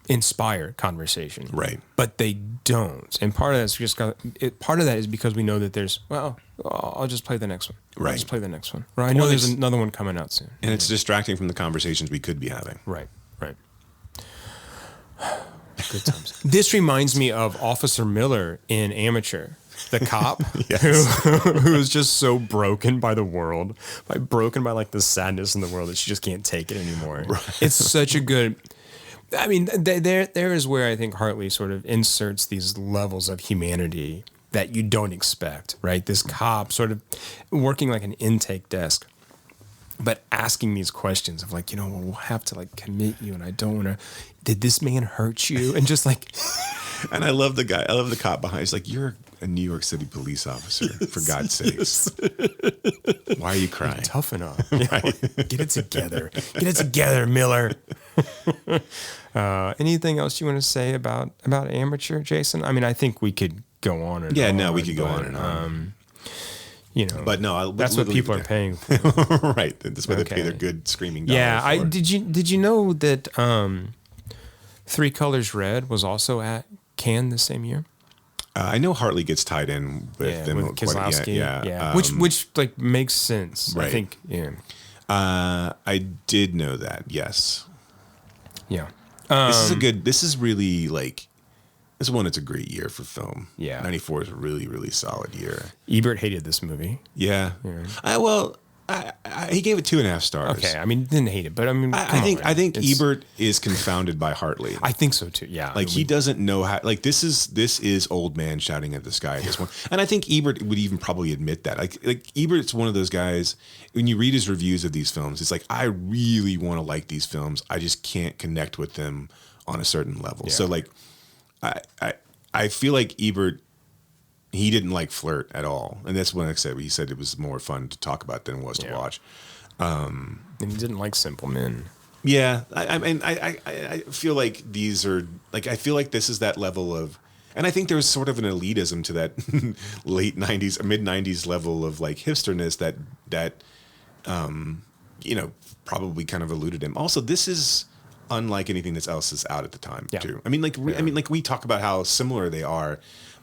inspire conversation. Right. But they don't, and part of that's just part of that is because we know that there's I'll just play the next one. Right. I'll just play the next one. Right. I know there's another one coming out soon. And it's distracting from the conversations we could be having. Right. Good times. This reminds me of Officer Miller in Amateur, the cop who's just so broken by the world, broken by like the sadness in the world that she just can't take it anymore. Right. It's such a good. I mean, there is where I think Hartley sort of inserts these levels of humanity that you don't expect, right? This cop sort of working like an intake desk, but asking these questions of like, we'll have to like commit you, and I don't want to. Did this man hurt you? And just like, and I love the guy. I love the cop behind. He's like, you're a New York City police officer, for God's sakes. Why are you crying? Toughen up. Right. Get it together. Get it together, Miller. Anything else you want to say about Amateur, Jason? I mean, I think we could go on and on. We could go on and on. you know. But no, that's what people are paying for. Right. That's why they pay their good screaming dollars. Yeah. Did you know that Three Colors Red was also at Cannes the same year? I know Hartley gets tied in with them. With Kieslowski. Yeah. Which like makes sense. Right. I think. Yeah. I did know that. Yes. Yeah. This is really like, this one, it's a great year for film. Yeah. 94 is a really, really solid year. Ebert hated this movie. Yeah. He gave it 2.5 stars. Okay. I mean, didn't hate it, but I mean, I think Ebert is confounded by Hartley. I think so too. Yeah. Like he doesn't know how, like this is old man shouting at the sky at this one. And I think Ebert would even probably admit that. Like Ebert's one of those guys, when you read his reviews of these films, it's like, I really want to like these films. I just can't connect with them on a certain level. Yeah. So like, I feel like Ebert, he didn't like Flirt at all. And that's when he said it was more fun to talk about than it was to watch. And he didn't like Simple Men. Yeah. I mean, I feel like these are, like, I feel like this is that level of, and I think there's sort of an elitism to that late 90s, mid 90s level of like hipsterness that probably kind of eluded him. Also, this is unlike anything that's else is out at the time too. I mean, like we talk about how similar they are,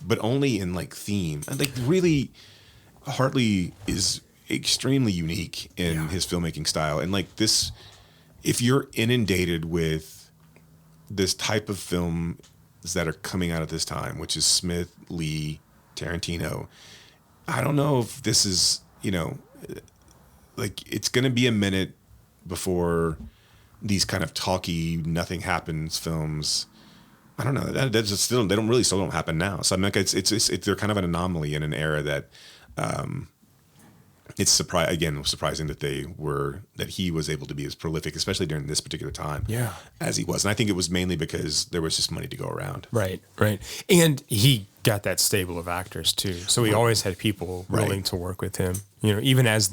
but only in like theme. And like really, Hartley is extremely unique in his filmmaking style. And like this, if you're inundated with this type of film that are coming out at this time, which is Smith, Lee, Tarantino, I don't know if this is, like it's going to be a minute before these kind of talky, nothing happens films. I don't know. That's just still, they don't happen now. So I mean, like it's they're kind of an anomaly in an era that, it's surprising that he was able to be as prolific, especially during this particular time, as he was. And I think it was mainly because there was just money to go around. Right. And he got that stable of actors too. So he always had people willing to work with him. Even as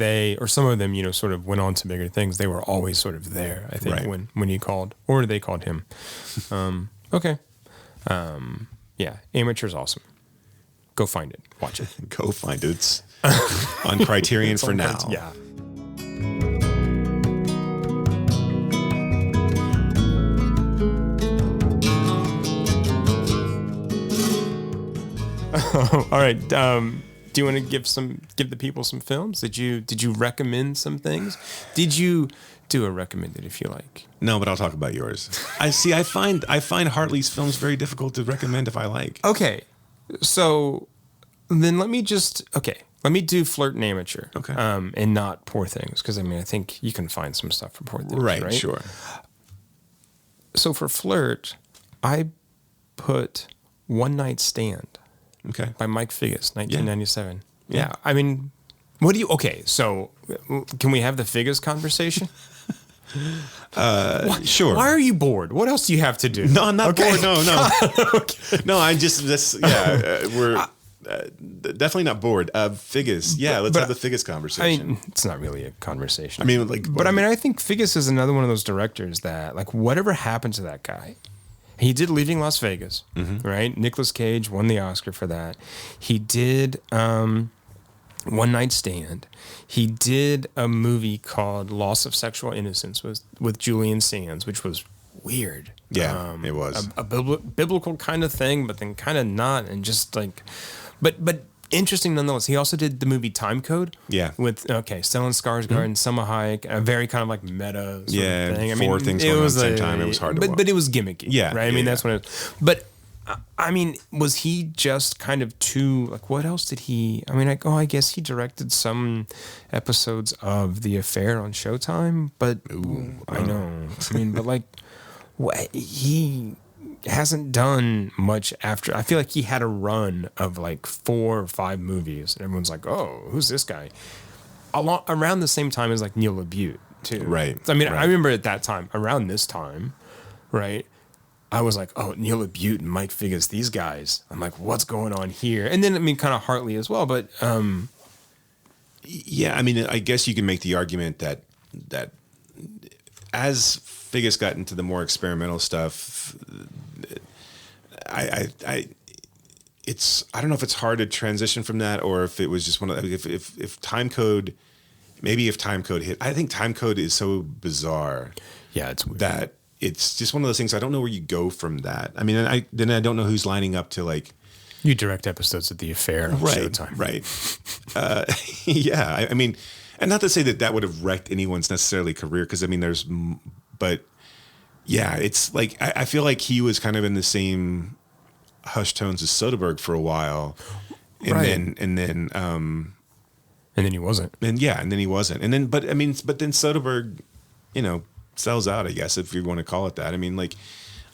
some of them, sort of went on to bigger things, they were always sort of there, I think, when he called, or they called him. Okay. Amateur's awesome. Go find it. Watch it. Go find it. It's on Criterion for now. Yeah. All right. Do you want to give the people some films? Did you recommend some things? Did you do a recommended if you like? No, but I'll talk about yours. I find Hartley's films very difficult to recommend if I like. Okay. So then let me do Flirt and Amateur. Okay. And not Poor Things, because I think you can find some stuff for Poor Things. Right? Sure. So for Flirt, I put One Night Stand. Okay. By Mike Figgis, 1997. Yeah. So can we have the Figgis conversation? Sure. Why are you bored? What else do you have to do? No, I'm not bored. No. Okay. No, I just, we're definitely not bored. Figgis. Yeah, let's have the Figgis conversation. It's not really a conversation. I think Figgis is another one of those directors that, like, whatever happened to that guy. He did Leaving Las Vegas, right? Nicolas Cage won the Oscar for that. He did One Night Stand. He did a movie called Loss of Sexual Innocence with Julian Sands, which was weird. Yeah, it was. A biblical kind of thing, but then kind of not. And just like, but interesting nonetheless. He also did the movie Time Code. Yeah. With Stellan Skarsgård and Selma Hayek, a very kind of like meta sort of thing. Four things going on at the same time. It was hard to watch. But it was gimmicky. Yeah. Right? That's what it was. But was he just kind of too, like, what else did he, I guess he directed some episodes of The Affair on Showtime, but I know. But like, he hasn't done much after. I feel like he had a run of like 4 or 5 movies, and everyone's like, "Oh, who's this guy?" Around the same time as like Neil LaBute too. Right. I remember at that time, around this time, right? I was like, "Oh, Neil LaBute and Mike Figgis, these guys." I'm like, "What's going on here?" And then kind of Hartley as well, but yeah. I guess you can make the argument that as Figgis got into the more experimental stuff, I don't know if it's hard to transition from that or if it was just one of if time code, maybe if time code hit. I think time code is so bizarre. Yeah, it's weird. That it's just one of those things. I don't know where you go from that. I mean, I don't know who's lining up to like. You direct episodes of The Affair on Showtime. Right. Yeah. I mean, and not to say that would have wrecked anyone's necessarily career. Cause I mean, but yeah, it's like, I feel like he was kind of in the same hush tones as Soderbergh for a while. And then he wasn't. And then he wasn't. And then, but then Soderbergh, sells out, I guess, if you want to call it that. I mean, like,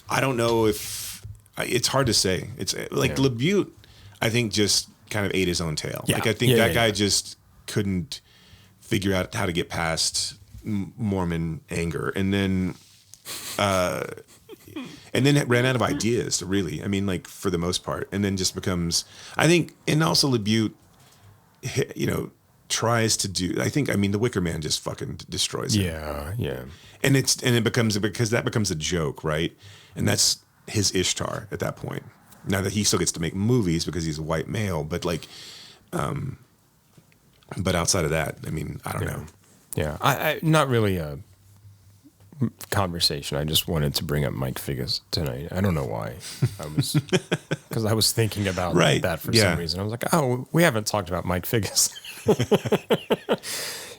I don't know if, it's hard to say. It's like LaBute, I think, just kind of ate his own tail. Yeah. Like I think that guy just couldn't figure out how to get past Mormon anger, and then ran out of ideas. Really, I mean, like for the most part, and then just becomes. I think, and also LaBute, tries to do. I think, I mean, The Wicker Man just fucking destroys it. Yeah. And it becomes because that becomes a joke, right? And that's his Ishtar at that point. Now that he still gets to make movies because he's a white male, but like, but outside of that, I mean, I don't know. Yeah, I not really a conversation. I just wanted to bring up Mike Figgis tonight. I don't know why. Because I was thinking about that for some reason. I was like, oh, we haven't talked about Mike Figgis.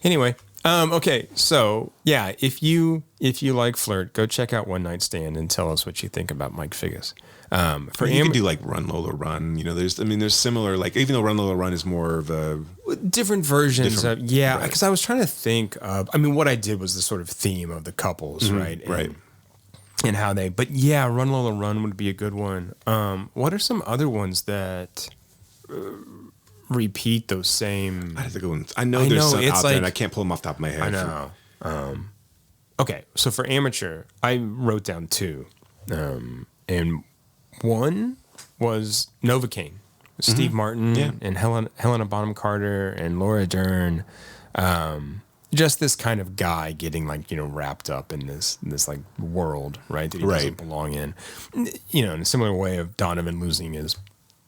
Anyway. Okay, so yeah, if you like Flirt, go check out One Night Stand and tell us what you think about Mike Figgis. You can do like Run Lola Run. There's similar, like, even though Run Lola Run is more of a different versions of because I was trying to think of. I mean, what I did was the sort of theme of the couples, right? And how they. But yeah, Run Lola Run would be a good one. What are some other ones that? Repeat those same. I have to go. I know there's some out there, and I can't pull them off the top of my head. I know. Okay, so for Amateur, I wrote down two, and one was Novocaine, Steve Martin and Helena Bonham Carter and Laura Dern. Just this kind of guy getting wrapped up in this like world, right? That he doesn't belong in. In a similar way of Donovan losing his.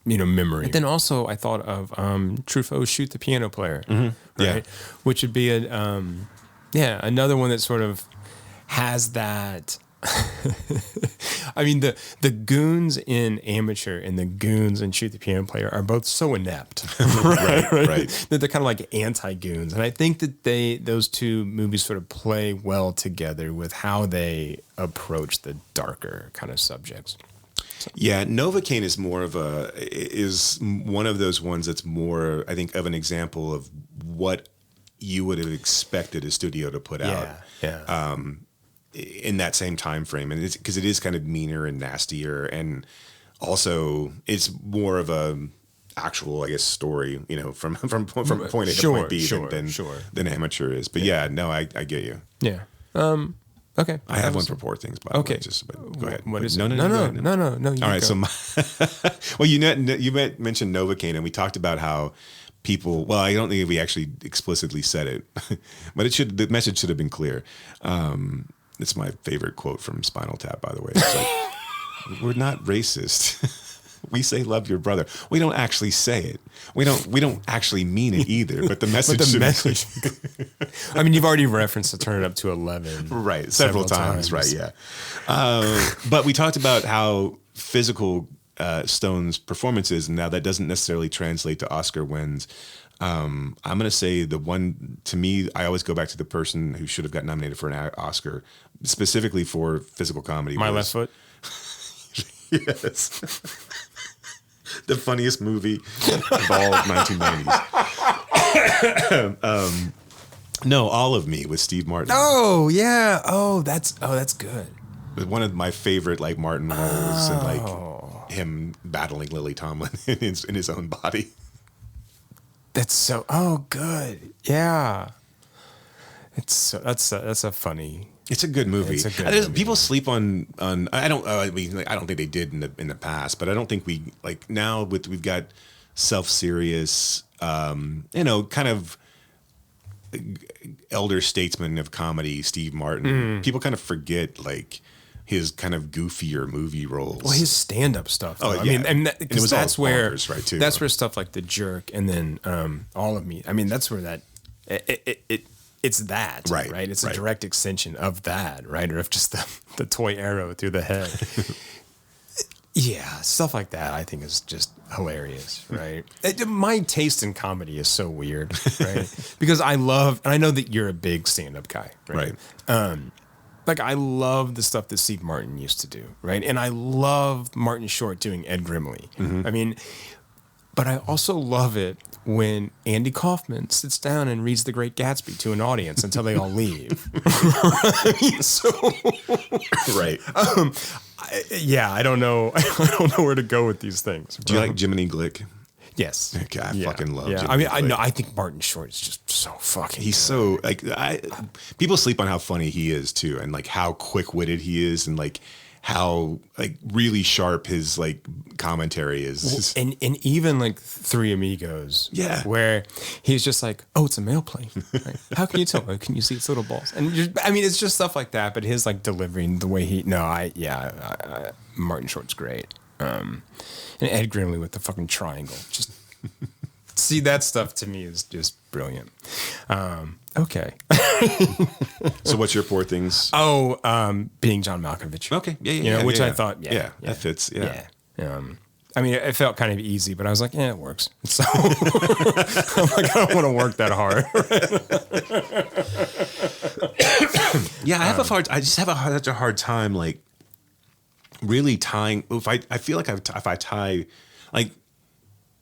Memory. But then also I thought of Truffaut's Shoot the Piano Player, right? Which would be another one that sort of has that. I mean, the goons in Amateur and the goons in Shoot the Piano Player are both so inept, right? That they're kind of like anti-goons, and I think that those two movies sort of play well together with how they approach the darker kind of subjects. Yeah, Novocaine is one of those ones that's more, I think, of an example of what you would have expected a studio to put out in that same time frame, and because it is kind of meaner and nastier, and also it's more of a actual, I guess, story, from point A to point B than Amateur is. But I get you. Yeah. Okay. I have one for poor things, by the way. Go ahead. What is it? No. You all right. So, well, you mentioned Novocaine, and we talked about how people. Well, I don't think we actually explicitly said it, but the message should have been clear. It's my favorite quote from Spinal Tap, by the way. It's like, we're not racist. We say love your brother. We don't actually say it. We don't actually mean it either. But the message. I mean, you've already referenced to turn it up to 11, right? Several times, right? Yeah. But we talked about how physical Stone's performance is, and now that doesn't necessarily translate to Oscar wins. I'm going to say the one, to me, I always go back to the person who should have got nominated for an Oscar, specifically for physical comedy. My Left Foot. Yes. The funniest movie of all 1990s. No, All of Me with Steve Martin. Oh, yeah. Oh, that's good. One of my favorite Martin roles, and him battling Lily Tomlin in his own body. That's so good. Yeah. That's a funny. It's a good movie. It's a good movie. People sleep on. I don't think they did in the past, but I don't think we now we've got self-serious, kind of elder statesman of comedy, Steve Martin. People kind of forget his kind of goofier movie roles. Well, his stand-up stuff. Oh, though. yeah. I mean, and it was that's all where bonkers, right, too. That's where stuff like The Jerk and then All of Me. I mean, that's where that it's that, right? It's a direct extension of that, right? Or of just the toy arrow through the head. Yeah, stuff like that I think is just hilarious, right? My taste in comedy is so weird, right? Because I know that you're a big stand-up guy, right? Like I love the stuff that Steve Martin used to do, right? And I love Martin Short doing Ed Grimley. I mean, but I also love it when Andy Kaufman sits down and reads The Great Gatsby to an audience until they all leave. Right. I don't know. I don't know where to go with these things. Do you like Jiminy Glick? Yes. Okay, I fucking love Jiminy I mean, Glick. I think Martin Short is just so fucking He's good. so like people sleep on how funny he is too, and like how quick-witted he is, and like how like really sharp his like commentary is. And even like Three Amigos, where he's just like, oh, it's a male plane. Right? How can you tell? Can you see its little balls? And I mean, it's just stuff like that. But his like delivering the way Martin Short's great. And Ed Grimley with the fucking triangle, just see that stuff to me is just brilliant. Okay. So what's your 4 things? Being John Malkovich. Okay. Yeah. Which I thought, that fits. Yeah. I mean, it felt kind of easy, but I was like, it works. So I'm like, I don't want to work that hard. I just have such a hard time, like, really tying. If I feel like if I tie, like,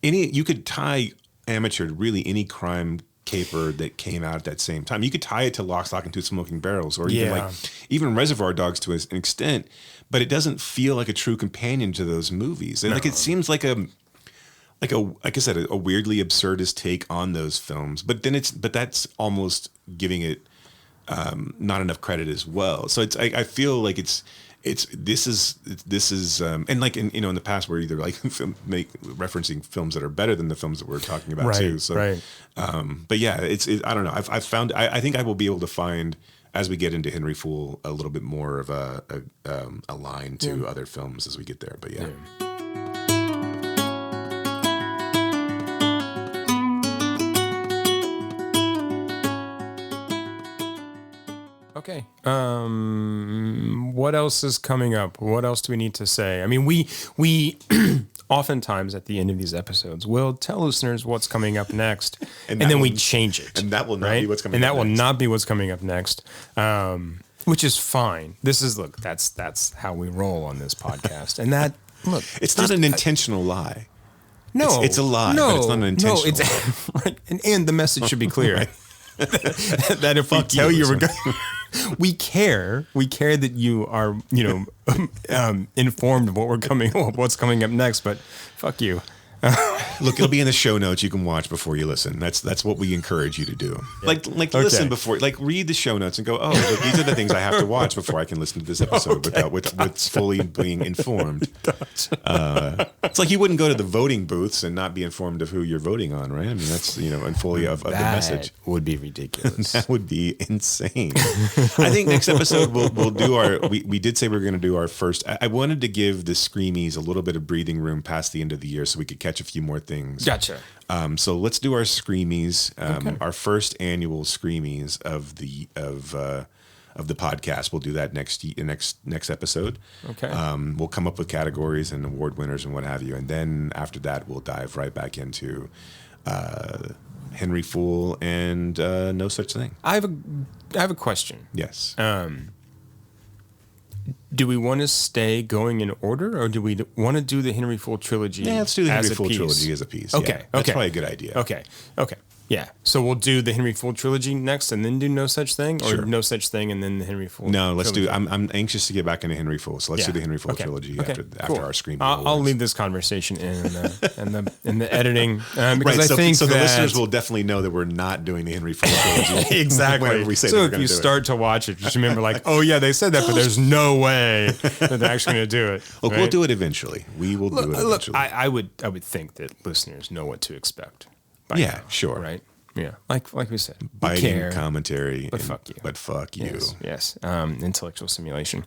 you could tie Amateur to really any crime caper that came out at that same time. You could tie it to Lock, Stock, and Two Smoking Barrels, or even Reservoir Dogs to an extent, but it doesn't feel like a true companion to those movies. And like it seems like like I said, a weirdly absurdist take on those films. But that's almost giving it not enough credit as well. So I feel like this is and like in the past we're either like referencing films that are better than the films that we're talking about too. So but yeah, I don't know. I've found I think I will be able to find, as we get into Henry Fool, a little bit more of a line to other films as we get there. But yeah. Okay. What else is coming up? What else do we need to say? I mean, we oftentimes at the end of these episodes will tell listeners what's coming up next, and then we change it. And that will not be what's coming up next. And that will not be what's coming up next, which is fine. That's how we roll on this podcast. And that, look. It's not an intentional lie. No. It's a lie, but it's not an intentional lie. Right. And the message should be clear. Right. That if we tell you we're going, we care that you are, informed of what's coming up next. But fuck you. Look, it'll be in the show notes. You can watch before you listen. That's what we encourage you to do. Yeah. Like listen before, like read the show notes and go, oh, look, these are the things I have to watch before I can listen to this episode without fully being informed. It's like you wouldn't go to the voting booths and not be informed of who you're voting on, right? I mean, that's and fully of the message. Would be ridiculous. That would be insane. I think next episode we'll do our. We did say we were going to do our first. I wanted to give the Screamies a little bit of breathing room past the end of the year, so we could catch a few more things. Gotcha. So let's do our Screamies, our first annual Screamies of the podcast. We'll do that next episode. Okay. We'll come up with categories and award winners and what have you, and then after that we'll dive right back into Henry Fool and No Such Thing. I have a question. Yes. Do we want to stay going in order, or do we want to do the Henry Fool trilogy? Yeah, let's do the Henry Fool piece? trilogy as a piece. Okay, yeah, that's probably a good idea. Okay. Yeah. So we'll do the Henry Fool trilogy next, and then do No Such Thing, or No Such Thing, and then the Henry Fool. No, let's trilogy? do. I'm anxious to get back into Henry Fool, so let's do the Henry Fool trilogy after our Scream. I'll leave this conversation in the editing because right, I think so the listeners will definitely know that we're not doing the Henry Fool trilogy. Exactly. We say so if you start to watch it, just remember, like, oh yeah, they said that, but there's no way that they're actually going to do it. Look, we'll do it eventually. We will do it eventually. I would think that listeners know what to expect. Yeah, sure. Right. Yeah, like we said, biting commentary, but fuck you. But fuck you. Yes. Intellectual simulation.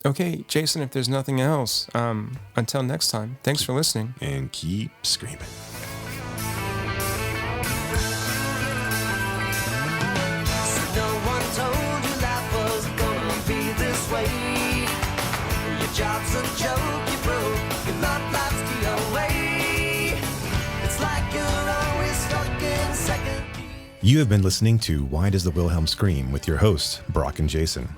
Okay, Jason, if there's nothing else, until next time, thanks for listening. And keep screaming. No one told you life was gonna be this way. Your job's a joke, you broke, your love life's the away. It's like you're always stuck in second. You have been listening to Why Does the Wilhelm Scream with your hosts, Brock and Jason.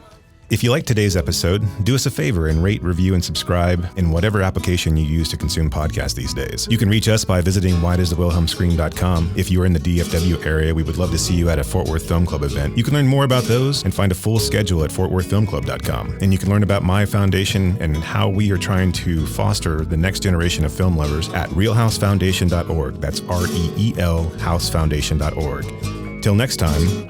If you liked today's episode, do us a favor and rate, review, and subscribe in whatever application you use to consume podcasts these days. You can reach us by visiting whydoesthewilhelmscream.com. If you are in the DFW area, we would love to see you at a Fort Worth Film Club event. You can learn more about those and find a full schedule at fortworthfilmclub.com. And you can learn about my foundation and how we are trying to foster the next generation of film lovers at realhousefoundation.org. That's REEL housefoundation.org. Till next time,